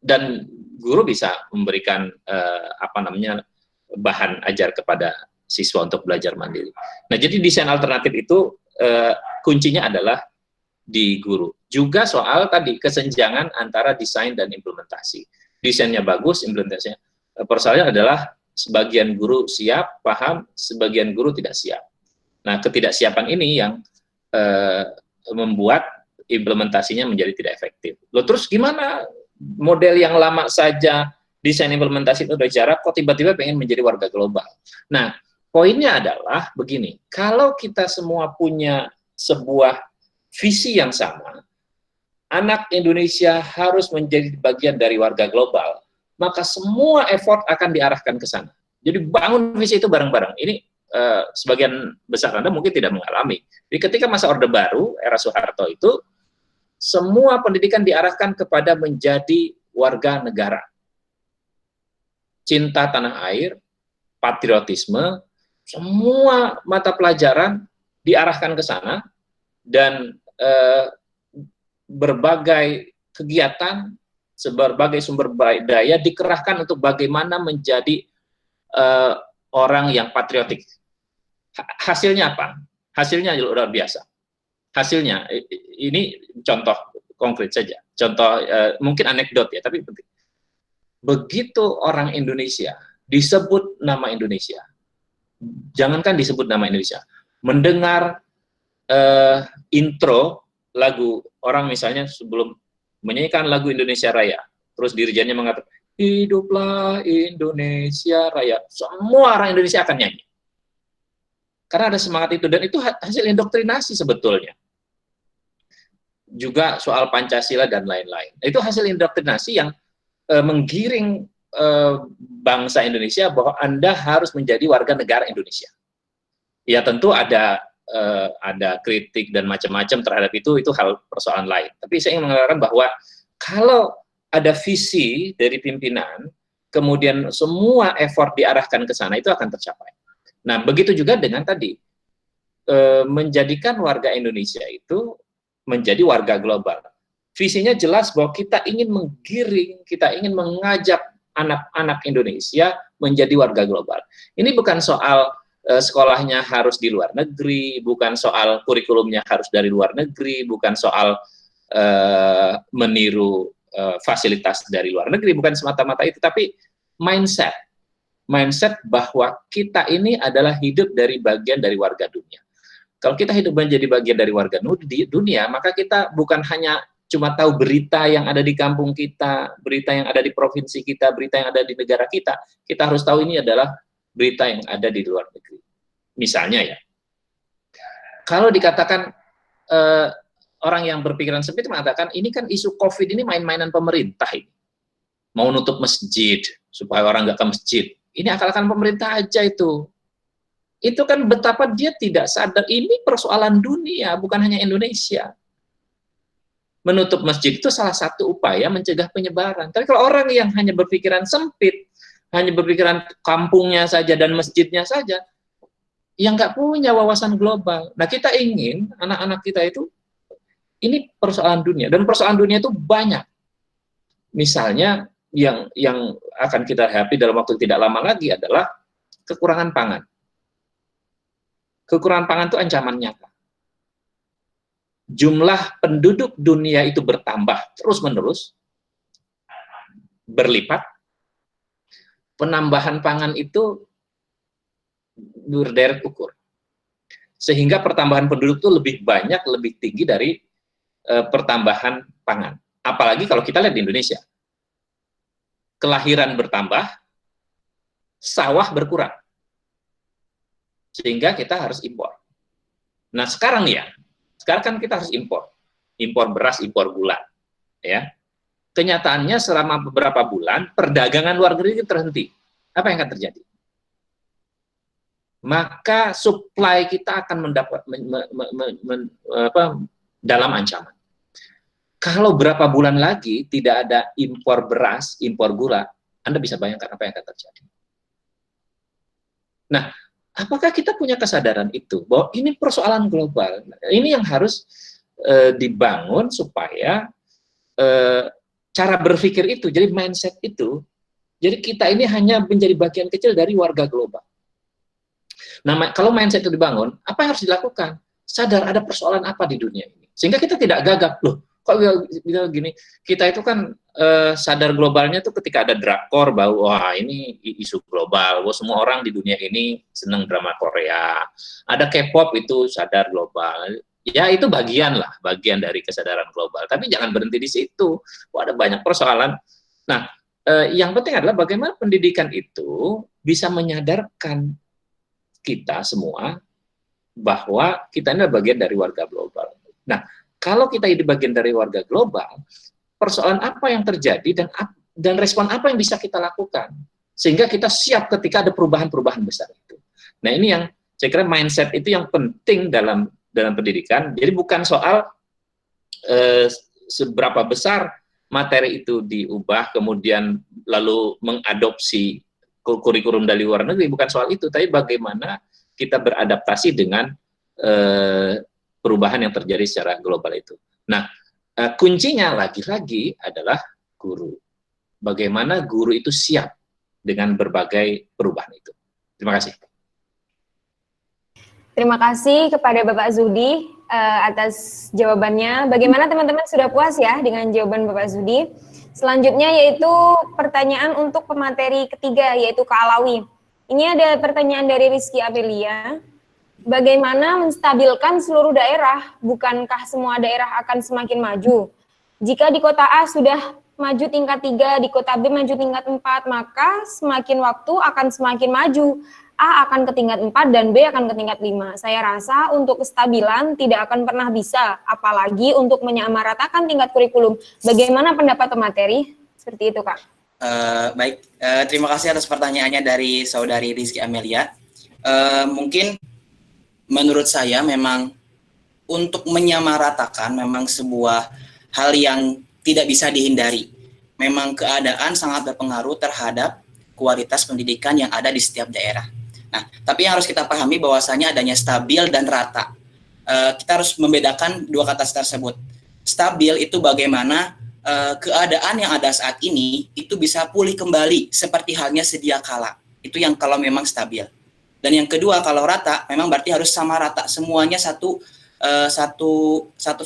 Dan guru bisa memberikan bahan ajar kepada siswa untuk belajar mandiri. Nah, jadi desain alternatif itu kuncinya adalah di guru. Juga soal tadi kesenjangan antara desain dan implementasi. Desainnya bagus, implementasinya. Persoalannya adalah sebagian guru siap, paham, sebagian guru tidak siap. Nah, ketidaksiapan ini yang membuat implementasinya menjadi tidak efektif. Loh, terus gimana model yang lama saja desain implementasi itu udah jarak, kok tiba-tiba pengen menjadi warga global? Nah, poinnya adalah begini, kalau kita semua punya sebuah visi yang sama, anak Indonesia harus menjadi bagian dari warga global, maka semua effort akan diarahkan ke sana. Jadi bangun visi itu bareng-bareng. Ini sebagian besar Anda mungkin tidak mengalami. Jadi ketika masa Orde Baru, era Soeharto itu, semua pendidikan diarahkan kepada menjadi warga negara. Cinta tanah air, patriotisme, semua mata pelajaran diarahkan ke sana, dan berbagai kegiatan, berbagai sumber daya dikerahkan untuk bagaimana menjadi orang yang patriotik. Hasilnya apa? Hasilnya luar biasa. Hasilnya, ini contoh konkret saja. Contoh mungkin anekdot ya, tapi penting. Begitu orang Indonesia disebut nama Indonesia, jangankan disebut nama Indonesia, mendengar intro lagu, orang misalnya sebelum menyanyikan lagu Indonesia Raya, terus dirijennya mengatakan, hiduplah Indonesia Raya, semua orang Indonesia akan nyanyi. Karena ada semangat itu, dan itu hasil indoktrinasi sebetulnya. Juga soal Pancasila dan lain-lain. Itu hasil indoktrinasi yang menggiring bangsa Indonesia bahwa Anda harus menjadi warga negara Indonesia. Ya tentu ada kritik dan macam-macam terhadap itu hal persoalan lain. Tapi saya ingin mengatakan bahwa kalau ada visi dari pimpinan, kemudian semua effort diarahkan ke sana, itu akan tercapai. Nah, begitu juga dengan tadi, menjadikan warga Indonesia itu menjadi warga global. Visinya jelas bahwa kita ingin menggiring, kita ingin mengajak anak-anak Indonesia menjadi warga global. Ini bukan soal sekolahnya harus di luar negeri, bukan soal kurikulumnya harus dari luar negeri, bukan soal meniru fasilitas dari luar negeri, bukan semata-mata itu, tapi mindset bahwa kita ini adalah hidup dari bagian dari warga dunia. Kalau kita hidup menjadi bagian dari warga dunia, maka kita bukan hanya cuma tahu berita yang ada di kampung kita, berita yang ada di provinsi kita, berita yang ada di negara kita harus tahu ini adalah berita yang ada di luar negeri. Misalnya ya, kalau dikatakan orang yang berpikiran sempit mengatakan ini kan isu COVID ini main-mainan pemerintah ini, mau nutup masjid supaya orang nggak ke masjid, ini akal-akalan pemerintah aja itu. itu kan betapa dia tidak sadar ini persoalan dunia, bukan hanya Indonesia. Menutup masjid itu salah satu upaya mencegah penyebaran. Tapi kalau orang yang hanya berpikiran sempit, hanya berpikiran kampungnya saja dan masjidnya saja, yang nggak punya wawasan global. Nah, kita ingin anak-anak kita itu, ini persoalan dunia, dan persoalan dunia itu banyak. Misalnya, yang akan kita hadapi dalam waktu tidak lama lagi adalah kekurangan pangan. Kekurangan pangan itu ancaman nyata. Jumlah penduduk dunia itu bertambah terus-menerus, berlipat. Penambahan pangan itu berderet ukur. Sehingga pertambahan penduduk itu lebih banyak, lebih tinggi dari pertambahan pangan. Apalagi kalau kita lihat di Indonesia. Kelahiran bertambah, sawah berkurang. Sehingga kita harus impor. Nah, sekarang kan kita harus impor beras, impor gula, ya. Kenyataannya selama beberapa bulan perdagangan luar negeri terhenti. Apa yang akan terjadi? Maka supply kita akan mendapat dalam ancaman. Kalau berapa bulan lagi tidak ada impor beras, impor gula, Anda bisa bayangkan apa yang akan terjadi. Nah, apakah kita punya kesadaran itu bahwa ini persoalan global? Ini yang harus dibangun supaya cara berpikir itu, jadi mindset itu, jadi kita ini hanya menjadi bagian kecil dari warga global. Nah, kalau mindset itu dibangun, apa yang harus dilakukan? Sadar ada persoalan apa di dunia ini, sehingga kita tidak gagap loh. Kok gini? Kita itu kan sadar globalnya tuh ketika ada drakor, bahwa wah ini isu global, wah semua orang di dunia ini senang drama Korea. Ada K-pop itu sadar global. Ya itu bagian dari kesadaran global. Tapi jangan berhenti di situ. Wah, ada banyak persoalan. Nah, yang penting adalah bagaimana pendidikan itu bisa menyadarkan kita semua bahwa kita ini adalah bagian dari warga global. Nah, kalau kita ini bagian dari warga global, persoalan apa yang terjadi dan respon apa yang bisa kita lakukan sehingga kita siap ketika ada perubahan-perubahan besar itu. Nah, ini yang saya kira mindset itu yang penting dalam pendidikan. Jadi bukan soal seberapa besar materi itu diubah kemudian lalu mengadopsi kurikulum dari luar negeri, bukan soal itu, tapi bagaimana kita beradaptasi dengan perubahan yang terjadi secara global itu. Nah, kuncinya lagi-lagi adalah guru. Bagaimana guru itu siap dengan berbagai perubahan itu. Terima kasih. Terima kasih kepada Bapak Zudi atas jawabannya. Bagaimana teman-teman, sudah puas ya dengan jawaban Bapak Zudi? Selanjutnya yaitu pertanyaan untuk pemateri ketiga, yaitu Kak Alawi. Ini ada pertanyaan dari Rizky Amelia. Bagaimana menstabilkan seluruh daerah? Bukankah semua daerah akan semakin maju? Jika di kota A sudah maju tingkat 3, di kota B maju tingkat 4, maka semakin waktu akan semakin maju. A akan ke tingkat 4 dan B akan ke tingkat 5. Saya rasa untuk kestabilan tidak akan pernah bisa, apalagi untuk menyamaratakan tingkat kurikulum. Bagaimana pendapat pemateri? Seperti itu, Kak. Baik, terima kasih atas pertanyaannya dari saudari Rizky Amelia. Mungkin menurut saya memang untuk menyamaratakan memang sebuah hal yang tidak bisa dihindari. Memang keadaan sangat berpengaruh terhadap kualitas pendidikan yang ada di setiap daerah. Nah, tapi yang harus kita pahami bahwasanya adanya stabil dan rata. Kita harus membedakan dua kata tersebut. Stabil itu bagaimana keadaan yang ada saat ini itu bisa pulih kembali seperti halnya sedia kala. Itu yang kalau memang stabil. Dan yang kedua, kalau rata, memang berarti harus sama rata, semuanya satu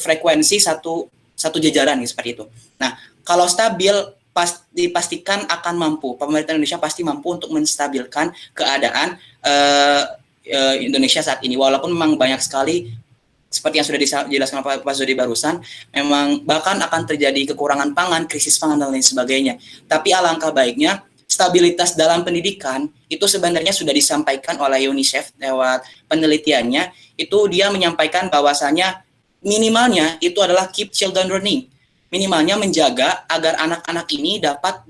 frekuensi, satu jajaran seperti itu. Nah, kalau stabil dipastikan akan mampu, pemerintah Indonesia pasti mampu untuk menstabilkan keadaan Indonesia saat ini. Walaupun memang banyak sekali seperti yang sudah dijelaskan Pak Zudi barusan, memang bahkan akan terjadi kekurangan pangan, krisis pangan dan lain sebagainya. Tapi alangkah baiknya stabilitas dalam pendidikan itu sebenarnya sudah disampaikan oleh UNICEF lewat penelitiannya. Itu dia menyampaikan bahwasanya minimalnya itu adalah keep children learning. Minimalnya menjaga agar anak-anak ini dapat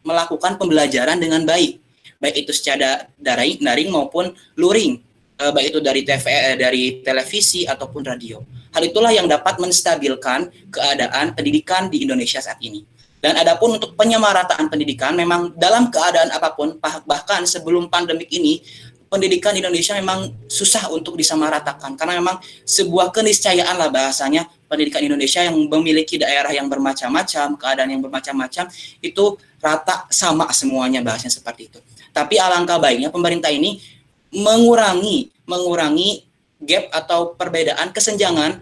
melakukan pembelajaran dengan baik. baik itu secara daring maupun luring, baik itu dari televisi ataupun radio. Hal itulah yang dapat menstabilkan keadaan pendidikan di Indonesia saat ini. Dan adapun untuk penyamarataan pendidikan, memang dalam keadaan apapun, bahkan sebelum pandemik ini, pendidikan di Indonesia memang susah untuk disamaratakan, karena memang sebuah keniscayaan lah bahasanya, pendidikan Indonesia yang memiliki daerah yang bermacam-macam, keadaan yang bermacam-macam, itu rata sama semuanya, bahasanya seperti itu. Tapi alangkah baiknya pemerintah ini mengurangi gap atau perbedaan kesenjangan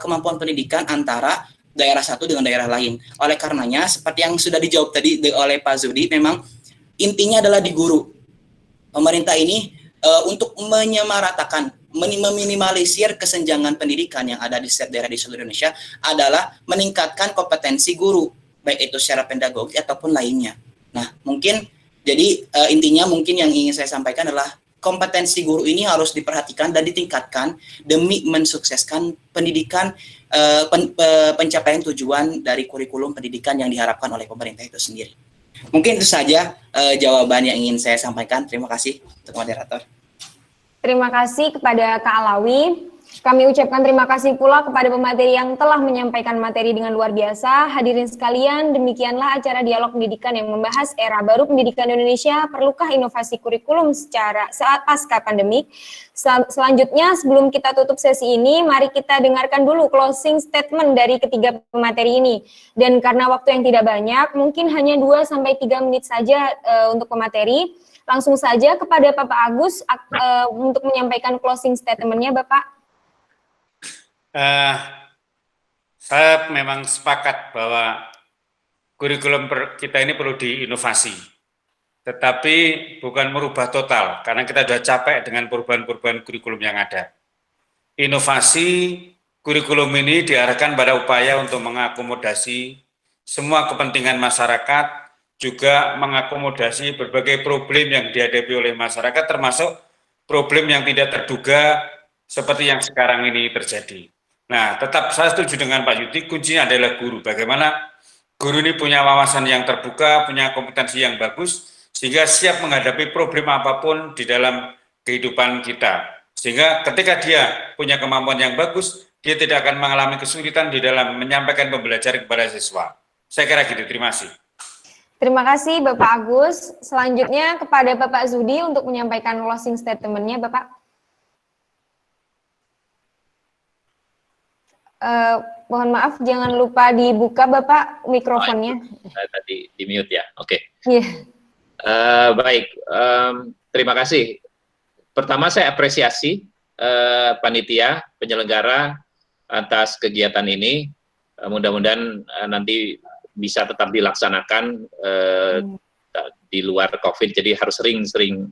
kemampuan pendidikan antara daerah satu dengan daerah lain. Oleh karenanya, seperti yang sudah dijawab tadi oleh Pak Zudi, memang intinya adalah di guru. Pemerintah ini untuk menyamaratakan, meminimalisir kesenjangan pendidikan yang ada di setiap daerah di seluruh Indonesia adalah meningkatkan kompetensi guru, baik itu secara pedagogi ataupun lainnya. Nah, mungkin jadi intinya mungkin yang ingin saya sampaikan adalah kompetensi guru ini harus diperhatikan dan ditingkatkan demi mensukseskan pendidikan, pencapaian tujuan dari kurikulum pendidikan yang diharapkan oleh pemerintah itu sendiri. Mungkin itu saja jawaban yang ingin saya sampaikan. Terima kasih untuk moderator. Terima kasih kepada Kak Alawi. Kami ucapkan terima kasih pula kepada pemateri yang telah menyampaikan materi dengan luar biasa. Hadirin sekalian, demikianlah acara dialog pendidikan yang membahas era baru pendidikan Indonesia, perlukah inovasi kurikulum secara saat pasca pandemik. Selanjutnya, sebelum kita tutup sesi ini, mari kita dengarkan dulu closing statement dari ketiga pemateri ini. Dan karena waktu yang tidak banyak, mungkin hanya 2-3 menit saja untuk pemateri. Langsung saja kepada Bapak Agus untuk menyampaikan closing statement-nya, Bapak. Saya memang sepakat bahwa kurikulum kita ini perlu diinovasi, tetapi bukan merubah total, karena kita sudah capek dengan perubahan-perubahan kurikulum yang ada. Inovasi kurikulum ini diarahkan pada upaya untuk mengakomodasi semua kepentingan masyarakat, juga mengakomodasi berbagai problem yang dihadapi oleh masyarakat, termasuk problem yang tidak terduga seperti yang sekarang ini terjadi. Nah, tetap saya setuju dengan Pak Yudi, kuncinya adalah guru. Bagaimana guru ini punya wawasan yang terbuka, punya kompetensi yang bagus, sehingga siap menghadapi problem apapun di dalam kehidupan kita. Sehingga ketika dia punya kemampuan yang bagus, dia tidak akan mengalami kesulitan di dalam menyampaikan pembelajaran kepada siswa. Saya kira gitu, terima kasih. Terima kasih Bapak Agus. Selanjutnya kepada Bapak Zudi untuk menyampaikan closing statement-nya, Bapak. Mohon maaf, jangan lupa dibuka Bapak mikrofonnya. Tadi di mute ya, oke. Yeah. Baik, terima kasih. Pertama saya apresiasi panitia penyelenggara atas kegiatan ini. Mudah-mudahan nanti bisa tetap dilaksanakan di luar COVID, jadi harus sering-sering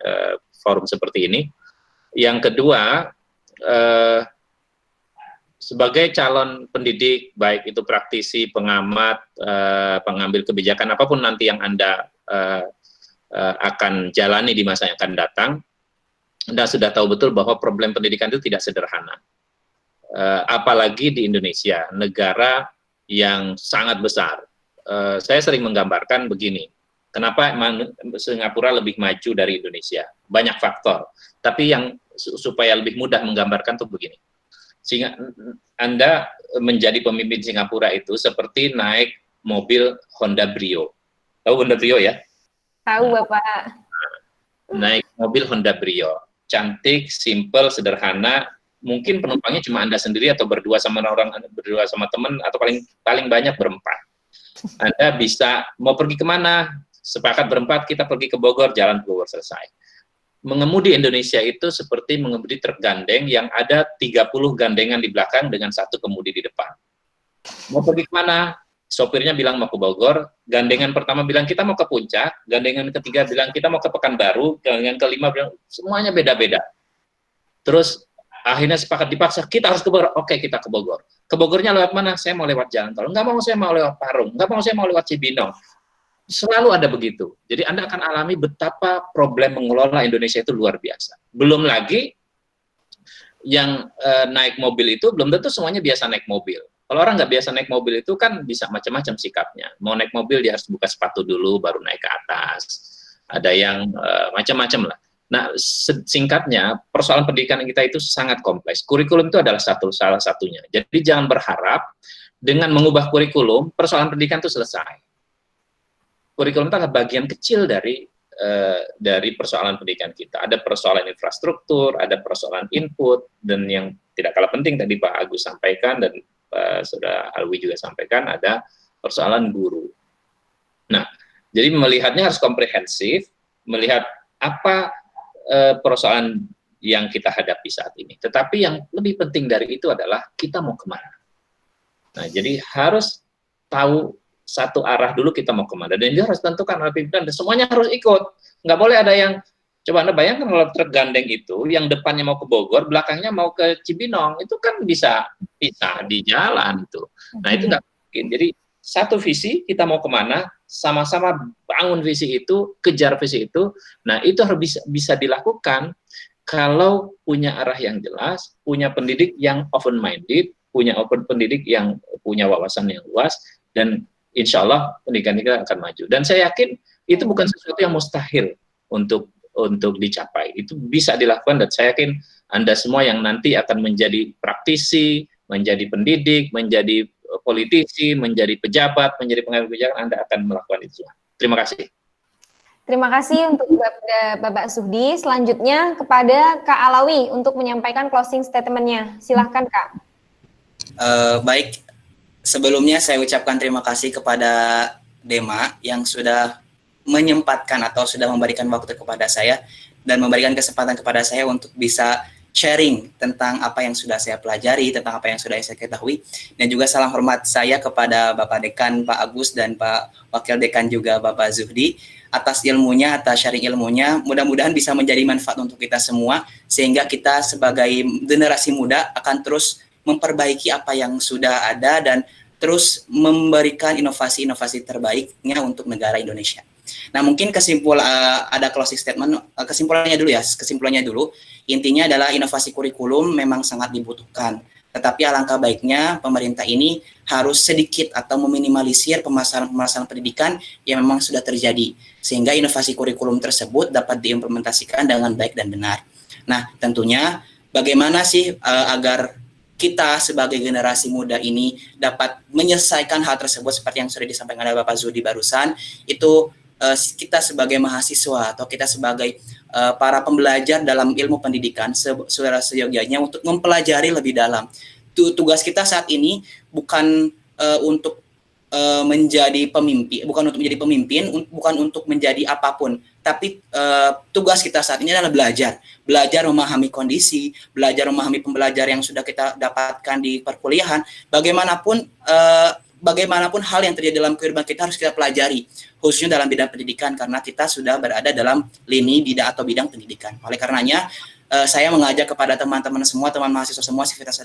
forum seperti ini. Yang kedua, sebagai calon pendidik, baik itu praktisi, pengamat, pengambil kebijakan, apapun nanti yang Anda akan jalani di masa yang akan datang, Anda sudah tahu betul bahwa problem pendidikan itu tidak sederhana. Apalagi di Indonesia, negara yang sangat besar. Saya sering menggambarkan begini, kenapa Singapura lebih maju dari Indonesia? Banyak faktor, tapi yang supaya lebih mudah menggambarkan tuh begini. Sehingga Anda menjadi pemimpin Singapura itu seperti naik mobil Honda Brio. Tahu Honda Brio ya? Tahu Bapak. Naik mobil Honda Brio. Cantik, simple, sederhana. Mungkin penumpangnya cuma Anda sendiri atau berdua sama teman, atau paling banyak berempat. Anda bisa mau pergi kemana? Sepakat berempat, kita pergi ke Bogor, jalan ke Bogor, selesai. Mengemudi Indonesia itu seperti mengemudi truk gandeng yang ada 30 gandengan di belakang dengan satu kemudi di depan. Mau pergi kemana? Sopirnya bilang mau ke Bogor, gandengan pertama bilang kita mau ke Puncak, gandengan ketiga bilang kita mau ke Pekanbaru, gandengan kelima bilang semuanya beda-beda. Terus akhirnya sepakat dipaksa, kita harus ke Bogor. Oke, kita ke Bogor. Ke Bogornya lewat mana? Saya mau lewat jalan tol. Enggak mau, saya mau lewat Parung. Enggak mau, saya mau lewat Cibinong. Selalu ada begitu. Jadi Anda akan alami betapa problem mengelola Indonesia itu luar biasa. Belum lagi yang naik mobil itu belum tentu semuanya biasa naik mobil. Kalau orang nggak biasa naik mobil itu kan bisa macam-macam sikapnya. Mau naik mobil dia harus buka sepatu dulu baru naik ke atas. ada yang macam-macam lah. Nah, singkatnya, persoalan pendidikan kita itu sangat kompleks. Kurikulum itu adalah salah satunya. Jadi jangan berharap dengan mengubah kurikulum, persoalan pendidikan itu selesai. Kurikulum itu adalah bagian kecil dari persoalan pendidikan kita. Ada persoalan infrastruktur, ada persoalan input, dan yang tidak kalah penting tadi Pak Agus sampaikan dan Saudara Alwi juga sampaikan, ada persoalan guru. Nah, jadi melihatnya harus komprehensif, melihat apa persoalan yang kita hadapi saat ini. Tetapi yang lebih penting dari itu adalah kita mau kemana. Nah, jadi harus tahu satu arah dulu kita mau kemana. Dan itu harus tentukan oleh pimpinan, dan semuanya harus ikut. Nggak boleh ada yang, coba Anda bayangkan kalau truk gandeng itu, yang depannya mau ke Bogor, belakangnya mau ke Cibinong, itu kan bisa di jalan itu. Nah, itu nggak mungkin. Jadi satu visi, kita mau kemana, sama-sama bangun visi itu, kejar visi itu. Nah, itu harus bisa dilakukan kalau punya arah yang jelas, punya pendidik yang open-minded, punya pendidik yang punya wawasan yang luas, dan insya Allah pendidikan kita akan maju. Dan saya yakin itu bukan sesuatu yang mustahil untuk dicapai. Itu bisa dilakukan, dan saya yakin Anda semua yang nanti akan menjadi praktisi, menjadi pendidik, menjadi politisi, menjadi pejabat, menjadi pengambil kebijakan, Anda akan melakukan itu semua. Terima kasih. Terima kasih untuk Bapak Suhdi. Selanjutnya kepada Kak Alawi untuk menyampaikan closing statement-nya. Silahkan Kak. Baik, sebelumnya saya ucapkan terima kasih kepada Dema yang sudah menyempatkan atau sudah memberikan waktu kepada saya dan memberikan kesempatan kepada saya untuk bisa sharing tentang apa yang sudah saya pelajari, tentang apa yang sudah saya ketahui, dan juga salam hormat saya kepada Bapak Dekan, Pak Agus, dan Pak Wakil Dekan juga Bapak Zuhdi atas ilmunya, atas sharing ilmunya. Mudah-mudahan bisa menjadi manfaat untuk kita semua, sehingga kita sebagai generasi muda akan terus memperbaiki apa yang sudah ada dan terus memberikan inovasi-inovasi terbaiknya untuk negara Indonesia. Nah, mungkin ada closing statement, kesimpulannya dulu. Intinya adalah inovasi kurikulum memang sangat dibutuhkan. Tetapi alangkah baiknya pemerintah ini harus sedikit atau meminimalisir permasalahan pendidikan yang memang sudah terjadi, sehingga inovasi kurikulum tersebut dapat diimplementasikan dengan baik dan benar. Nah, tentunya bagaimana sih agar kita sebagai generasi muda ini dapat menyelesaikan hal tersebut seperti yang sudah disampaikan oleh Bapak Zudi barusan, itu kita sebagai mahasiswa atau kita sebagai para pembelajar dalam ilmu pendidikan saudara seyogyanya untuk mempelajari lebih dalam. Tugas kita saat ini bukan untuk menjadi pemimpin, bukan untuk menjadi apapun, tapi tugas kita saat ini adalah belajar memahami kondisi, belajar memahami pembelajar yang sudah kita dapatkan di perkuliahan. Bagaimanapun hal yang terjadi dalam kehidupan kita harus kita pelajari, khususnya dalam bidang pendidikan, karena kita sudah berada dalam lini bidang pendidikan. Oleh karenanya, saya mengajak kepada teman-teman semua, teman mahasiswa semua, sivitas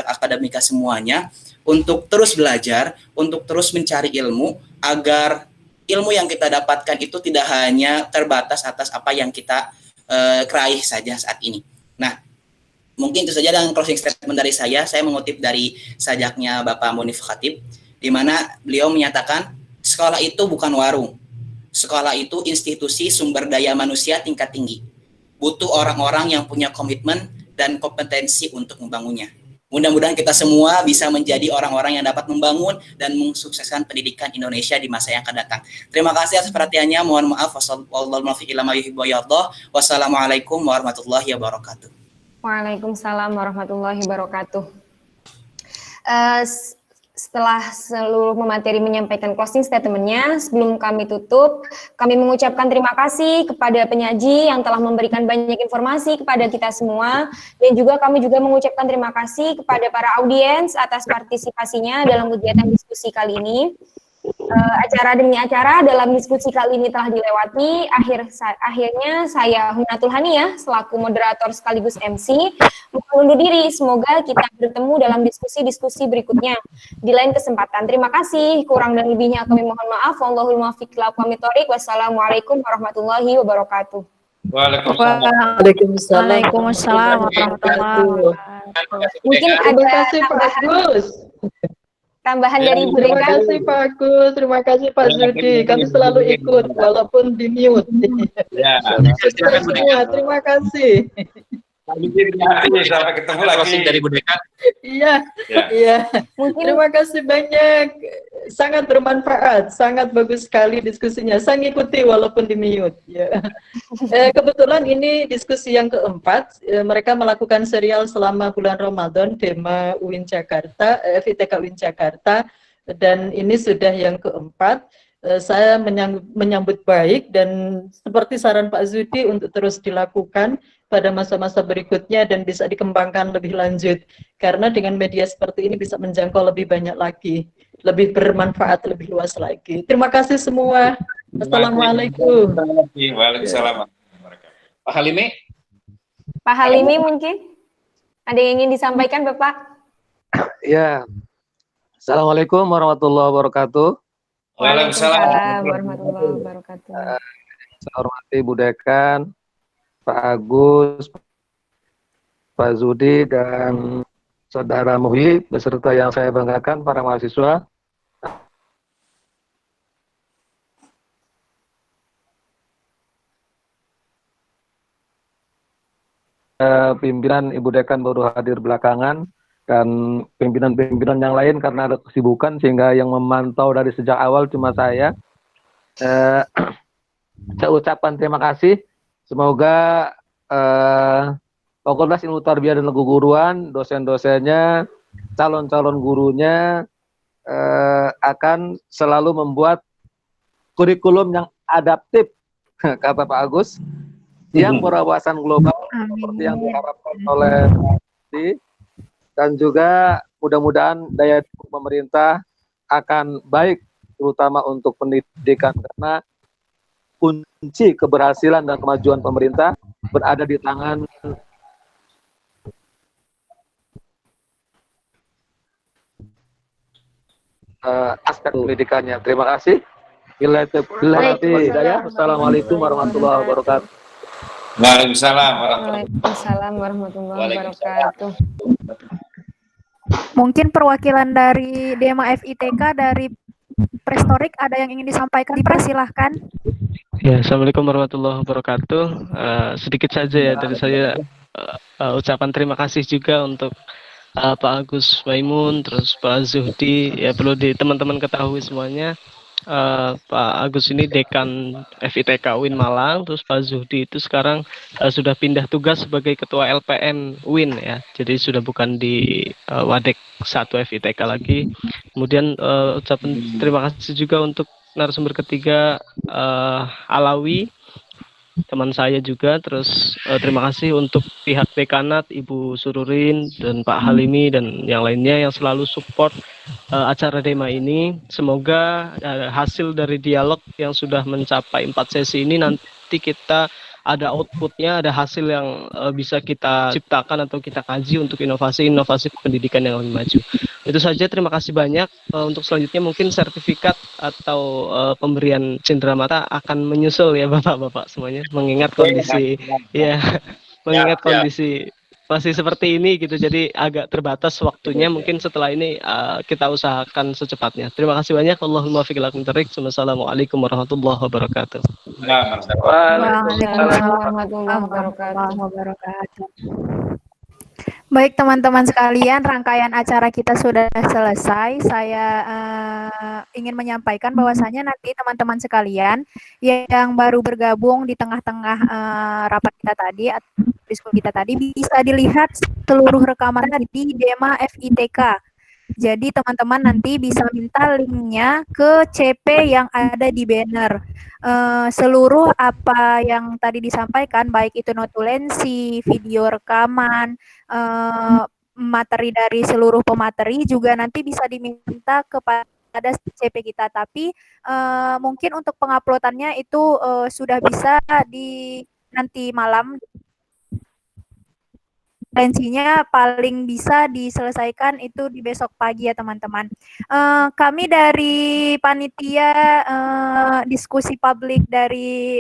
akademika semuanya, untuk terus belajar, untuk terus mencari ilmu, agar ilmu yang kita dapatkan itu tidak hanya terbatas atas apa yang kita raih saja saat ini. Nah, mungkin itu saja dengan closing statement dari saya mengutip dari sajaknya Bapak Munif Khatib, di mana beliau menyatakan, sekolah itu bukan warung, sekolah itu institusi sumber daya manusia tingkat tinggi, butuh orang-orang yang punya komitmen dan kompetensi untuk membangunnya. Mudah-mudahan kita semua bisa menjadi orang-orang yang dapat membangun dan mensukseskan pendidikan Indonesia di masa yang akan datang. Terima kasih atas perhatiannya. Mohon maaf. Wassalamualaikum warahmatullahi wabarakatuh. Waalaikumsalam warahmatullahi wabarakatuh. Setelah seluruh pemateri menyampaikan closing statement-nya, sebelum kami tutup, kami mengucapkan terima kasih kepada penyaji yang telah memberikan banyak informasi kepada kita semua, dan juga kami juga mengucapkan terima kasih kepada para audiens atas partisipasinya dalam kegiatan diskusi kali ini. Acara demi acara dalam diskusi kali ini telah dilewati. Akhirnya saya Hunatul Haniyah selaku moderator sekaligus MC mohon undur diri. Semoga kita bertemu dalam diskusi-diskusi berikutnya di lain kesempatan. Terima kasih. Kurang dan lebihnya kami mohon maaf. Wallahul muwaffiq ila aqwamit thoriq. Wassalamualaikum warahmatullahi wabarakatuh. Waalaikumsalam warahmatullahi wabarakatuh. Mungkin ada tambahan. Tambahan Ya, dari Ibu Terima Dekan. kasih Pak Agus, terima kasih Pak Zudi. Kami selalu ikut walaupun di mute. Ya, Silakan Bu Semua, Dekan. terima kasih. sampai ketemu lagi. Closing dari Bu Dekan. Iya, Ya. iya. Mungkin Terima kasih banyak. Sangat bermanfaat, sangat bagus sekali diskusinya. Saya ngikuti walaupun di mute. Ya. Kebetulan ini diskusi yang keempat. Mereka melakukan serial selama bulan Ramadan, tema UIN Jakarta, FITK UIN Jakarta, dan ini sudah yang keempat. Saya menyambut baik dan seperti saran Pak Zudi untuk terus dilakukan pada masa-masa berikutnya dan bisa dikembangkan lebih lanjut. Karena dengan media seperti ini bisa menjangkau lebih banyak lagi, lebih bermanfaat, lebih luas lagi. Terima kasih semua. Assalamualaikum. Waalaikumsalam. Pak Halimi. Pak Halimi mungkin ada yang ingin disampaikan Bapak? Ya, Assalamualaikum warahmatullahi wabarakatuh. Waalaikumsalam warahmatullahi wabarakatuh. Saya hormati Bu Dekan, Pak Agus, Pak Zudi, dan Saudara Muhyi, beserta yang saya banggakan, para mahasiswa. Pimpinan Ibu Dekan baru hadir belakangan, dan pimpinan-pimpinan yang lain karena ada kesibukan sehingga yang memantau dari sejak awal cuma saya. Saya ucapkan terima kasih. Semoga Fakultas Ilmu Tarbiyah dan Keguruan, dosen-dosennya, calon-calon gurunya akan selalu membuat kurikulum yang adaptif, kata Pak Agus, yang berwawasan global seperti yang diharapkan oleh Pak, dan juga mudah-mudahan daya dukung pemerintah akan baik, terutama untuk pendidikan, karena kunci keberhasilan dan kemajuan pemerintah berada di tangan aspek pendidikannya. Terima kasih. Assalamualaikum warahmatullahi wabarakatuh. Waalaikumsalam warahmatullahi Waalaikumsalam warahmatullahi wabarakatuh. Mungkin perwakilan dari DEMA FITK dari Prestorik ada yang ingin disampaikan, dipersilahkan. Ya, Assalamualaikum warahmatullahi wabarakatuh. Sedikit saja ya dari saya ucapan terima kasih juga untuk Pak Agus Maimun, terus Pak Zuhdi. Ya perlu di teman-teman ketahui semuanya, Pak Agus ini dekan FITK UIN Malang, terus Pak Zuhdi itu sekarang sudah pindah tugas sebagai ketua LPM UIN ya, jadi sudah bukan di Wadek 1 FITK lagi. Kemudian ucapan terima kasih juga untuk narasumber ketiga Alawi, teman saya juga. Terus terima kasih untuk pihak dekanat, Ibu Sururin dan Pak Halimi dan yang lainnya yang selalu support acara DEMA ini. Semoga hasil dari dialog yang sudah mencapai 4 sesi ini nanti kita ada outputnya, ada hasil yang bisa kita ciptakan atau kita kaji untuk inovasi-inovasi pendidikan yang lebih maju. Itu saja, terima kasih banyak. Untuk selanjutnya mungkin sertifikat atau pemberian cenderamata akan menyusul ya Bapak-bapak semuanya, mengingat kondisi mengingat kondisi masih seperti ini gitu, jadi agak terbatas waktunya. Mungkin setelah ini kita usahakan secepatnya. Terima kasih banyak. Allahumma fiqh lakum tarik. Wassalamualaikum warahmatullahi wabarakatuh. Waalaikumsalam warahmatullahi wabarakatuh. Baik teman-teman sekalian, rangkaian acara kita sudah selesai. Saya ingin menyampaikan bahwasanya nanti teman-teman sekalian yang baru bergabung di tengah-tengah rapat kita tadi atau diskusi kita tadi bisa dilihat seluruh rekaman di DEMA FITK. Jadi teman-teman nanti bisa minta linknya ke CP yang ada di banner. Seluruh apa yang tadi disampaikan, baik itu notulensi, video rekaman, materi dari seluruh pemateri juga nanti bisa diminta kepada CP kita. Tapi mungkin untuk penguploadannya itu sudah bisa di nanti malam konsekuensinya paling bisa diselesaikan itu di besok pagi ya teman-teman. Kami dari panitia diskusi publik dari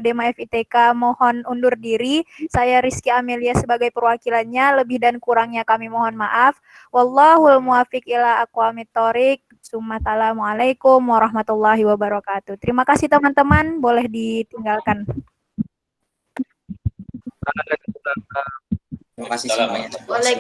Dema FITK mohon undur diri. Saya Rizky Amelia sebagai perwakilannya, lebih dan kurangnya kami mohon maaf. Wallahul muwafiq ila aqwamit thoriq. Assalamualaikum warahmatullahi wabarakatuh. Terima kasih teman-teman, boleh ditinggalkan. Terima kasih semuanya.